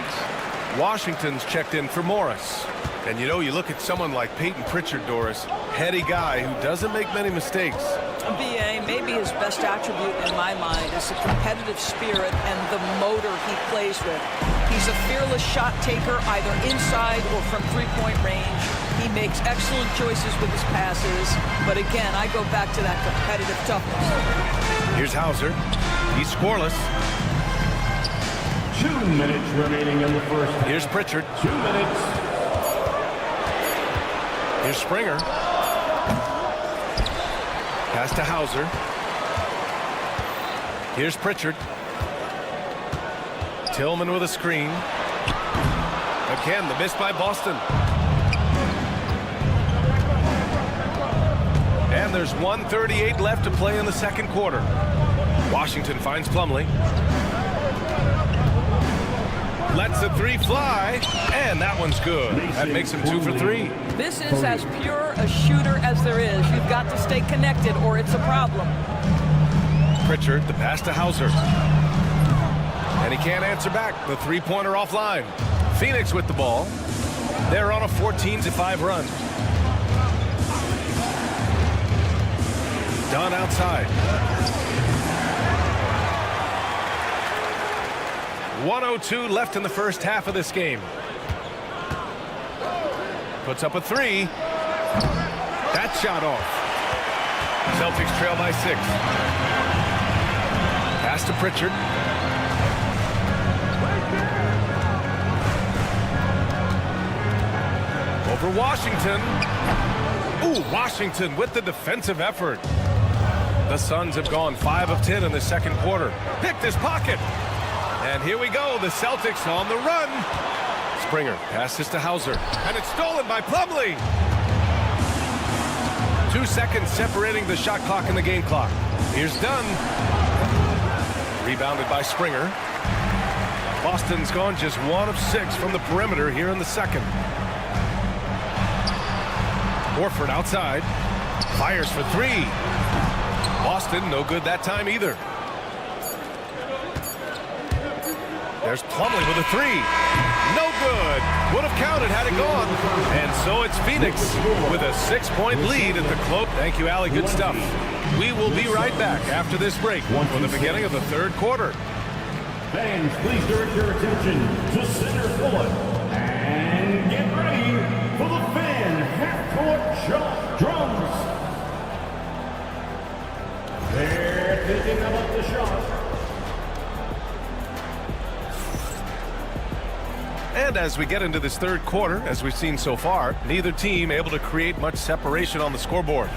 Washington's checked in for Morris. And you know, you look at someone like Peyton Pritchard, Doris, heady guy who doesn't make many mistakes. B.A., maybe his best attribute in my mind is the competitive spirit and the motor he plays with. He's a fearless shot taker either inside or from three-point range. He makes excellent choices with his passes. But again, I go back to that competitive toughness. Here's Hauser. He's scoreless. 2 minutes remaining in the first half. Here's Pritchard. 2 minutes. Here's Springer. Pass to Hauser. Here's Pritchard. Tillman with a screen. Again, the miss by Boston. And there's 1:38 left to play in the second quarter. Washington finds Plumlee. Lets the 3 fly, and that one's good. That makes him 2 for 3. This is as pure a shooter as there is. You've got to stay connected or it's a problem. Pritchard, the pass to Hauser. And he can't answer back. The three-pointer offline. Phoenix with the ball. They're on a 14-5 run. Dunn outside. 1:02 left in the first half of this game. Puts up a three. That shot off. Celtics trail by 6. Pass to Pritchard. Over Washington. Ooh, Washington with the defensive effort. The Suns have gone 5 of 10 in the second quarter. Picked his pocket. And here we go. The Celtics on the run. Springer passes to Hauser. And it's stolen by Plumlee. 2 seconds separating the shot clock and the game clock. Here's Dunn. Rebounded by Springer. Boston's gone just 1 of 6 from the perimeter here in the second. Horford outside. Fires for 3. Boston no good that time either. There's Plumlee with a 3. No good. Would have counted had it gone. And so it's Phoenix with a 6-point lead at the close. Thank you, Allie. Good stuff. We will be right back after this break for the beginning of the third quarter. Fans, please direct your attention to center court and get ready for the fan half-court drums. They're thinking about the shot. And as we get into this third quarter, as we've seen so far, neither team able to create much separation on the scoreboard.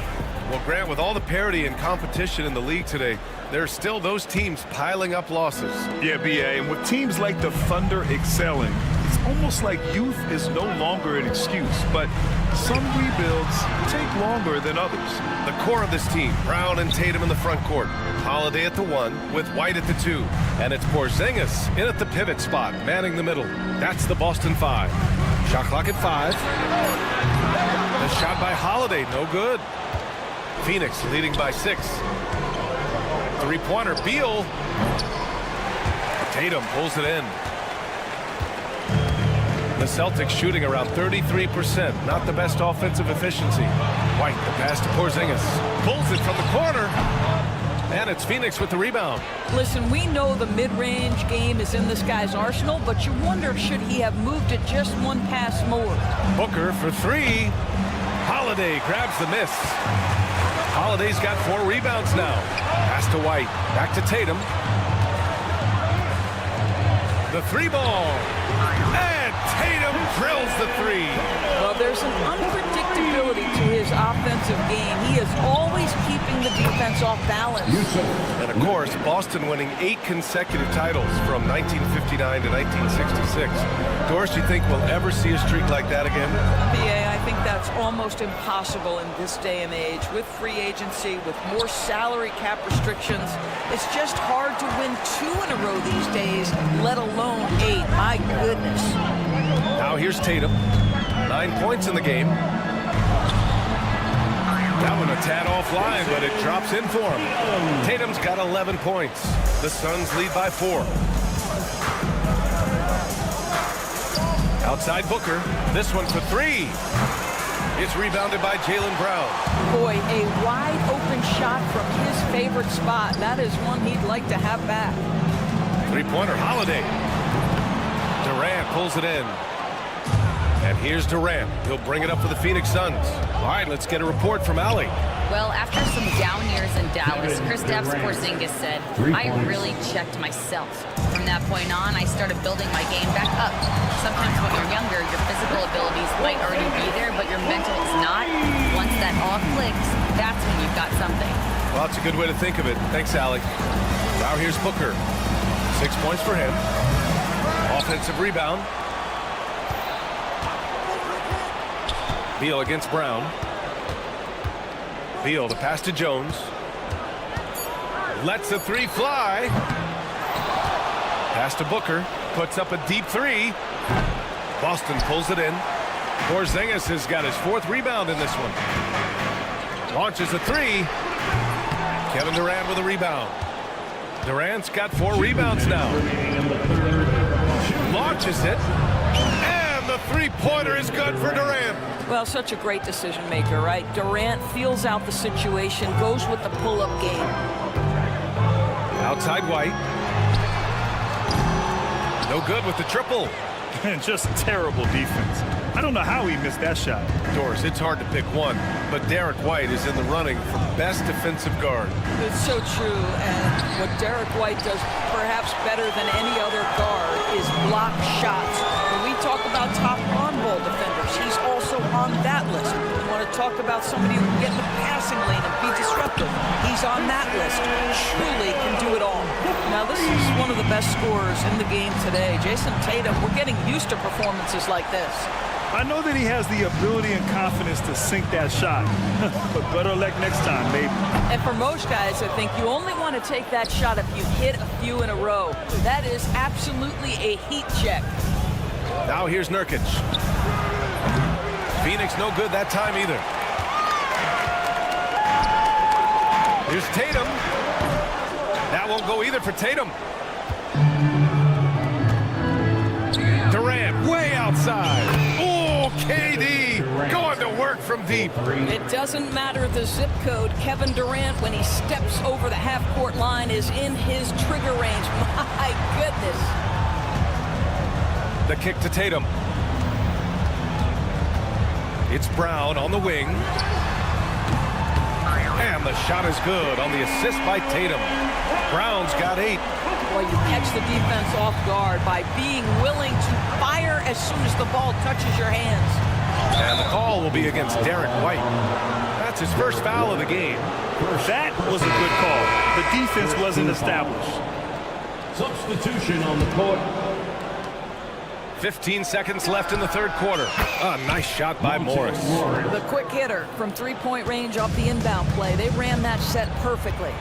Well, Grant, with all the parity and competition in the league today, there are still those teams piling up losses. Yeah, B.A., and with teams like the Thunder excelling, it's almost like youth is no longer an excuse, but some rebuilds take longer than others. The core of this team, Brown and Tatum in the front court, Holiday at the 1 with White at the 2, and it's Porzingis in at the pivot spot, manning the middle. That's the Boston 5. Shot clock at 5. The shot by Holiday, no good. Phoenix leading by 6. Three-pointer, Beal. Tatum pulls it in. The Celtics shooting around 33%. Not the best offensive efficiency. White, the pass to Porzingis. Pulls it from the corner. And it's Phoenix with the rebound. Listen, we know the mid-range game is in this guy's arsenal, but you wonder, should he have moved it just one pass more? Booker for 3. Holiday grabs the miss. Holiday's got 4 rebounds now. Pass to White. Back to Tatum. The 3-ball. And Tatum drills the 3. Well, there's an unpredictability to his offensive game. He is always keeping the defense off balance. And of course, Boston winning 8 consecutive titles from 1959 to 1966. Doris, you think we'll ever see a streak like that again? BA, I think that's almost impossible in this day and age. With free agency, with more salary cap restrictions, it's just hard to win 2 in a row these days, let alone 8. My goodness. Now here's Tatum. 9 points in the game. That one a tad offline, but it drops in for him. Tatum's got 11 points. The Suns lead by 4. Outside Booker. This one for 3. It's rebounded by Jaylen Brown. Boy, a wide open shot from his favorite spot. That is one he'd like to have back. Three-pointer, Holiday. Durant pulls it in. And here's Durant. He'll bring it up for the Phoenix Suns. All right, let's get a report from Allie. Well, after some down years in Dallas, Kristaps Porzingis said, I really checked myself. From that point on, I started building my game back up. Sometimes when you're younger, your physical abilities might already be there, but your mental is not. Once that all clicks, that's when you've got something. Well, that's a good way to think of it. Thanks, Allie. Now here's Booker. 6 points for him. Offensive rebound. Beal against Brown. Beal, the pass to Jones. Lets the 3 fly. Pass to Booker. Puts up a deep 3. Boston pulls it in. Porzingis has got his 4th rebound in this one. Launches a 3. Kevin Durant with a rebound. Durant's got 4 rebounds now. Launches it. And the 3-pointer is good for Durant. Well, such a great decision maker, right? Durant feels out the situation, goes with the pull-up game. Outside White. No good with the triple. And just terrible defense. I don't know how he missed that shot. Doris, it's hard to pick one, but Derek White is in the running for best defensive guard. It's so true, and what Derek White does perhaps better than any other guard is block shots. When we talk about top on-ball defenders, he's also on that list. We want to talk about somebody who can get in the passing lane and be disruptive. He's on that list. Truly can do it all. Now, this is one of the best scorers in the game today. Jason Tatum, we're getting used to performances like this. I know that he has the ability and confidence to sink that shot, but better luck next time, maybe. And for most guys, I think you only want to take that shot if you hit a few in a row. That is absolutely a heat check. Now here's Nurkic. Phoenix no good that time either. Here's Tatum. That won't go either for Tatum. Durant way outside. Oh, KD going to work from deep. It doesn't matter the zip code. Kevin Durant, when he steps over the half-court line, is in his trigger range. My goodness. The kick to Tatum. It's Brown on the wing. And the shot is good on the assist by Tatum. Brown's got 8. Well, you catch the defense off guard by being willing to fire as soon as the ball touches your hands. And the call will be against Derek White. That's his first foul of the game. That was a good call. The defense wasn't established. Substitution on the court. 15 seconds left in the third quarter. A nice shot by Morris. The quick hitter from three-point range off the inbound play. They ran that set perfectly.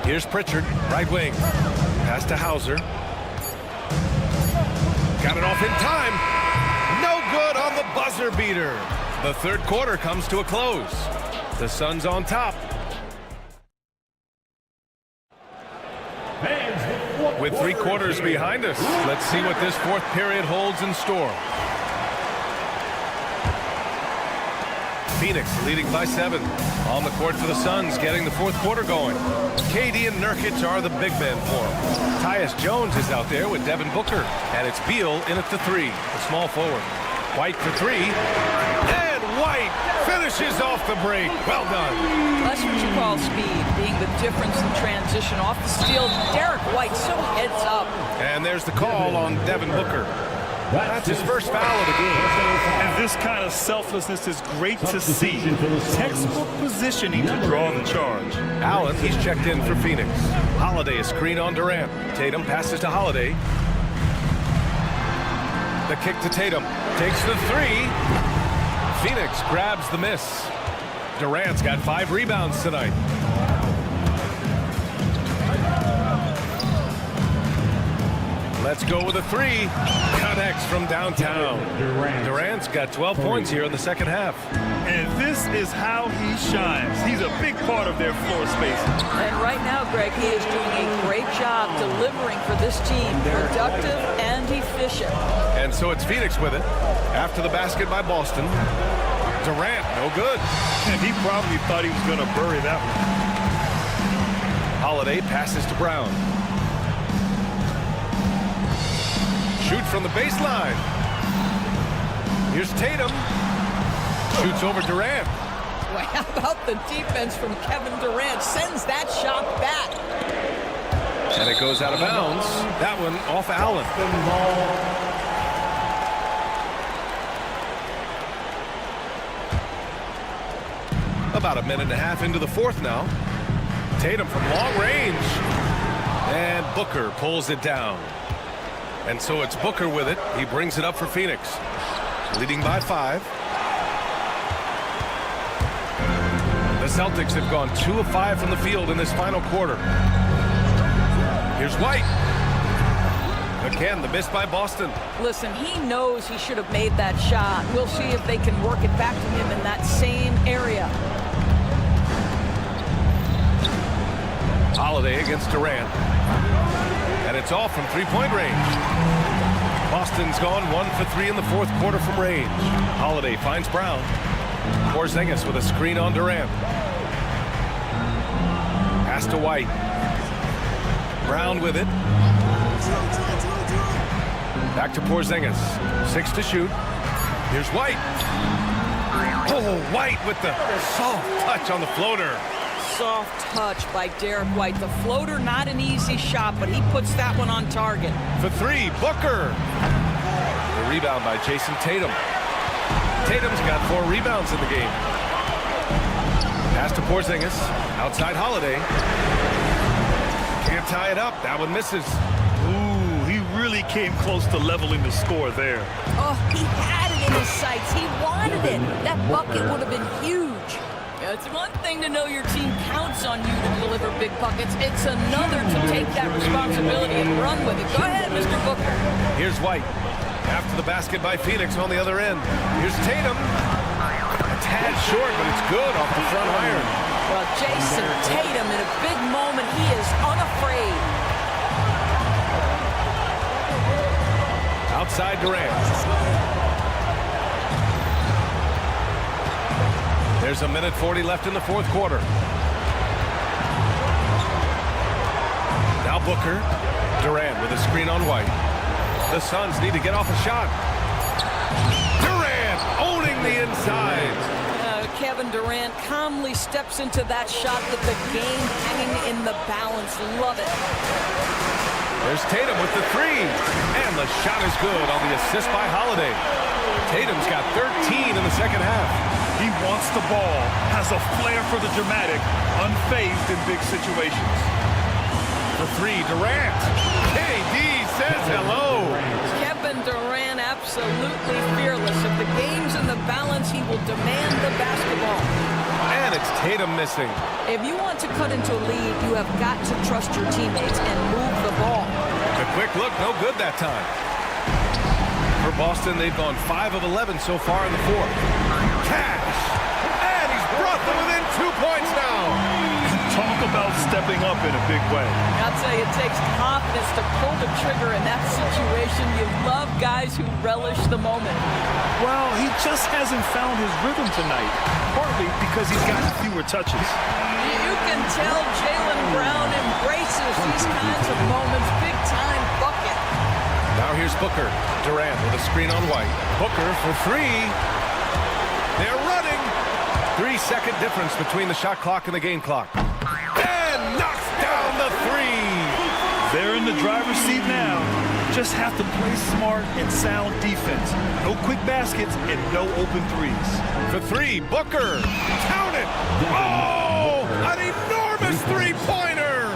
Here's Pritchard, right wing. Pass to Hauser. Got it off in time. No good on the buzzer beater. The third quarter comes to a close. The Suns on top. With 3 quarters behind us, let's see what this fourth period holds in store. Phoenix leading by 7. On the court for the Suns, getting the fourth quarter going. KD and Nurkic are the big men for him. Tyus Jones is out there with Devin Booker. And it's Beal in at the 3, the small forward. White for 3. And White finishes off the break. Well done. That's what you call speed, being the difference in transition. Off the steal, Derek White so heads up. And there's the call on Devin Booker. That's his first foul of the game. And this kind of selflessness is great to see. Textbook positioning to draw the charge. Allen, he's checked in for Phoenix. Holiday, a screen on Durant. Tatum passes to Holiday. The kick to Tatum. Takes the 3. Phoenix grabs the miss. Durant's got 5 rebounds tonight. Let's go with a 3. Connects from downtown. Durant's got 12 points here in the second half. And this is how he shines. He's a big part of their floor space. And right now, Greg, he is doing a great job delivering for this team. Productive and efficient. And so it's Phoenix with it. After the basket by Boston. Durant, no good. And he probably thought he was going to bury that one. Holiday passes to Brown. Shoot from the baseline. Here's Tatum. Shoots over Durant. Well, how about the defense from Kevin Durant? Sends that shot back. And it goes out of bounds. That one off Allen. About a minute and a half into the fourth now. Tatum from long range. And Booker pulls it down. And so it's Booker with it. He brings it up for Phoenix. Leading by 5. The Celtics have gone 2 of 5 from the field in this final quarter. Here's White. Again, the miss by Boston. Listen, he knows he should have made that shot. We'll see if they can work it back to him in that same area. Holiday against Durant. And it's off from 3-point range. Boston's gone 1 for 3 in the fourth quarter from range. Holiday finds Brown. Porzingis with a screen on Durant. Pass to White. Brown with it. Back to Porzingis. 6 to shoot. Here's White. Oh, White with the soft touch on the floater. Soft touch by Derek White. The floater, not an easy shot, but he puts that one on target. For 3, Booker. The rebound by Jason Tatum. Tatum's got 4 rebounds in the game. Pass to Porzingis. Outside Holiday. Can't tie it up. That one misses. Ooh, he really came close to leveling the score there. Oh, he had it in his sights. He wanted it. That bucket would have been huge. It's one thing to know your team counts on you to deliver big buckets. It's another to take that responsibility and run with it. Go ahead, Mr. Booker. Here's White. After the basket by Phoenix on the other end. Here's Tatum. A tad short, but it's good off the front iron. Well, Jason Tatum, in a big moment, he is unafraid. Outside Durant. There's a minute 40 left in the 4th quarter. Now Booker. Durant with a screen on White. The Suns need to get off a shot. Durant owning the inside. Kevin Durant calmly steps into that shot with the game hanging in the balance. Love it. There's Tatum with the 3. And the shot is good on the assist by Holiday. Tatum's got 13 in the second half. He wants the ball, has a flair for the dramatic, unfazed in big situations. For 3, Durant. KD says hello. Kevin Durant absolutely fearless. If the game's in the balance, he will demand the basketball. And it's Tatum missing. If you want to cut into a lead, you have got to trust your teammates and move the ball. The quick look, no good that time. For Boston, they've gone 5 of 11 so far in the 4th. Cash! And he's brought them within 2 points now. Talk about stepping up in a big way. I'll tell you, it takes confidence to pull the trigger in that situation. You love guys who relish the moment. Well, he just hasn't found his rhythm tonight, partly because he's gotten fewer touches. You can tell Jaylen Brown embraces these kinds of moments. Big-time bucket. Now here's Booker. Durant with a screen on White. Booker for 3. They're running. 3-second difference between the shot clock and the game clock. And knocks down the 3. They're in the driver's seat now. Just have to play smart and sound defense. No quick baskets and no open threes. For 3, Booker. Count it. Oh, an enormous 3-pointer.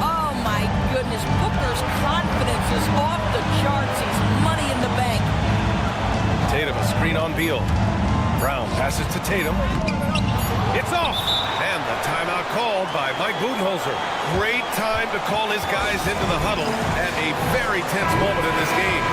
Oh, my goodness. Booker's confidence is off the charts. He's money in the bank. Tatum, a screen on Beal. Brown passes to Tatum. It's off. And the timeout called by Mike Budenholzer. Great time to call his guys into the huddle at a very tense moment in this game.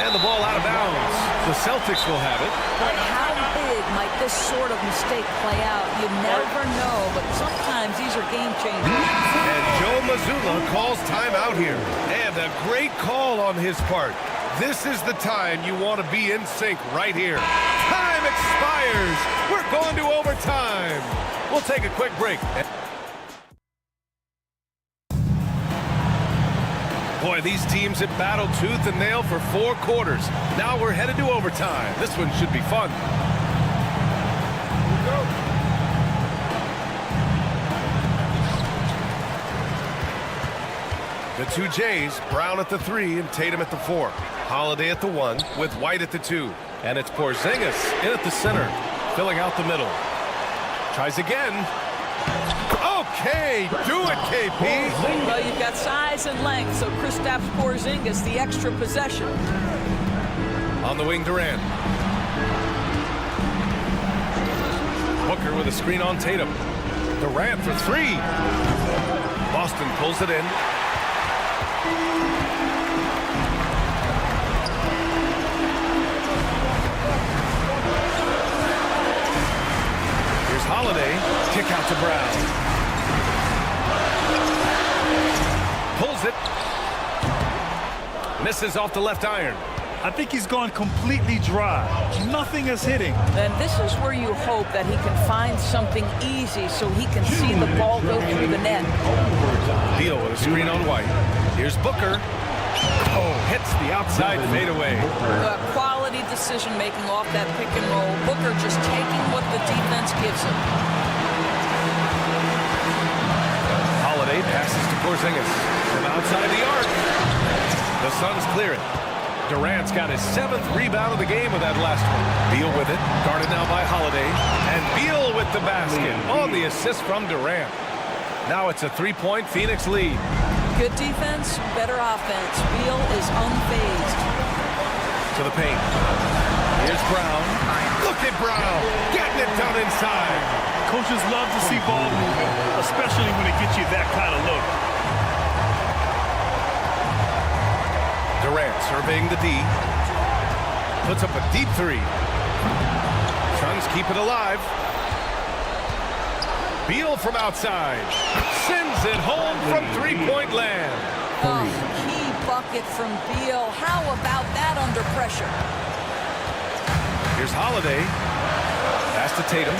And the ball out of bounds. The Celtics will have it. But how big might this sort of mistake play out? You never know, but sometimes these are game changers. And Joe Mazzulla calls timeout here. And a great call on his part. This is the time you want to be in sync right here. Time expires. We're going to overtime. We'll take a quick break. Boy, these teams have battled tooth and nail for 4 quarters. Now we're headed to overtime. This one should be fun. The 2 Jays, Brown at the 3 and Tatum at the 4. Holiday at the 1 with White at the 2. And it's Porzingis in at the center, filling out the middle. Tries again. Okay, do it, KP. Well, you've got size and length, so Kristaps Porzingis, the extra possession. On the wing, Durant. Booker with a screen on Tatum. Durant for 3. Boston pulls it in. Here's Holiday. Kick out to Brown. Pulls it. Misses off the left iron. I think he's gone completely dry. Nothing is hitting. And this is where you hope that he can find something easy so he can see the ball go through the net. Beal with a screen on White. Here's Booker. Oh, hits the outside fadeaway. Quality decision-making off that pick and roll. Booker just taking what the defense gives him. Holiday passes to Porzingis from outside the arc. The Suns clear it. Durant's got his 7th rebound of the game with that last one. Beal with it, guarded now by Holiday. And Beal with the basket on the assist from Durant. Now it's a 3-point Phoenix lead. Good defense, better offense. Beal is unfazed. To the paint. Here's Brown. Look at Brown getting it done inside. Coaches love to see ball movement, especially when it gets you that kind of look. Durant surveying the D. Puts up a deep 3. Suns keep it alive. Beal from outside. Sends it home from 3-point land. Oh, key bucket from Beal. How about that under pressure? Here's Holiday. Pass to Tatum.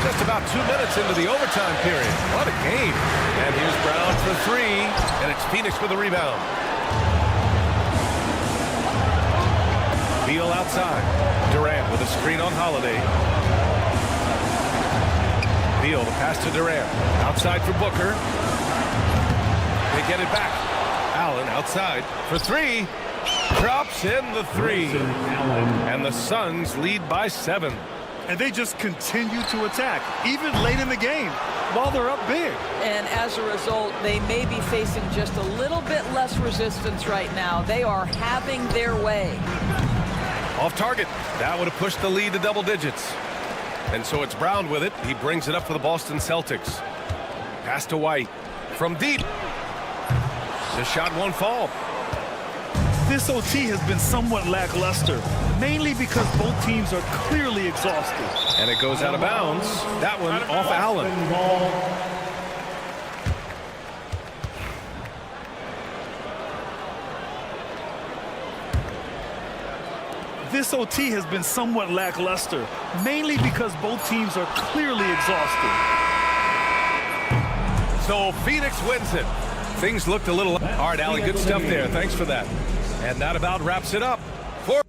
Just about 2 minutes into the overtime period. What a game. And here's Brown for 3. And it's Phoenix with a rebound. Beal outside. Durant with a screen on Holiday. Beal, the pass to Durant. Outside for Booker. They get it back. Allen outside for 3. Drops in the 3. And the Suns lead by 7. And they just continue to attack, even late in the game, while they're up big. And as a result, they may be facing just a little bit less resistance right now. They are having their way. Off target. That would have pushed the lead to double digits. And so it's Brown with it. He brings it up for the Boston Celtics. Pass to White. From deep. The shot won't fall. This OT has been somewhat lackluster, mainly because both teams are clearly exhausted. And it goes out of bounds. That one off Allen. This OT has been somewhat lackluster, mainly because both teams are clearly exhausted. So Phoenix wins it. Things looked a little... All right, Allie, good stuff there. Thanks for that. And that about wraps it up. For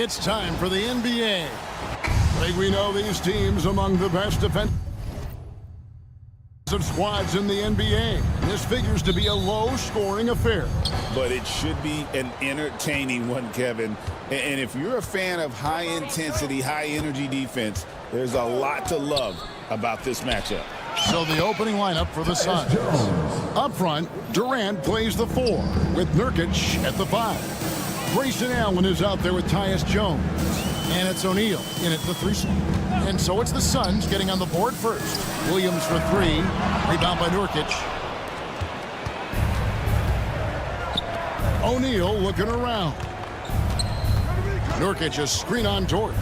It's time for the NBA. Like we know these teams among the best defensive squads in the NBA. This figures to be a low-scoring affair. But it should be an entertaining one, Kevin. And if you're a fan of high-intensity, high-energy defense, there's a lot to love about this matchup. So the opening lineup for the Suns. Up front, Durant plays the 4 with Nurkic at the 5. Grayson Allen is out there with Tyus Jones. And it's O'Neal in at the 3 slot. And so it's the Suns getting on the board first. Williams for 3. Rebound by Nurkic. O'Neal looking around. Nurkic a screen on George.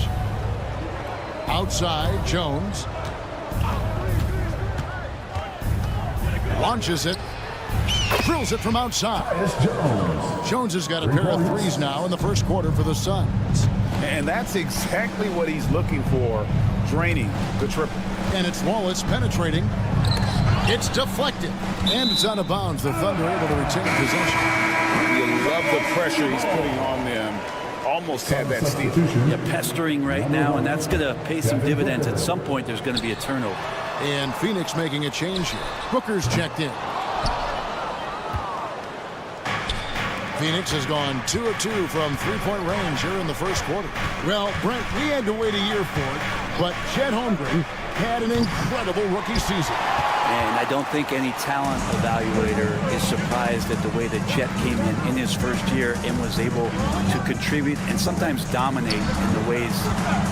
Outside, Jones. Launches it. Drills it from outside. Jones has got a pair of threes now in the first quarter for the Suns. And that's exactly what he's looking for, draining the triple. And it's Wallace penetrating. It's deflected. And it's out of bounds. The Thunder able to retain possession. You love the pressure he's putting on them. Almost had that steal. Yeah, pestering right now, and that's going to pay some dividends. At some point, there's going to be a turnover. And Phoenix making a change here. Booker's checked in. Phoenix has gone 2 of 2 from three-point range here in the first quarter. Well, Brent, we had to wait a year for it, but Chet Holmgren had an incredible rookie season. And I don't think any talent evaluator is surprised at the way that Chet came in his first year and was able to contribute and sometimes dominate in the ways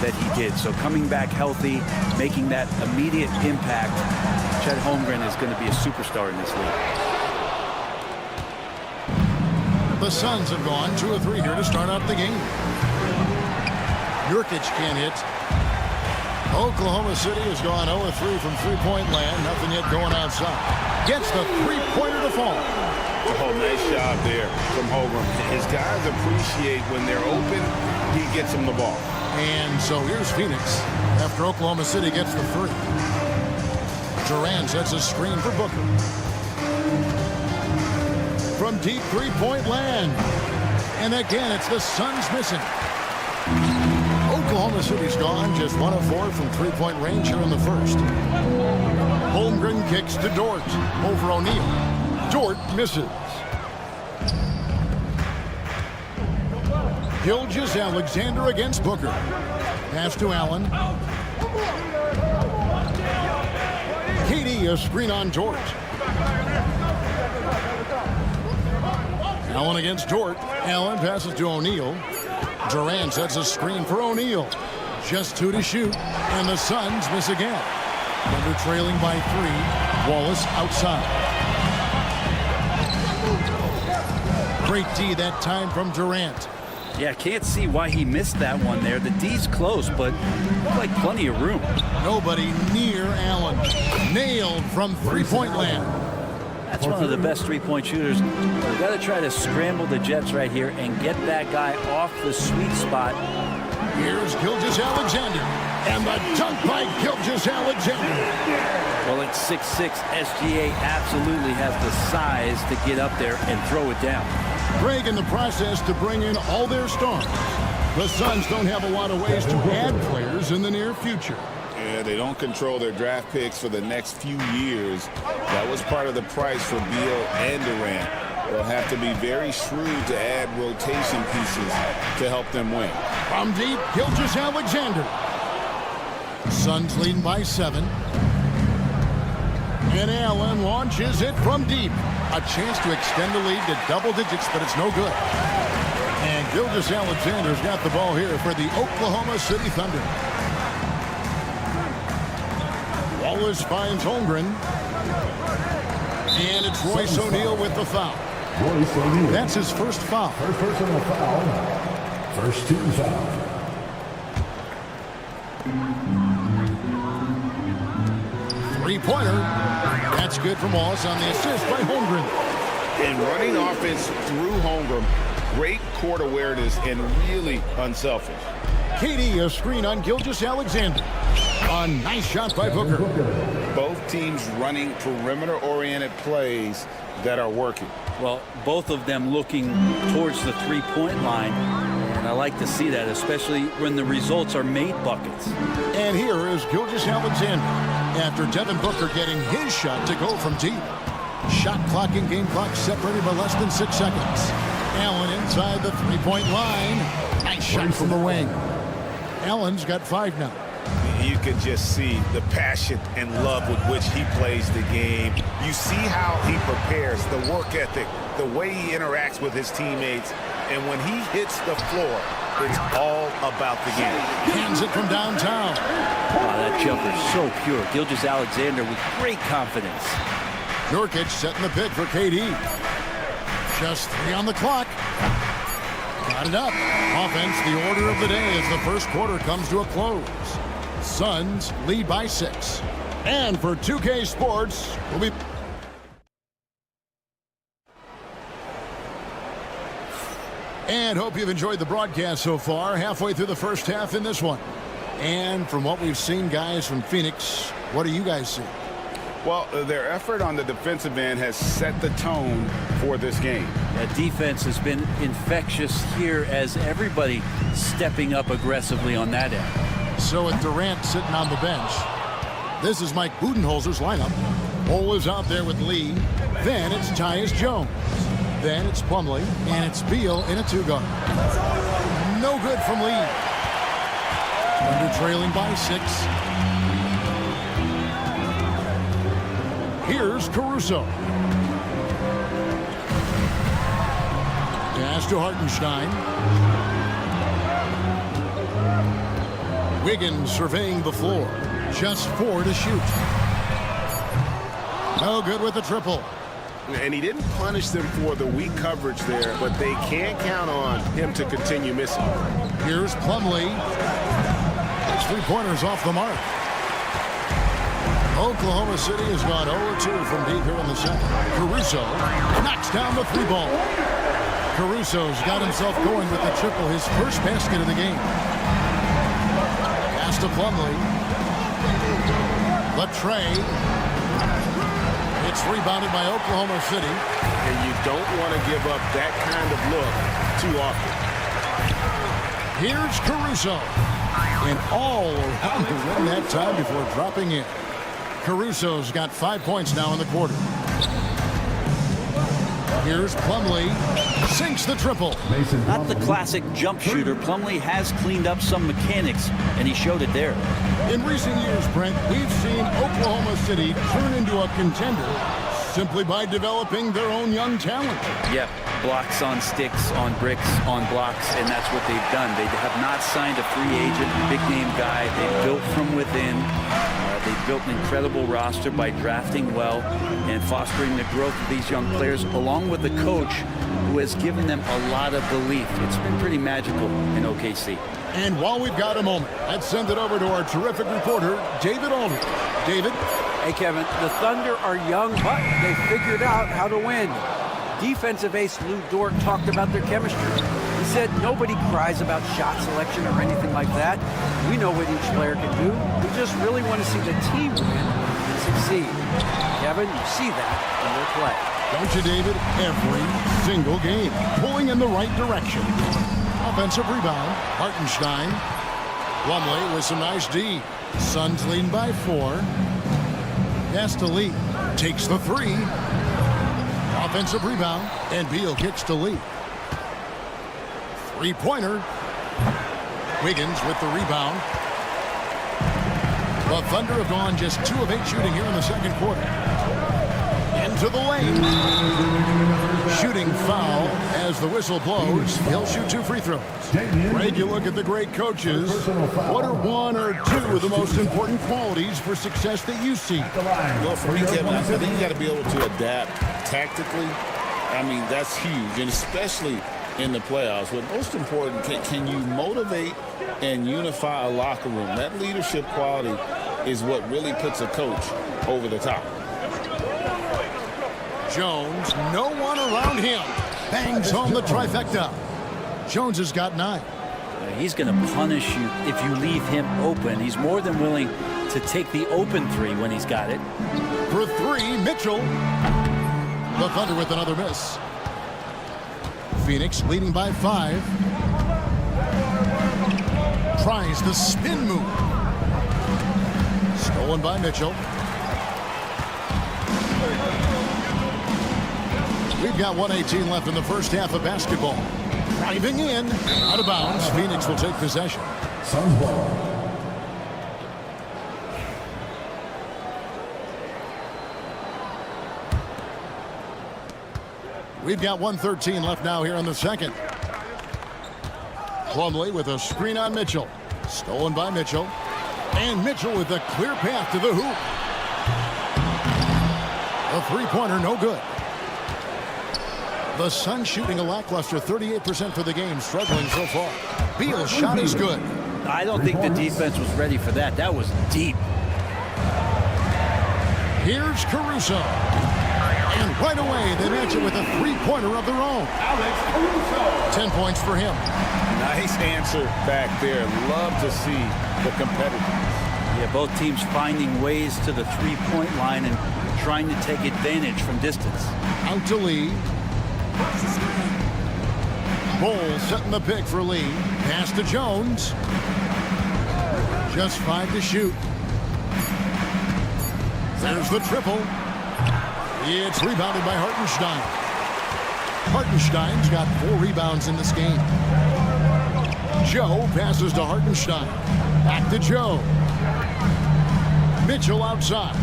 that he did. So coming back healthy, making that immediate impact, Chet Holmgren is going to be a superstar in this league. The Suns have gone 2 of 3 here to start out the game. Nurkic can't hit. Oklahoma City has gone 0 of 3 from three-point land. Nothing yet going outside. Gets the three-pointer to fall. Oh, nice job there from Holmgren. His guys appreciate when they're open, he gets them the ball. And so here's Phoenix after Oklahoma City gets the 3. Durant sets a screen for Booker. From deep three-point land. And again, it's the Suns missing. Oklahoma City's gone just 1 of 4 from three-point range here in the first. Holmgren kicks to Dort over O'Neal. Dort misses. Gilgeous-Alexander against Booker. Pass to Allen. KD a screen on Dort. Allen against Dort. Allen passes to O'Neal. Durant sets a screen for O'Neal. Just 2 to shoot. And the Suns miss again. Thunder trailing by 3. Wallace outside. Great D that time from Durant. Yeah, can't see why he missed that one there. The D's close, but like plenty of room. Nobody near Allen. Nailed from three-point land. That's one of the best three-point shooters. We've got to try to scramble the Jets right here and get that guy off the sweet spot. Here's Gilgeous-Alexander. And the dunk by Gilgeous-Alexander. Well, at 6'6", SGA absolutely has the size to get up there and throw it down. Greg in the process to bring in all their stars. The Suns don't have a lot of ways to add players in the near future. Yeah, they don't control their draft picks for the next few years. That was part of the price for Beal and Durant. They'll have to be very shrewd to add rotation pieces to help them win. From deep, Gilgeous-Alexander. Suns leading by 7. And Allen launches it from deep. A chance to extend the lead to double digits, but it's no good. And Gilgeous-Alexander's got the ball here for the Oklahoma City Thunder. Wallace finds Holmgren. And it's Royce O'Neal with the foul. That's his first foul. First personal foul. First team foul. Three-pointer. That's good from Wallace on the assist by Holmgren. And running offense through Holmgren. Great court awareness and really unselfish. KD a screen on Gilgeous-Alexander. A nice shot by Booker. Both teams running perimeter-oriented plays that are working. Well, both of them looking towards the three-point line. And I like to see that, especially when the results are made buckets. And here is Gilgeous-Alexander after Devin Booker getting his shot to go from deep. Shot clock and game clock separated by less than 6 seconds. Allen inside the three-point line. Nice shot from the wing. Allen's got 5 now. You can just see the passion and love with which he plays the game. You see how he prepares, the work ethic, the way he interacts with his teammates. And when he hits the floor, it's all about the game. Hands it from downtown. Oh, that jumper is so pure. Gilgeous-Alexander with great confidence. Nurkic setting the pick for KD. Just 3 on the clock. Got it up. Offense, the order of the day as the first quarter comes to a close. Suns lead by 6. And for 2K Sports, we'll be... And hope you've enjoyed the broadcast so far. Halfway through the first half in this one. And from what we've seen, guys, from Phoenix, what do you guys see? Well, their effort on the defensive end has set the tone for this game. That defense has been infectious here as everybody stepping up aggressively on that end. So with Durant sitting on the bench, this is Mike Budenholzer's lineup. Cole is out there with Lee. Then it's Tyus Jones. Then it's Plumlee, and it's Beal in a 2-guard. No good from Lee. Under trailing by 6. Here's Caruso. Pass to Hartenstein. Wiggins surveying the floor. Just 4 to shoot. No good with the triple. And he didn't punish them for the weak coverage there, but they can't count on him to continue missing. Here's Plumlee. His 3-pointers off the mark. Oklahoma City has gone 0-2 from deep here in the second. Caruso knocks down the 3-ball. Caruso's got himself going with the triple, his first basket of the game. Pass to Plumlee. The tray. It's rebounded by Oklahoma City. And you don't want to give up that kind of look too often. Here's Caruso. And all around the rim that time before dropping in. Caruso's got 5 points now in the quarter. Here's Plumlee. Sinks the triple. Not the classic jump shooter. Plumlee has cleaned up some mechanics, and he showed it there. In recent years, Brent, we've seen Oklahoma City turn into a contender simply by developing their own young talent. Yep, blocks on sticks, on bricks, on blocks, and that's what they've done. They have not signed a free agent, big-name guy. They built from within. They built an incredible roster by drafting well and fostering the growth of these young players, along with the coach who has given them a lot of belief. It's been pretty magical in OKC. And while we've got a moment, let's send it over to our terrific reporter, David Aldridge. David? Hey, Kevin, the Thunder are young, but they figured out how to win. Defensive ace Lou Dort talked about their chemistry. He said nobody cries about shot selection or anything like that. We know what each player can do. We just really want to see the team win and succeed. Kevin, you see that in their play. Don't you, David? Every single game, pulling in the right direction. Offensive rebound, Hartenstein. Plumlee with some nice D. Suns leading by 4. Pass to Lee. Takes the 3. Offensive rebound, and Beal kicks to Lee. 3-pointer. Wiggins with the rebound. The Thunder have gone just 2 of 8 shooting here in the second quarter. Into the lane. Shooting foul as the whistle blows. He'll shoot 2 free throws. Greg, you look at the great coaches. What are 1 or 2 of the most important qualities for success that you see? Well, for me, Kevin, I think you got to be able to adapt tactically. I mean, that's huge, and especially in the playoffs. But most important, can you motivate and unify a locker room? That leadership quality is what really puts a coach over the top. Jones, no one around him. Bangs home the trifecta. Jones has got 9. He's going to punish you if you leave him open. He's more than willing to take the open 3 when he's got it. For 3, Mitchell. The Thunder with another miss. Phoenix leading by 5. Tries the spin move. Stolen by Mitchell. We've got 1:18 left in the first half of basketball. Driving in, out of bounds. Phoenix will take possession. Suns ball. We've got 1:13 left now here in the second. Plumlee with a screen on Mitchell. Stolen by Mitchell. And Mitchell with a clear path to the hoop. A three-pointer, no good. The Suns shooting a lackluster 38% for the game, struggling so far. Beal's shot is good. I don't think the defense was ready for that. That was deep. Here's Caruso. And right away, they match it with a three-pointer of their own. Alex Caruso. 10 points for him. Nice answer back there. Love to see the competitiveness. Yeah, both teams finding ways to the three-point line and trying to take advantage from distance. Out to Lee. Bowles setting the pick for Lee. Pass to Jones. Just 5 to shoot. There's the triple. It's rebounded by Hartenstein. Hartenstein's got 4 rebounds in this game. Joe passes to Hartenstein. Back to Joe. Mitchell outside.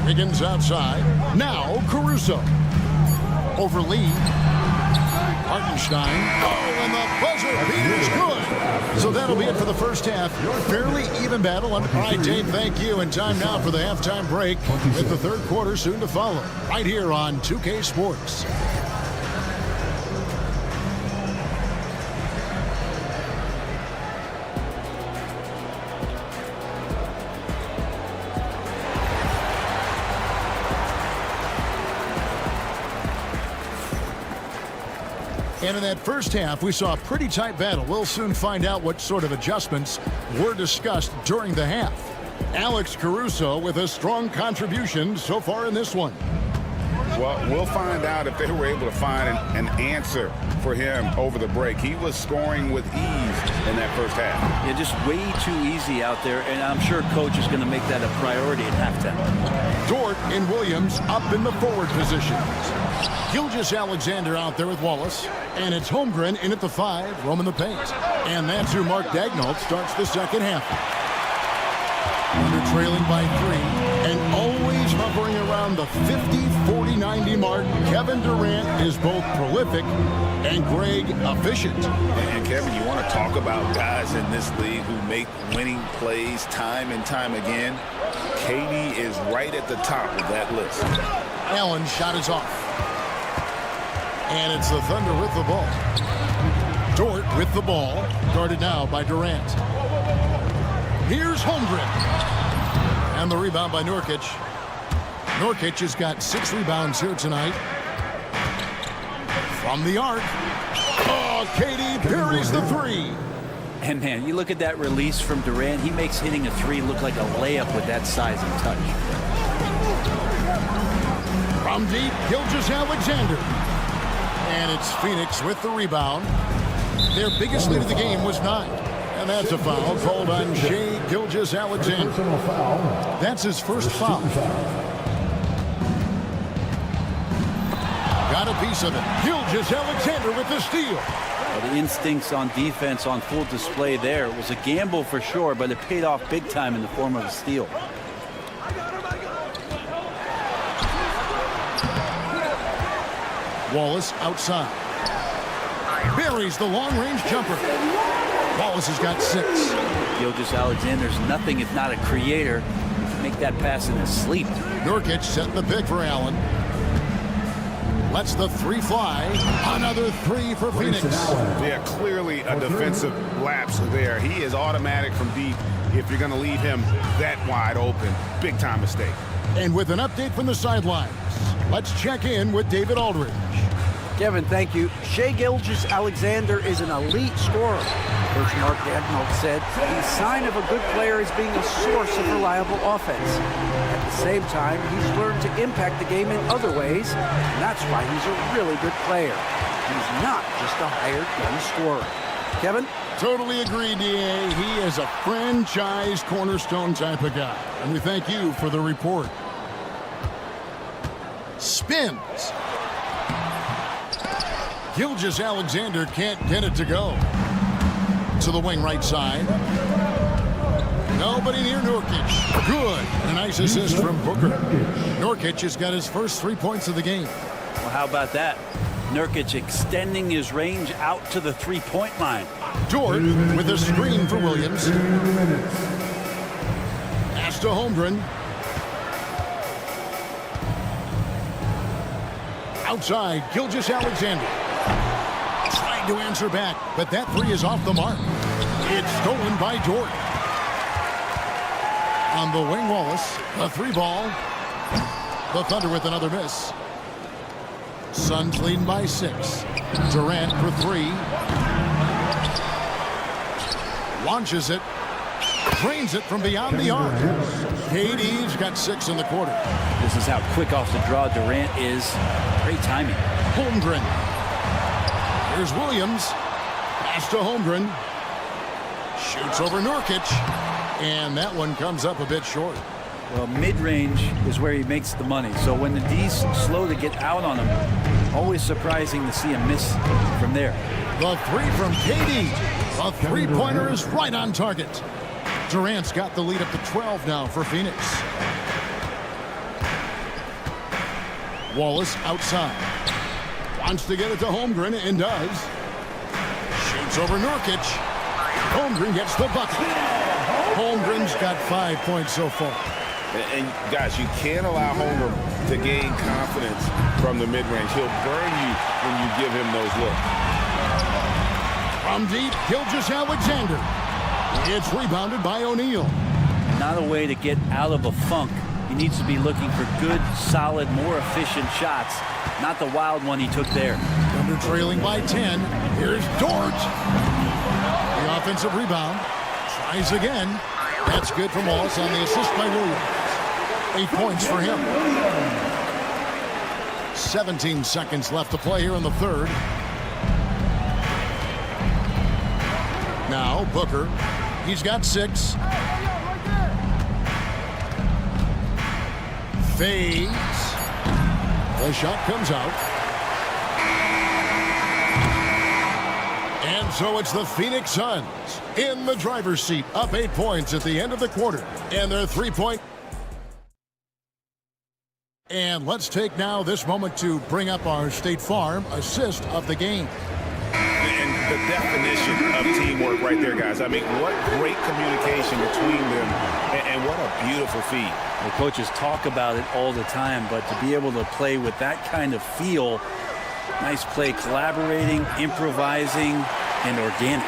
Higgins outside. Now Caruso. Over Lee. Hartenstein. Oh, and the buzzer beat is good. So that'll be it for the first half. Fairly even battle. All right, Dave, thank you. And time now for the halftime break with the third quarter soon to follow. Right here on 2K Sports. And in that first half, we saw a pretty tight battle. We'll soon find out what sort of adjustments were discussed during the half. Alex Caruso with a strong contribution so far in this one. Well, we'll find out if they were able to find an answer for him over the break. He was scoring with ease in that first half. Yeah, just way too easy out there, and I'm sure coach is going to make that a priority at halftime. Dort and Williams up in the forward positions. Gilgeous-Alexander out there with Wallace. And it's Holmgren in at the 5, roaming the paint. And that's who Mark Daigneault starts the second half. Under trailing by 3. And always hovering around the 50-40-90 mark. Kevin Durant is both prolific and Greg efficient. And Kevin, you want to talk about guys in this league who make winning plays time and time again? KD is right at the top of that list. Allen's shot is off. And it's the Thunder with the ball. Dort with the ball. Guarded now by Durant. Here's Holmgren. And the rebound by Nurkic. Nurkic has got 6 rebounds here tonight. From the arc. Oh, KD buries the 3. And man, you look at that release from Durant. He makes hitting a 3 look like a layup with that size and touch. From deep, Gilgeous-Alexander. And it's Phoenix with the rebound. Their biggest lead of the game was 9. And that's a foul called on Shai Gilgeous-Alexander. That's his first foul. Got a piece of it. Gilgeous-Alexander with the steal. Well, the instincts on defense on full display there. It was a gamble for sure, but it paid off big time in the form of a steal. Wallace outside. Buries the long-range jumper. Wallace has got 6. Gilgeous-Alexander's nothing if not a creator. He can make that pass in his sleep. Nurkic setting the pick for Allen. Lets the 3 fly. Another 3 for Phoenix. Yeah, clearly a defensive lapse there. He is automatic from deep if you're going to leave him that wide open. Big time mistake. And with an update from the sidelines, let's check in with David Aldridge. Kevin, thank you. Shai Gilgeous-Alexander is an elite scorer. Coach Mark Daigneault said the sign of a good player is being a source of reliable offense. At the same time, he's learned to impact the game in other ways, and that's why he's a really good player. He's not just a hired gun scorer. Kevin? Totally agree, D.A. He is a franchise cornerstone type of guy. And we thank you for the report. Spins. Gilgeous-Alexander can't get it to go. To the wing right side. Nobody near Nurkic. Good. A nice assist from Booker. Nurkic has got his first 3 points of the game. Well, how about that? Nurkic extending his range out to the three-point line. Dort with a screen for Williams. Pass to Holmgren. Outside, Gilgeous-Alexander. Trying to answer back, but that three is off the mark. It's stolen by Dort. On the wing, Wallace. A three ball. The Thunder with another miss. Suns leading by 6. Durant for 3. Launches it. Drains it from beyond the arc. KD's got 6 in the quarter. This is how quick off the draw Durant is. Great timing. Holmgren. Here's Williams. Pass to Holmgren. Shoots over Nurkic. And that one comes up a bit short. Well, mid-range is where he makes the money. So when the D's slow to get out on him, always surprising to see him miss from there. The three from KD. A three-pointer is right on target. Durant's got the lead up to 12 now for Phoenix. Wallace outside. Wants to get it to Holmgren and does. Shoots over Nurkic. Holmgren gets the bucket. Holmgren's got 5 points so far. And guys, you can't allow Holmgren to gain confidence from the mid-range. He'll burn you when you give him those looks. From deep, Gilgeous-Alexander. It's rebounded by O'Neal. Not a way to get out of a funk. He needs to be looking for good, solid, more efficient shots. Not the wild one he took there. Thunder trailing by 10. Here's Dort. The offensive rebound. Tries again. That's good from Wallace on the assist by Williams. 8 points for him. 17 seconds left to play here in the third. Now Booker. He's got 6. Fades. The shot comes out. And so it's the Phoenix Suns in the driver's seat, up 8 points at the end of the quarter. And their 3-point. And let's take now this moment to bring up our State Farm assist of the game. And the definition of teamwork right there, guys. I mean, what great communication between them, and what a beautiful feed. The coaches talk about it all the time, but to be able to play with that kind of feel, nice play, collaborating, improvising, and organic.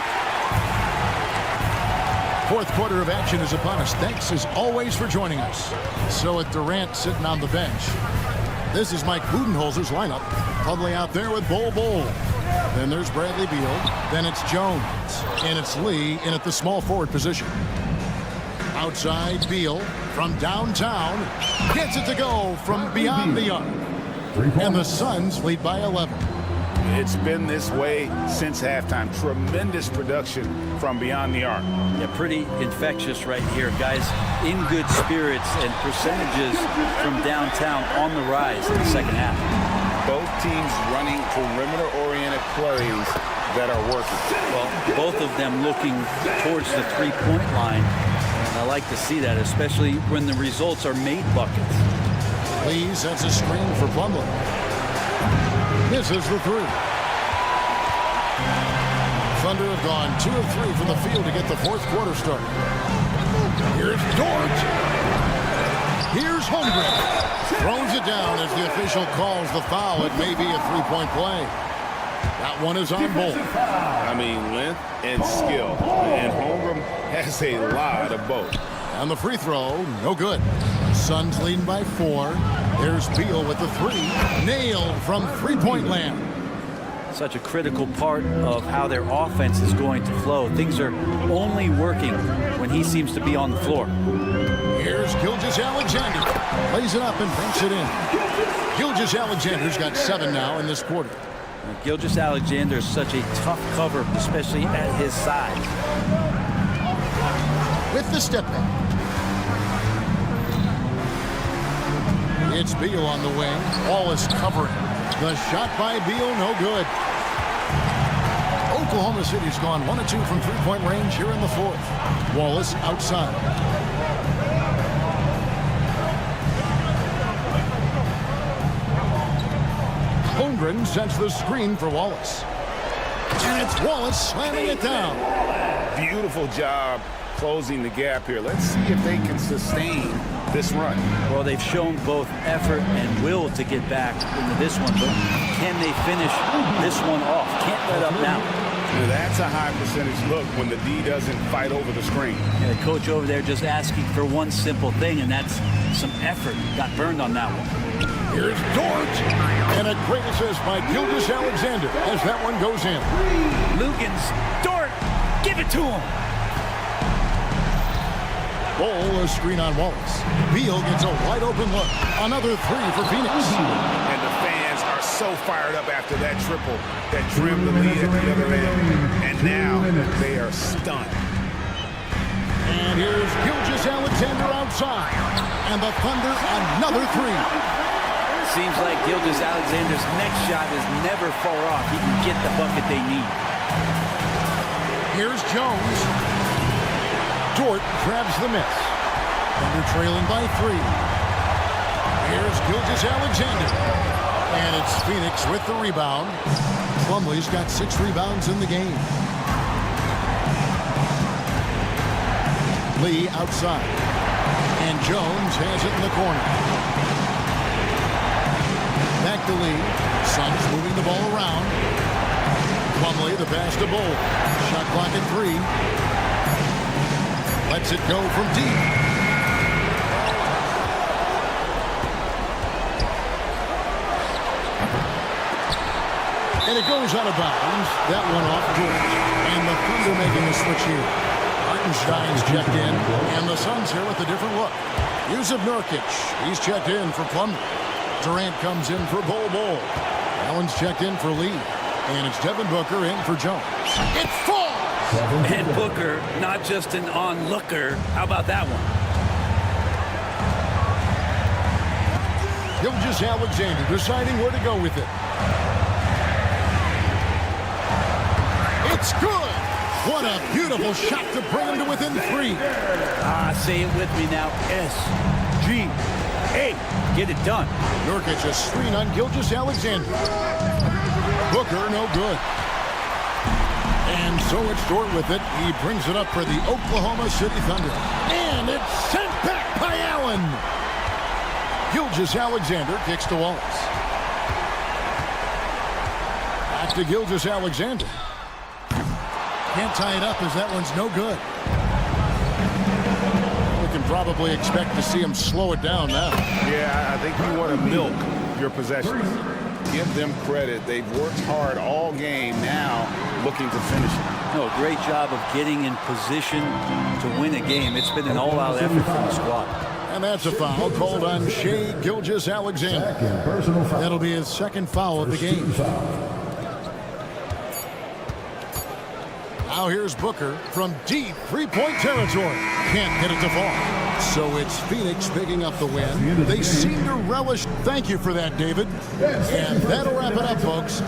Fourth quarter of action is upon us. Thanks as always for joining us. So with Durant sitting on the bench, this is Mike Budenholzer's lineup. Probably out there with Bol. Then there's Bradley Beal. Then it's Jones. And it's Lee in at the small forward position. Outside, Beal from downtown. Gets it to go from beyond the arc. And the Suns lead by 11. It's been this way since halftime. Tremendous production from beyond the arc. Yeah, pretty infectious right here. Guys in good spirits and percentages from downtown on the rise in the second half. Both teams running perimeter-oriented plays that are working. Well, both of them looking towards the three-point line. And I like to see that, especially when the results are made buckets. Lee sets a screen for Plumlee. Misses the three. Thunder have gone 2 of 3 from the field to get the fourth quarter started. Here's Dort. Here's Holmgren. Throws it down as the official calls the foul. It may be a three-point play. That one is on Bol. I mean, length and skill. And Holmgren has a lot of both. On the free throw, no good. Suns leading by 4. There's Beal with the 3. Nailed from three-point land. Such a critical part of how their offense is going to flow. Things are only working when he seems to be on the floor. Here's Gilgeous-Alexander. Plays it up and banks it in. Gilgeous-Alexander's got 7 now in this quarter. Gilgeous-Alexander is such a tough cover, especially at his size. With the step back. It's Beal on the wing. Wallace covering. The shot by Beal, no good. Oklahoma City's gone 1 of 2 from three-point range here in the fourth. Wallace outside. Holmgren sets the screen for Wallace. And it's Wallace slamming it down. Beautiful job closing the gap here. Let's see if they can sustain this run. Well, they've shown both effort and will to get back into this one, but can they finish this one off? Can't let up now. Now, that's a high percentage look when the D doesn't fight over the screen. Yeah, the coach over there just asking for one simple thing, and that's some effort. Got burned on that one. Here's Dort. And a great assist by Gilgeous-Alexander as that one goes in. Lugans, Dort, give it to him. Ball, a screen on Wallace. Beal gets a wide open look. Another three for Phoenix. And the fans are so fired up after that triple that trimmed the lead at the other end. And now they are stunned. And here's Gilgeous-Alexander outside. And the Thunder another three. Seems like Gilgeous-Alexander's next shot is never far off. He can get the bucket they need. Here's Jones. Dort grabs the miss. Thunder trailing by 3. Here's Gilgeous-Alexander. And it's Phoenix with the rebound. Plumlee's got 6 rebounds in the game. Lee outside. And Jones has it in the corner. Back to Lee. Suns moving the ball around. Plumlee, the pass to Bull. Shot clock at 3. Lets it go from deep. And it goes out of bounds. That one off George. And the Thunder making a switch here. Hartenstein's checked in. And the Suns here with a different look. Yusuf Nurkic. He's checked in for Plumlee. Durant comes in for Bol. Allen's checked in for Lee. And it's Devin Booker in for Jones. It falls! And Booker, not just an onlooker. How about that one? Gilgeous-Alexander deciding where to go with it. It's good! What a beautiful shot to bring him to within 3. Say it with me now. S-G-A. Get it done. Nurkic a screen on Gilgeous-Alexander. Booker no good. And so it's Dort with it. He brings it up for the Oklahoma City Thunder. And it's sent back by Allen. Gilgeous-Alexander kicks to Wallace. Back to Gilgeous-Alexander. Can't tie it up as that one's no good. We can probably expect to see him slow it down now. Yeah, I think you want to milk your possessions. Give them credit. They've worked hard all game, now looking to finish it. No, great job of getting in position to win a game. It's been an all-out effort from the squad. And that's a foul called on Shai Gilgeous-Alexander. That'll be his second foul of the game. Now here's Booker from deep three-point territory. Can't get it to fall. So it's Phoenix picking up the win. They seem to relish. Thank you for that, David. And that'll wrap it up, folks.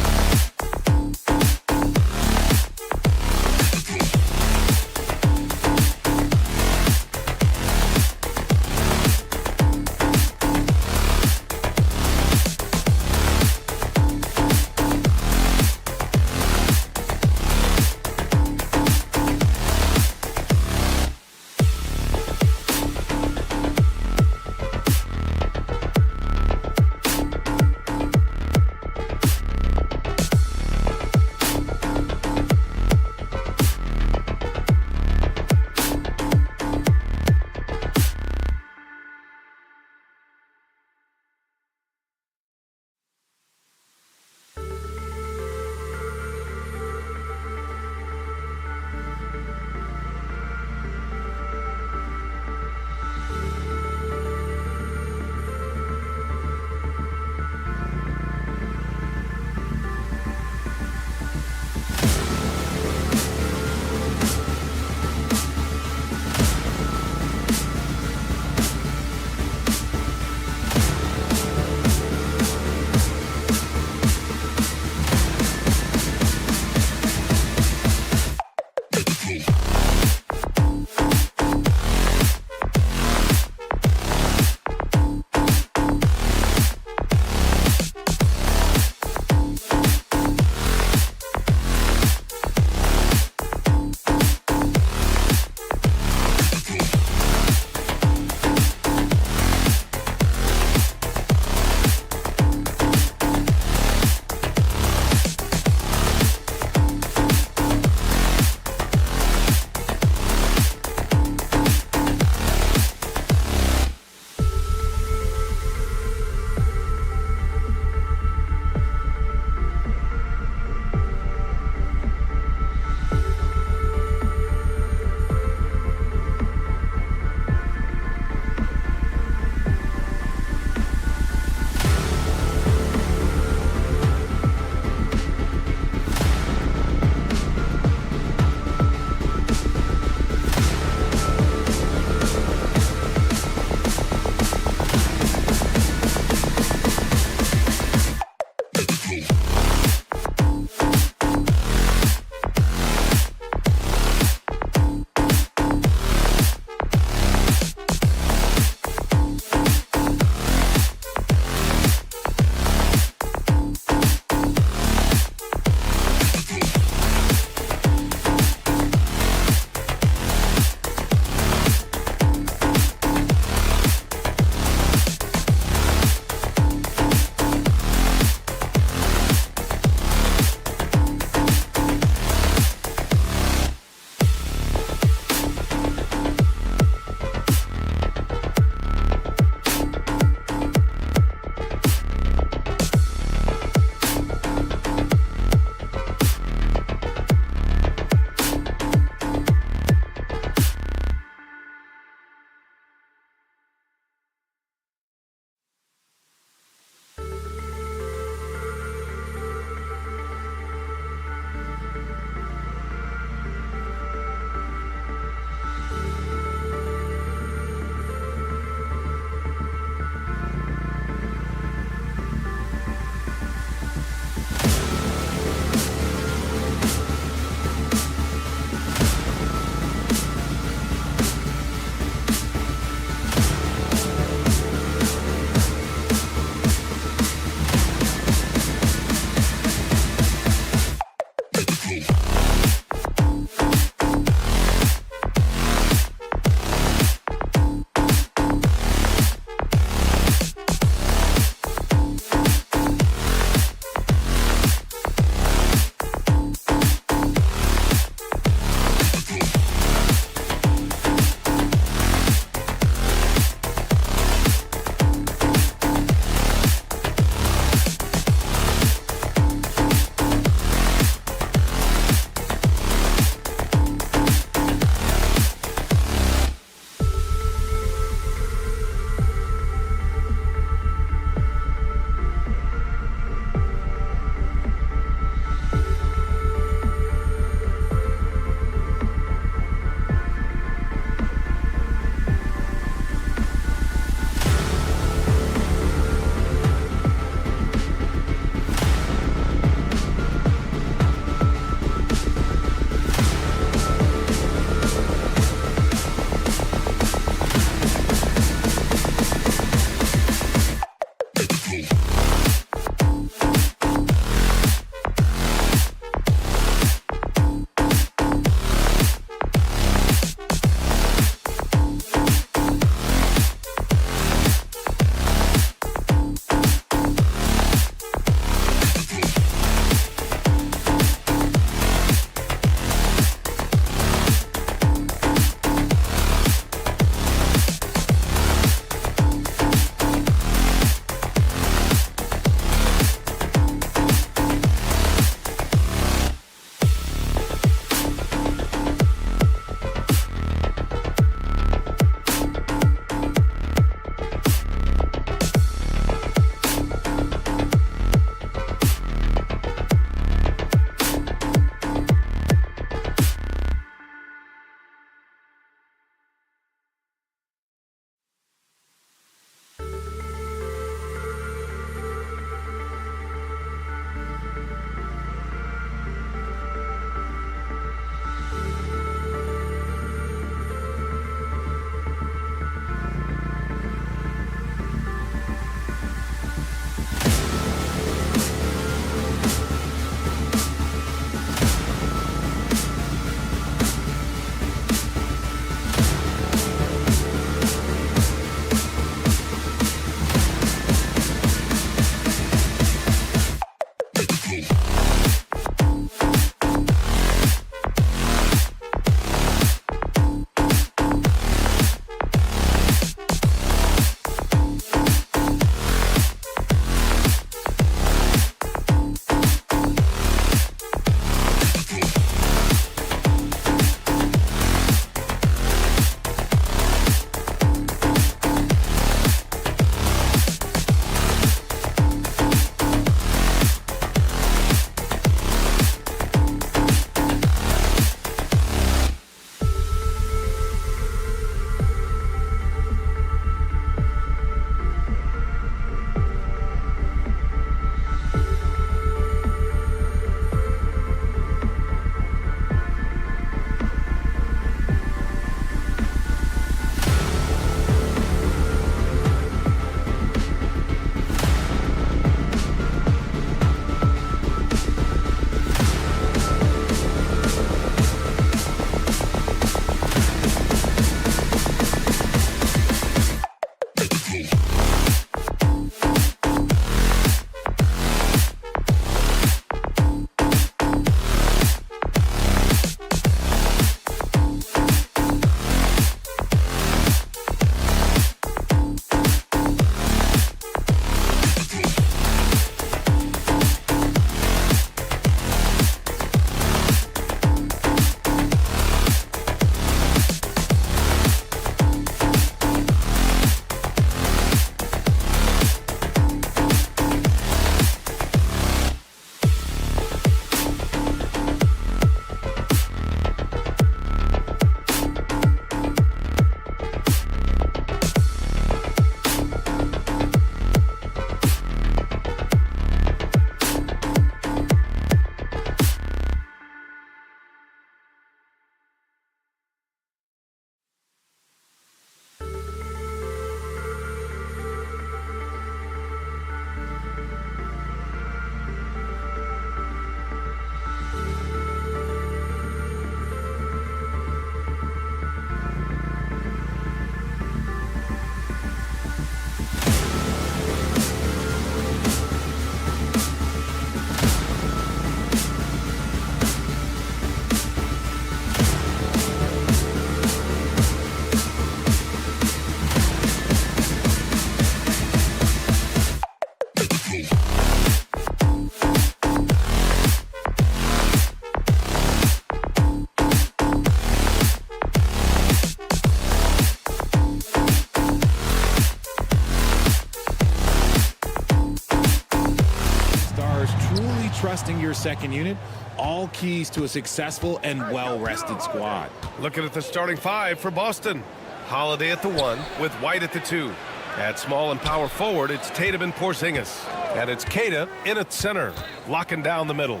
your second unit, all keys to a successful and well-rested squad. Looking at the starting five for Boston. Holiday at the 1 with White at the 2. At small and power forward, it's Tatum and Porzingis. And it's Queta in at center, locking down the middle.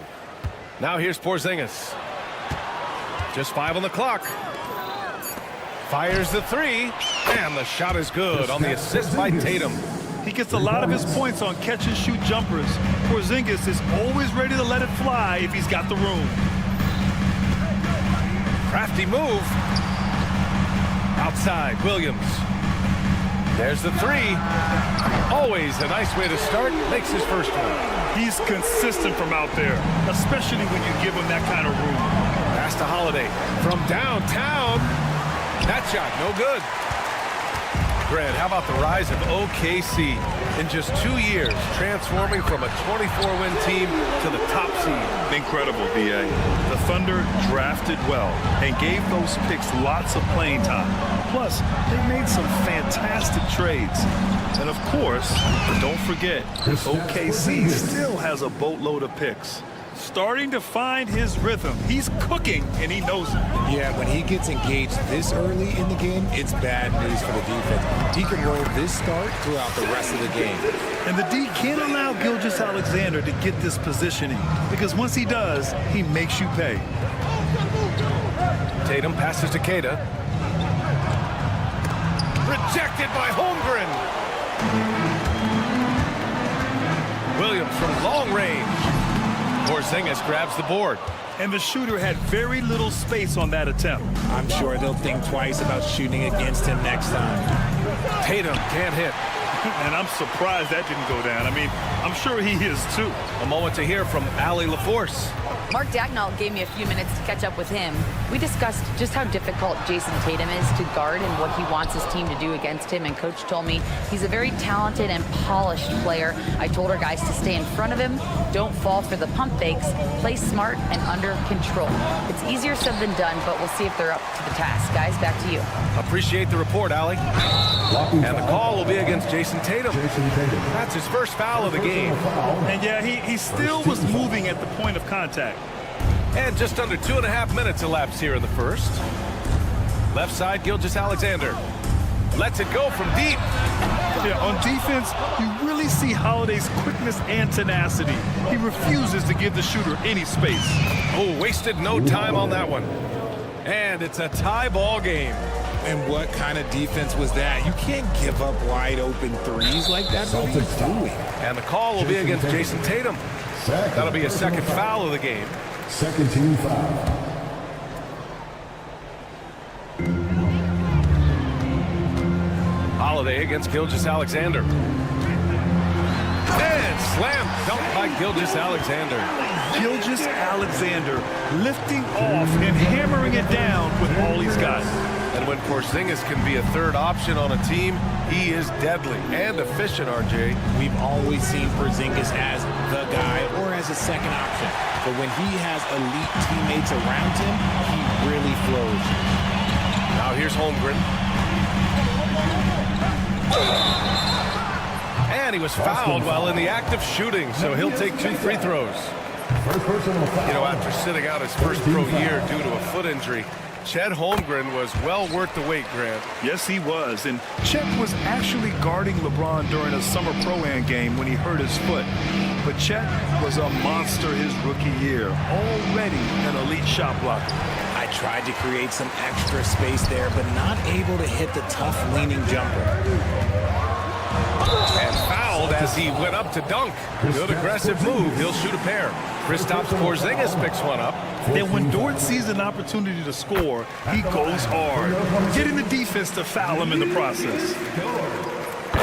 Now here's Porzingis. Just 5 on the clock. Fires the 3, and the shot is good on the assist by Tatum. He gets a lot of his points on catch-and-shoot jumpers. Porzingis is always ready to let it fly if he's got the room. Crafty move. Outside, Williams. There's the 3. Always a nice way to start. Makes his first one. He's consistent from out there, especially when you give him that kind of room. Pass to Holiday from downtown. That shot, no good. Grant, how about the rise of OKC in just 2 years, transforming from a 24-win team to the top seed? Incredible, B.A. The Thunder drafted well and gave those picks lots of playing time. Plus, they made some fantastic trades. And of course, don't forget, OKC still has a boatload of picks. Starting to find his rhythm. He's cooking, and he knows it. Yeah, when he gets engaged this early in the game, it's bad news for the defense. He can roll this start throughout the rest of the game. And the D can't allow Gilgeous-Alexander to get this positioning, because once he does, he makes you pay. Tatum passes to Queta. Rejected by Holmgren. Williams from long range. Porzingis grabs the board. And the shooter had very little space on that attempt. I'm sure they'll think twice about shooting against him next time. Tatum can't hit. And I'm surprised that didn't go down. I mean, I'm sure he is too. A moment to hear from Allie LaForce. Mark Dagnall gave me a few minutes to catch up with him. We discussed just how difficult Jason Tatum is to guard and what he wants his team to do against him, and Coach told me he's a very talented and polished player. I told our guys to stay in front of him, don't fall for the pump fakes, play smart and under control. It's easier said than done, but we'll see if they're up to the task. Guys, back to you. Appreciate the report, Allie. And the call will be against Jason Tatum. That's his first foul of the game. And yeah, he still was moving at the point of contact. And just under 2.5 minutes elapsed here in the first. Left side, Gilgeous-Alexander. Lets it go from deep. Yeah, on defense, you really see Holiday's quickness and tenacity. He refuses to give the shooter any space. Oh, wasted no time on that one. And it's a tie ball game. And what kind of defense was that? You can't give up wide open threes like that. What are you doing? And the call will be against Jason Tatum. That'll be a second foul of the game. Second team foul. Holiday against Gilgeous-Alexander. And slam dunk by Gilgeous-Alexander. Gilgeous-Alexander lifting off and hammering it down with all he's got. And when Porzingis can be a third option on a team, he is deadly and efficient, RJ. We've always seen Porzingis as the guy or as a second option. But when he has elite teammates around him, he really flourishes. Now here's Holmgren. And he was fouled while in the act of shooting, so he'll take 2 free throws. You know, after sitting out his first pro year due to a foot injury, Chet Holmgren was well worth the wait, Grant. Yes, he was. And Chet was actually guarding LeBron during a summer Pro-Am game when he hurt his foot. But Chet was a monster his rookie year, already an elite shot blocker. I tried to create some extra space there, but not able to hit the tough leaning jumper. And fouled as he went up to dunk. Good aggressive move. He'll shoot a pair. Kristaps Porzingis picks one up. Then when Dort sees an opportunity to score, he goes hard, getting the defense to foul him in the process.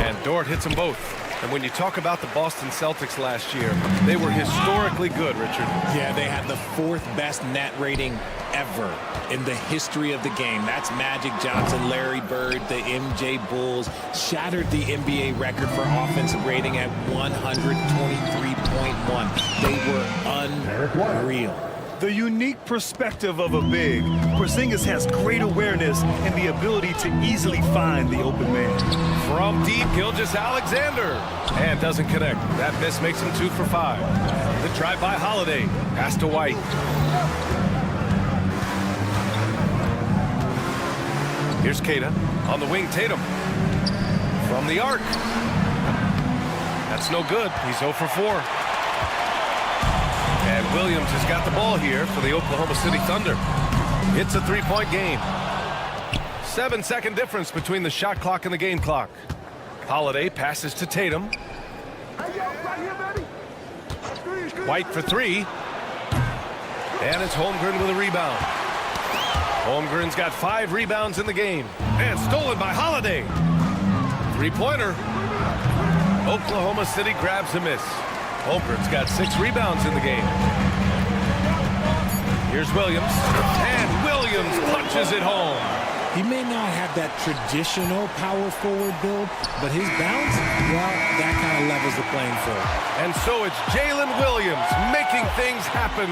And Dort hits them both. And when you talk about the Boston Celtics last year, they were historically good, Richard. Yeah, they had the 4th best net rating ever in the history of the game. That's Magic Johnson, Larry Bird, the MJ Bulls, shattered the NBA record for offensive rating at 123.1. They were unreal. The unique perspective of a big. Porzingis has great awareness and the ability to easily find the open man. From deep, Gilgeous-Alexander. And doesn't connect. That miss makes him 2 for 5. The drive by Holiday. Pass to White. Here's Keita. On the wing, Tatum. From the arc. That's no good. He's 0 for 4. And Williams has got the ball here for the Oklahoma City Thunder. It's a 3-point game. 7-second difference between the shot clock and the game clock. Holiday passes to Tatum. White for 3. And it's Holmgren with a rebound. Holmgren's got 5 rebounds in the game. And stolen by Holiday. 3-pointer. Oklahoma City grabs a miss. Holmgren's got 6 rebounds in the game. Here's Williams. And Williams punches it home. He may not have that traditional power forward build, but his bounce, well, that kind of levels the playing field. And so it's Jalen Williams making things happen.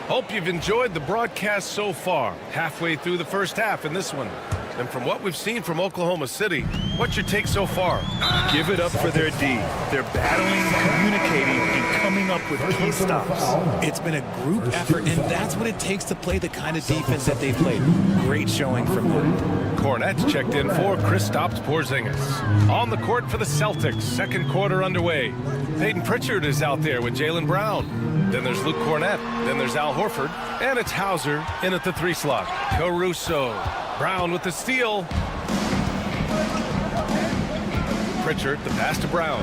Hope you've enjoyed the broadcast so far. Halfway through the first half in this one. And from what we've seen from Oklahoma City, what's your take so far? Give it up for their D. They're battling, communicating, and coming up with key stops. It's been a group effort, and that's what it takes to play the kind of defense that they've played. Great showing from them. Cornette's checked in for Kristaps Porzingis. On the court for the Celtics, second quarter underway. Peyton Pritchard is out there with Jaylen Brown. Then there's Luke Cornette. Then there's Al Horford. And it's Hauser in at the 3 slot. Caruso. Brown with the steal. Pritchard, the pass to Brown.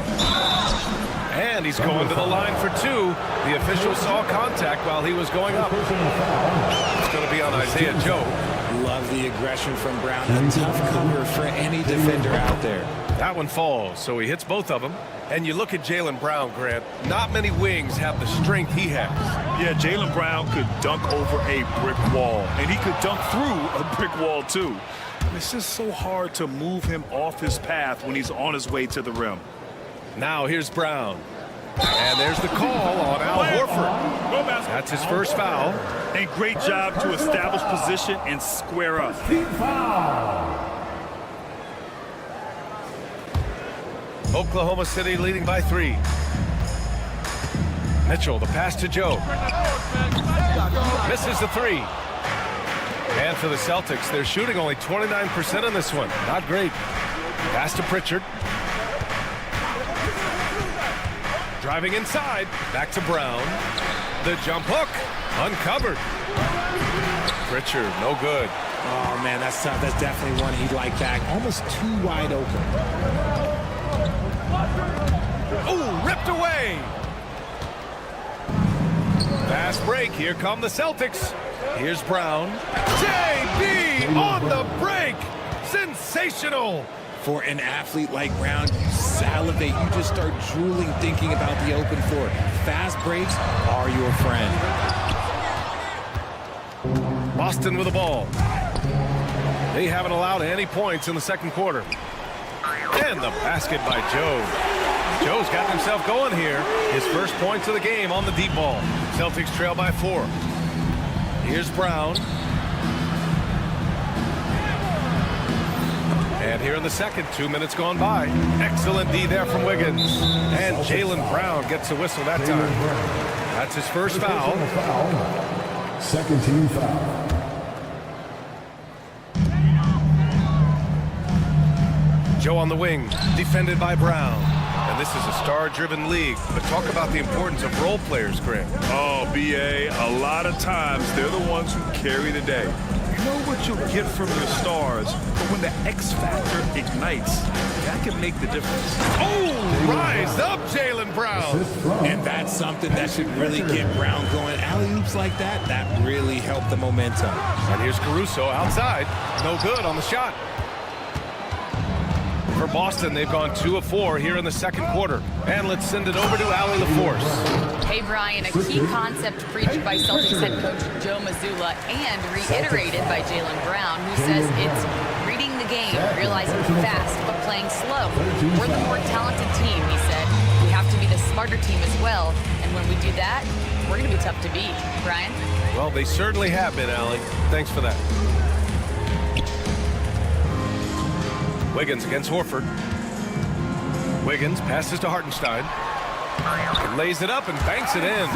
And he's going to the line for 2. The official saw contact while he was going up. It's going to be on Isaiah Joe. Love the aggression from Brown. A tough cover for any defender out there. That one falls, so he hits both of them. And you look at Jaylen Brown, Grant. Not many wings have the strength he has. Yeah, Jaylen Brown could dunk over a brick wall, and he could dunk through a brick wall, too. It's just so hard to move him off his path when he's on his way to the rim. Now here's Brown. And there's the call on Al Horford. That's his first foul. And great job to establish position and square up. Oklahoma City leading by 3. Mitchell, the pass to Joe. Misses the 3. And for the Celtics, they're shooting only 29% in this one. Not great. Pass to Pritchard. Driving inside. Back to Brown. The jump hook. Uncovered. Pritchard, no good. Oh, man, that's tough. That's definitely one he'd like back. Almost too wide open. Oh, ripped away. Fast break. Here come the Celtics. Here's Brown. JB on the break. Sensational. For an athlete like Brown, you salivate. You just start drooling thinking about the open floor. Fast breaks are your friend. Boston with the ball. They haven't allowed any points in the second quarter. And the basket by Joe. Joe's got himself going here. His first points of the game on the deep ball. Celtics trail by 4. Here's Brown. And here in the second, 2 minutes gone by. Excellent D there from Wiggins. And Jaylen Brown gets a whistle that time. That's his first foul. Second team foul. Joe on the wing, defended by Brown. And this is a star-driven league, but talk about the importance of role players, Grant. Oh, B.A., a lot of times they're the ones who carry the day. You know what you'll get from your stars, but when the X factor ignites, that can make the difference. Oh, rise up, Jaylen Brown. And that's something that should really get Brown going. Alley-oops like that, that really helped the momentum. And here's Caruso outside. No good on the shot. For Boston, they've gone 2 of 4 here in the second quarter. And let's send it over to Allie LaForce. Hey, Brian, a key concept preached by Celtics head coach Joe Mazzulla and reiterated by Jaylen Brown, who says it's reading the game, realizing fast, but playing slow. We're the more talented team, he said. We have to be the smarter team as well. And when we do that, we're going to be tough to beat. Brian? Well, they certainly have been, Allie. Thanks for that. Wiggins against Horford. Wiggins passes to Hartenstein. Lays it up and banks it in.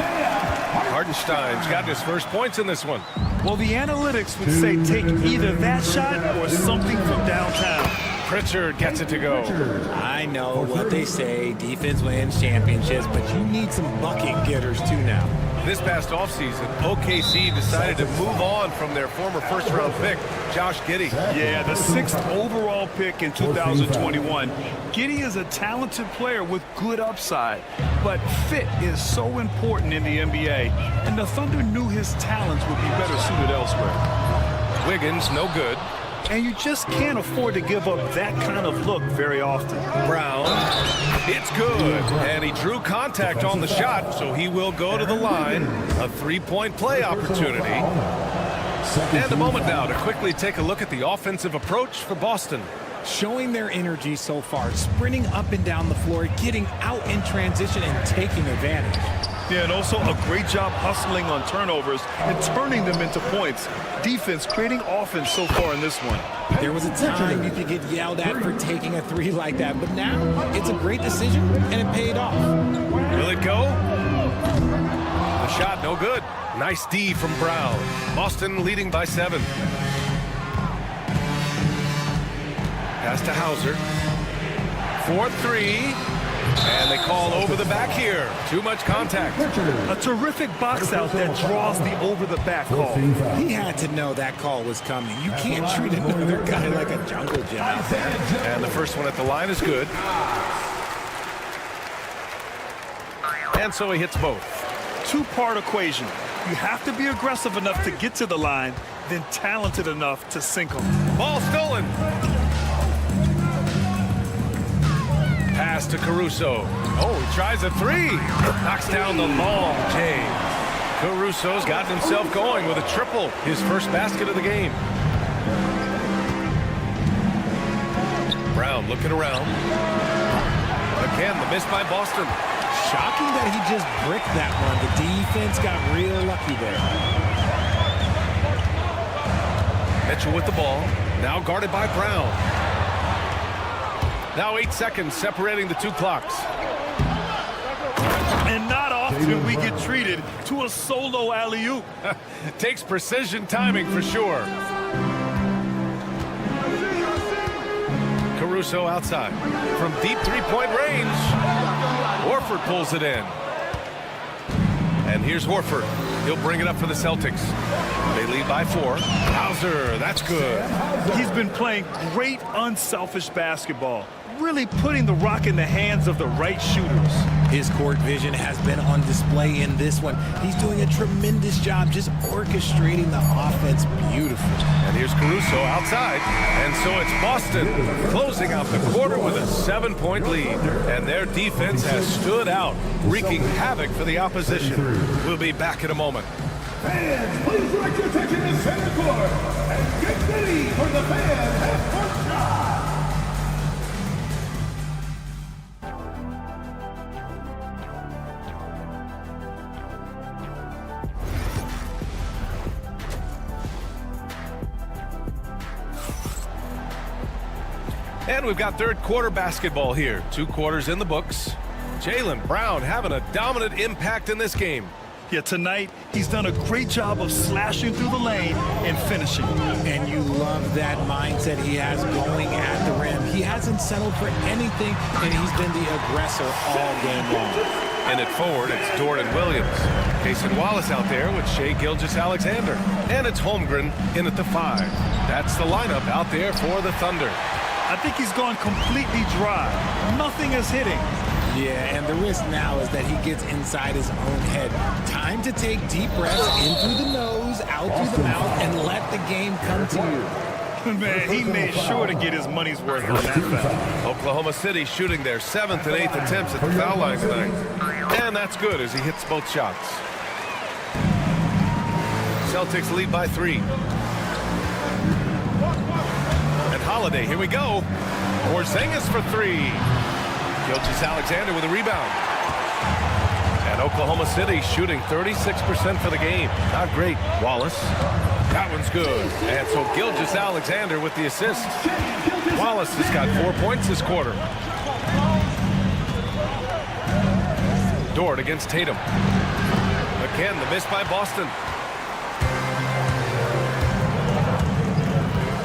Hartenstein's got his first points in this one. Well, the analytics would say take either that shot or something from downtown. Pritchard gets it to go. I know what they say, defense wins championships, but you need some bucket getters too now. This past offseason, OKC decided to move on from their former first-round pick, Josh Giddey. Yeah, the 6th overall pick in 2021. Giddey is a talented player with good upside, but fit is so important in the NBA, and the Thunder knew his talents would be better suited elsewhere. Wiggins, no good. And you just can't afford to give up that kind of look very often. Brown, it's good. And he drew contact on the shot, so he will go to the line. A three-point play opportunity. And a moment now to quickly take a look at the offensive approach for Boston. Showing their energy so far, sprinting up and down the floor, getting out in transition and taking advantage. Yeah, and also a great job hustling on turnovers and turning them into points. Defense creating offense so far in this one. There was a time you could get yelled at for taking a three like that, but now it's a great decision and it paid off. Will it go? The shot no good. Nice D from Brown. Boston leading by 7. Pass to Hauser. 4-3. And they call over the back here. Too much contact. A terrific box out that draws the over-the-back call. He had to know that call was coming. You can't treat another guy like a jungle gym out there. And the first one at the line is good. And so he hits both. Two-part equation. You have to be aggressive enough to get to the line, then talented enough to sink them. Ball stolen. Pass to Caruso. Oh, he tries a three. Knocks down the long J. Caruso's gotten himself going with a triple. His first basket of the game. Brown looking around. Again, the miss by Boston. Shocking that he just bricked that one. The defense got real lucky there. Mitchell with the ball. Now guarded by Brown. Now 8 seconds separating the two clocks. And not often we get treated to a solo alley-oop. Takes precision timing for sure. Caruso outside. From deep three-point range. Horford pulls it in. And here's Horford. He'll bring it up for the Celtics. They lead by 4. Hauser, that's good. He's been playing great unselfish basketball. Really putting the rock in the hands of the right shooters. His court vision has been on display in this one. He's doing a tremendous job just orchestrating the offense beautifully. And here's Caruso outside. And so it's Boston closing out the quarter with a 7-point lead. And their defense has stood out, wreaking havoc for the opposition. We'll be back in a moment. Fans, please direct your attention to center court and get ready for the fan half-court shot. And we've got third quarter basketball here. 2 quarters in the books. Jaylen Brown having a dominant impact in this game. Yeah, tonight he's done a great job of slashing through the lane and finishing. And you love that mindset he has going at the rim. He hasn't settled for anything, and he's been the aggressor all game long. And at forward, it's Dorian Williams. Cason Wallace out there with Shai Gilgeous-Alexander. And it's Holmgren in at the 5. That's the lineup out there for the Thunder. I think he's gone completely dry. Nothing is hitting. Yeah, and the risk now is that he gets inside his own head. Time to take deep breaths in through the nose, out through the mouth, and let the game come to you. Man, he made sure to get his money's worth on that foul. Oklahoma City shooting their 7th and 8th attempts at the foul line tonight. And that's good as he hits both shots. Celtics lead by 3. And Holiday, here we go. Porzingis for 3. Gilgeous-Alexander with a rebound. And Oklahoma City shooting 36% for the game. Not great. Wallace. That one's good. And so Gilgeous-Alexander with the assist. Wallace has got 4 points this quarter. Dort against Tatum. Again, the miss by Boston.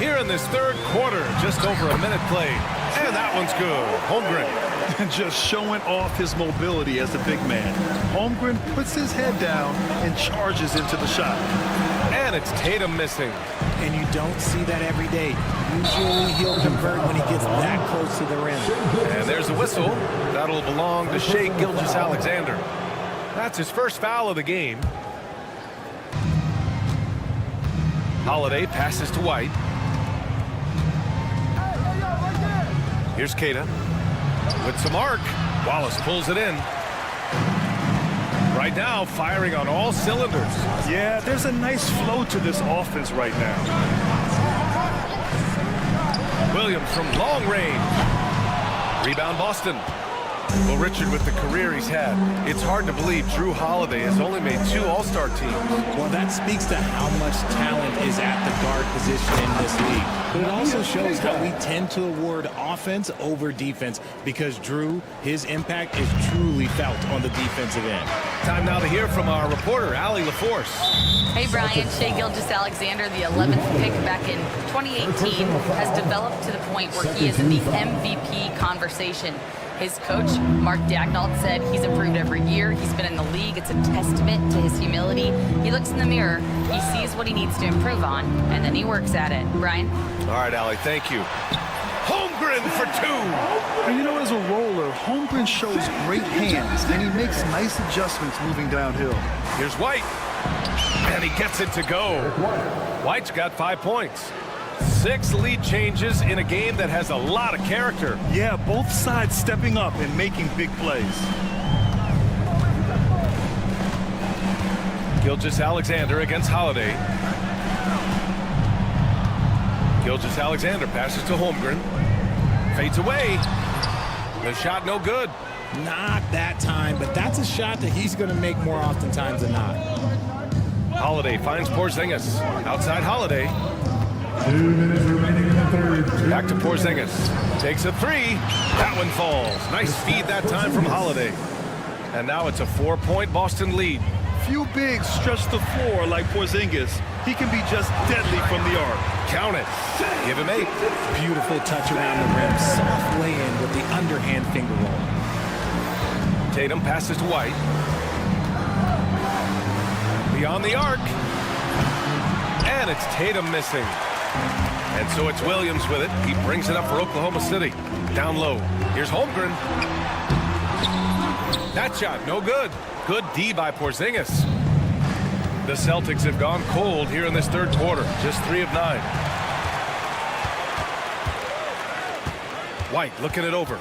Here in this third quarter, just over a minute played. And that one's good. Holmgren. Just showing off his mobility as a big man. Holmgren puts his head down and charges into the shot. And it's Tatum missing. And you don't see that every day. Usually he'll convert when he gets that close to the rim. And there's a whistle. That'll belong to Shai Gilgeous-Alexander. That's his first foul of the game. Holiday passes to White. Here's Keita with some arc. Wallace pulls it in. Right now, firing on all cylinders. Yeah, there's a nice flow to this offense right now. Williams from long range. Rebound Boston. Well, Richard, with the career he's had, it's hard to believe Jrue Holiday has only made 2 All-Star teams. Well, that speaks to how much talent is at the guard position in this league. But it also shows how we tend to award offense over defense because Jrue, his impact is truly felt on the defensive end. Time now to hear from our reporter, Allie LaForce. Hey, Brian. Shai Gilgeous-Alexander, the 11th pick back in 2018, has developed to the point where he is in the MVP conversation. His coach, Mark Daigneault, said he's improved every year. He's been in the league. It's a testament to his humility. He looks in the mirror, he sees what he needs to improve on, and then he works at it. Brian? All right, Allie, thank you. Holmgren for 2. And you know, as a roller, Holmgren shows great hands, and he makes nice adjustments moving downhill. Here's White. And he gets it to go. White's got 5 points. 6 lead changes in a game that has a lot of character. Yeah, both sides stepping up and making big plays. Gilgeous-Alexander against Holiday. Gilgeous-Alexander passes to Holmgren. Fades away. The shot no good. Not that time, but that's a shot that he's going to make more oftentimes than not. Holiday finds Porzingis. Outside Holiday. 2 minutes remaining in the third. Back to Porzingis. Takes a 3. That one falls. Nice feed that time from Holiday. And now it's a 4-point Boston lead. Few bigs stretch the floor like Porzingis. He can be just deadly from the arc. Count it. Give him 8. Beautiful touch around the rim. Soft lay-in with the underhand finger roll. Tatum passes to White. Beyond the arc. And it's Tatum missing. And so it's Williams with it. He brings it up for Oklahoma City. Down low. Here's Holmgren. That shot, no good. Good D by Porzingis. The Celtics have gone cold here in this third quarter. Just 3 of 9. White looking it over.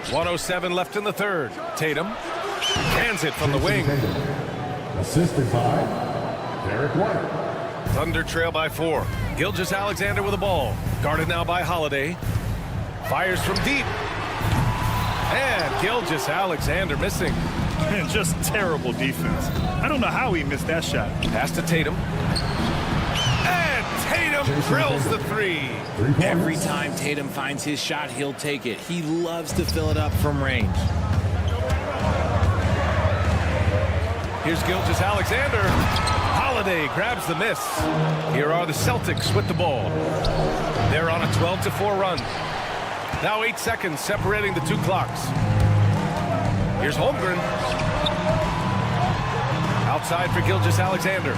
1:07 left in the third. Tatum hands it from the wing. Assisted by Derek White. Thunder trail by 4. Gilgeous-Alexander with the ball. Guarded now by Holiday. Fires from deep. And Gilgeous-Alexander missing. And just terrible defense. I don't know how he missed that shot. Pass to Tatum. And Tatum drills the 3. Every time Tatum finds his shot, he'll take it. He loves to fill it up from range. Here's Gilgeous-Alexander. Holiday grabs the miss. Here are the Celtics with the ball. They're on a 12-4 run. Now 8 seconds separating the 2 clocks. Here's Holmgren. Outside for Gilgeous-Alexander.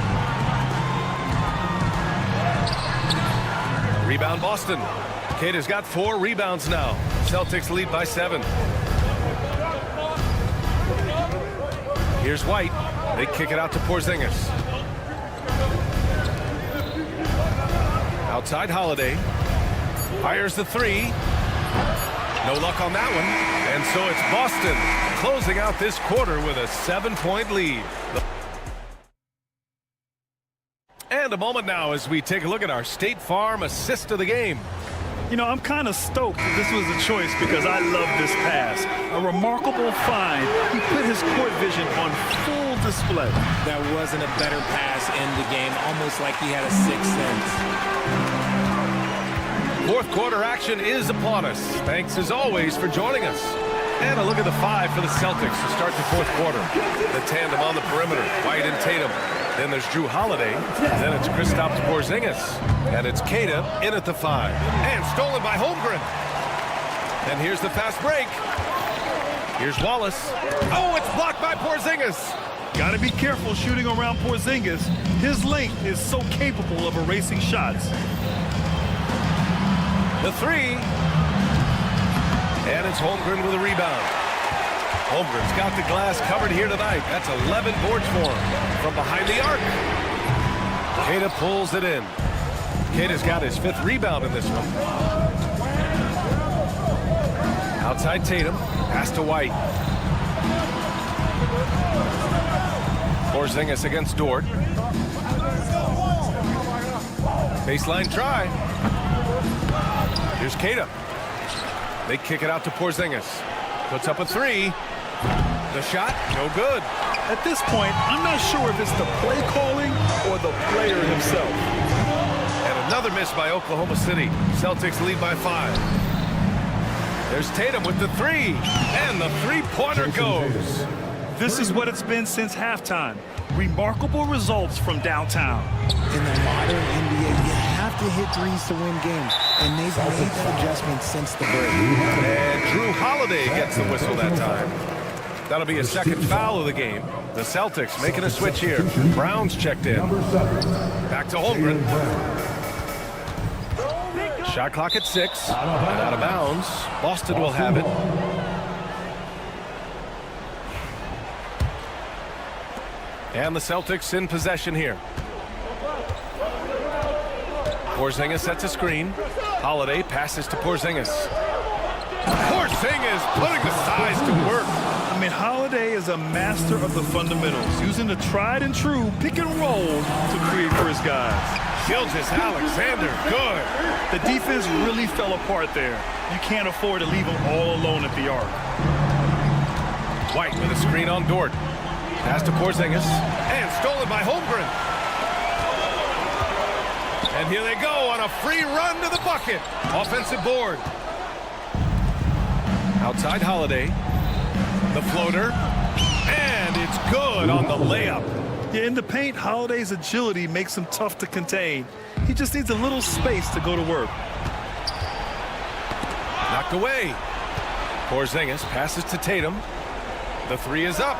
Rebound Boston. Keita's got 4 rebounds now. Celtics lead by 7. Here's White. They kick it out to Porzingis. Outside Holiday. Fires the 3. No luck on that one. And so it's Boston closing out this quarter with a 7-point lead. And a moment now as we take a look at our State Farm assist of the game. You know, I'm kind of stoked that this was a choice because I love this pass. A remarkable find. He put his court vision on full display. That wasn't a better pass in the game, almost like he had a 6th sense. Fourth quarter action is upon us. Thanks as always for joining us. And a look at the 5 for the Celtics to start the fourth quarter. The tandem on the perimeter, White and Tatum. Then there's Drew Holiday. Then it's Kristaps Porzingis. And it's Queta in at the 5. And stolen by Holmgren. And here's the fast break. Here's Wallace. Oh, it's blocked by Porzingis. Got to be careful shooting around Porzingis. His length is so capable of erasing shots. The 3. And it's Holmgren with a rebound. Holmgren's got the glass covered here tonight. That's 11 boards for him from behind the arc. Queta pulls it in. Queta's got his 5th rebound in this one. Outside Tatum. Pass to White. Porzingis against Dort. Baseline try. Here's Queta. They kick it out to Porzingis. Puts up a 3. The shot, no good. At this point, I'm not sure if it's the play calling or the player himself. And another miss by Oklahoma City. Celtics lead by 5. There's Tatum with the 3. And the three-pointer goes. This is what it's been since halftime. Remarkable results from downtown. In the modern NBA, you have to hit threes to win games, and they've made that adjustment since the break. And Drew Holiday gets the whistle that time. That'll be a second foul of the game. The Celtics making a switch here. Brown's checked in. Back to Holmgren. Shot clock at 6. And out of bounds. Boston will have it. And the Celtics in possession here. Porzingis sets a screen. Holiday passes to Porzingis. Porzingis putting the size to work. I mean, Holiday is a master of the fundamentals, using the tried and true pick and roll to create for his guys. Gilgeous-Alexander, good. The defense really fell apart there. You can't afford to leave them all alone at the arc. White with a screen on Dort. Pass to Porzingis. And stolen by Holmgren. And here they go on a free run to the bucket. Offensive board. Outside Holiday. The floater. And it's good on the layup. Yeah, in the paint, Holiday's agility makes him tough to contain. He just needs a little space to go to work. Knocked away. Porzingis passes to Tatum. The 3 is up.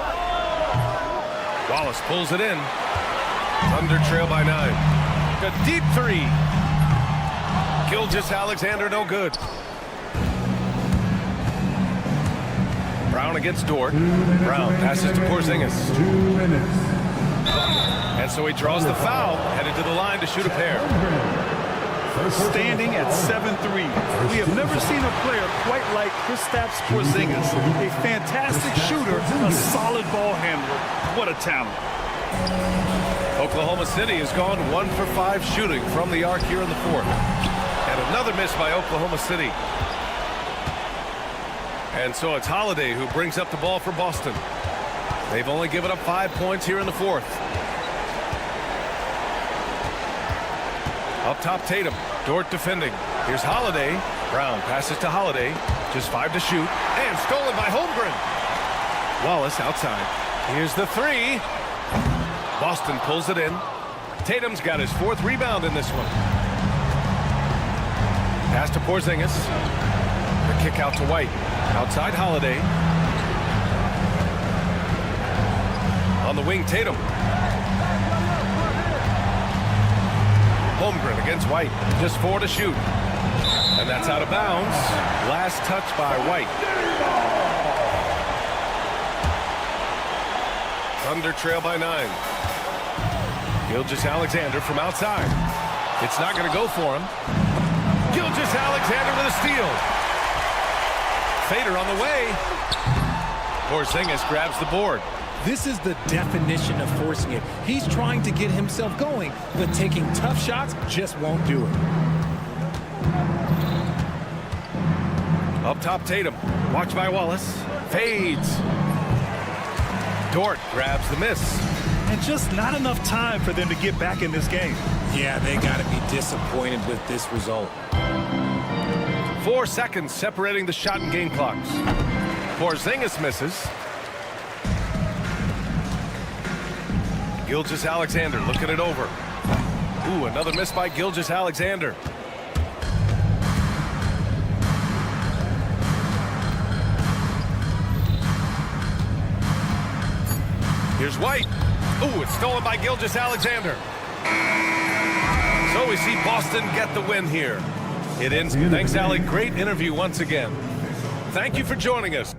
Wallace pulls it in. Thunder trail by 9. A deep 3. Gilgeous-Alexander, no good. Brown against Dort. Brown passes to Porzingis. 2 minutes. And so he draws the foul, headed to the line to shoot a pair. Standing at 7'3". We have never seen a player quite like Kristaps Porzingis. A fantastic shooter, a solid ball handler. What a talent. Oklahoma City has gone 1 for 5 shooting from the arc here in the fourth. And another miss by Oklahoma City. And so it's Holiday who brings up the ball for Boston. They've only given up 5 points here in the fourth. Up top, Tatum. Dort defending. Here's Holiday. Brown passes to Holiday. Just 5 to shoot. And stolen by Holmgren. Wallace outside. Here's the 3. Boston pulls it in. Tatum's got his 4th rebound in this one. Pass to Porzingis. The kick out to White. Outside Holiday. On the wing, Tatum. Holmgren against White. Just 4 to shoot. And that's out of bounds. Last touch by White. Thunder trail by 9. Gilgeous-Alexander from outside. It's not going to go for him. Gilgeous-Alexander with a steal. Fader on the way. Porzingis grabs the board. This is the definition of forcing it. He's trying to get himself going, but taking tough shots just won't do it. Up top, Tatum. Watched by Wallace. Fades. Dort grabs the miss. And just not enough time for them to get back in this game. Yeah, they got to be disappointed with this result. 4 seconds separating the shot and game clocks. Porzingis misses. Gilgeous-Alexander looking it over. Ooh, another miss by Gilgeous-Alexander. Here's White. Ooh, it's stolen by Gilgeous-Alexander. So we see Boston get the win here. It ends. Thanks, Allie. Great interview once again. Thank you for joining us.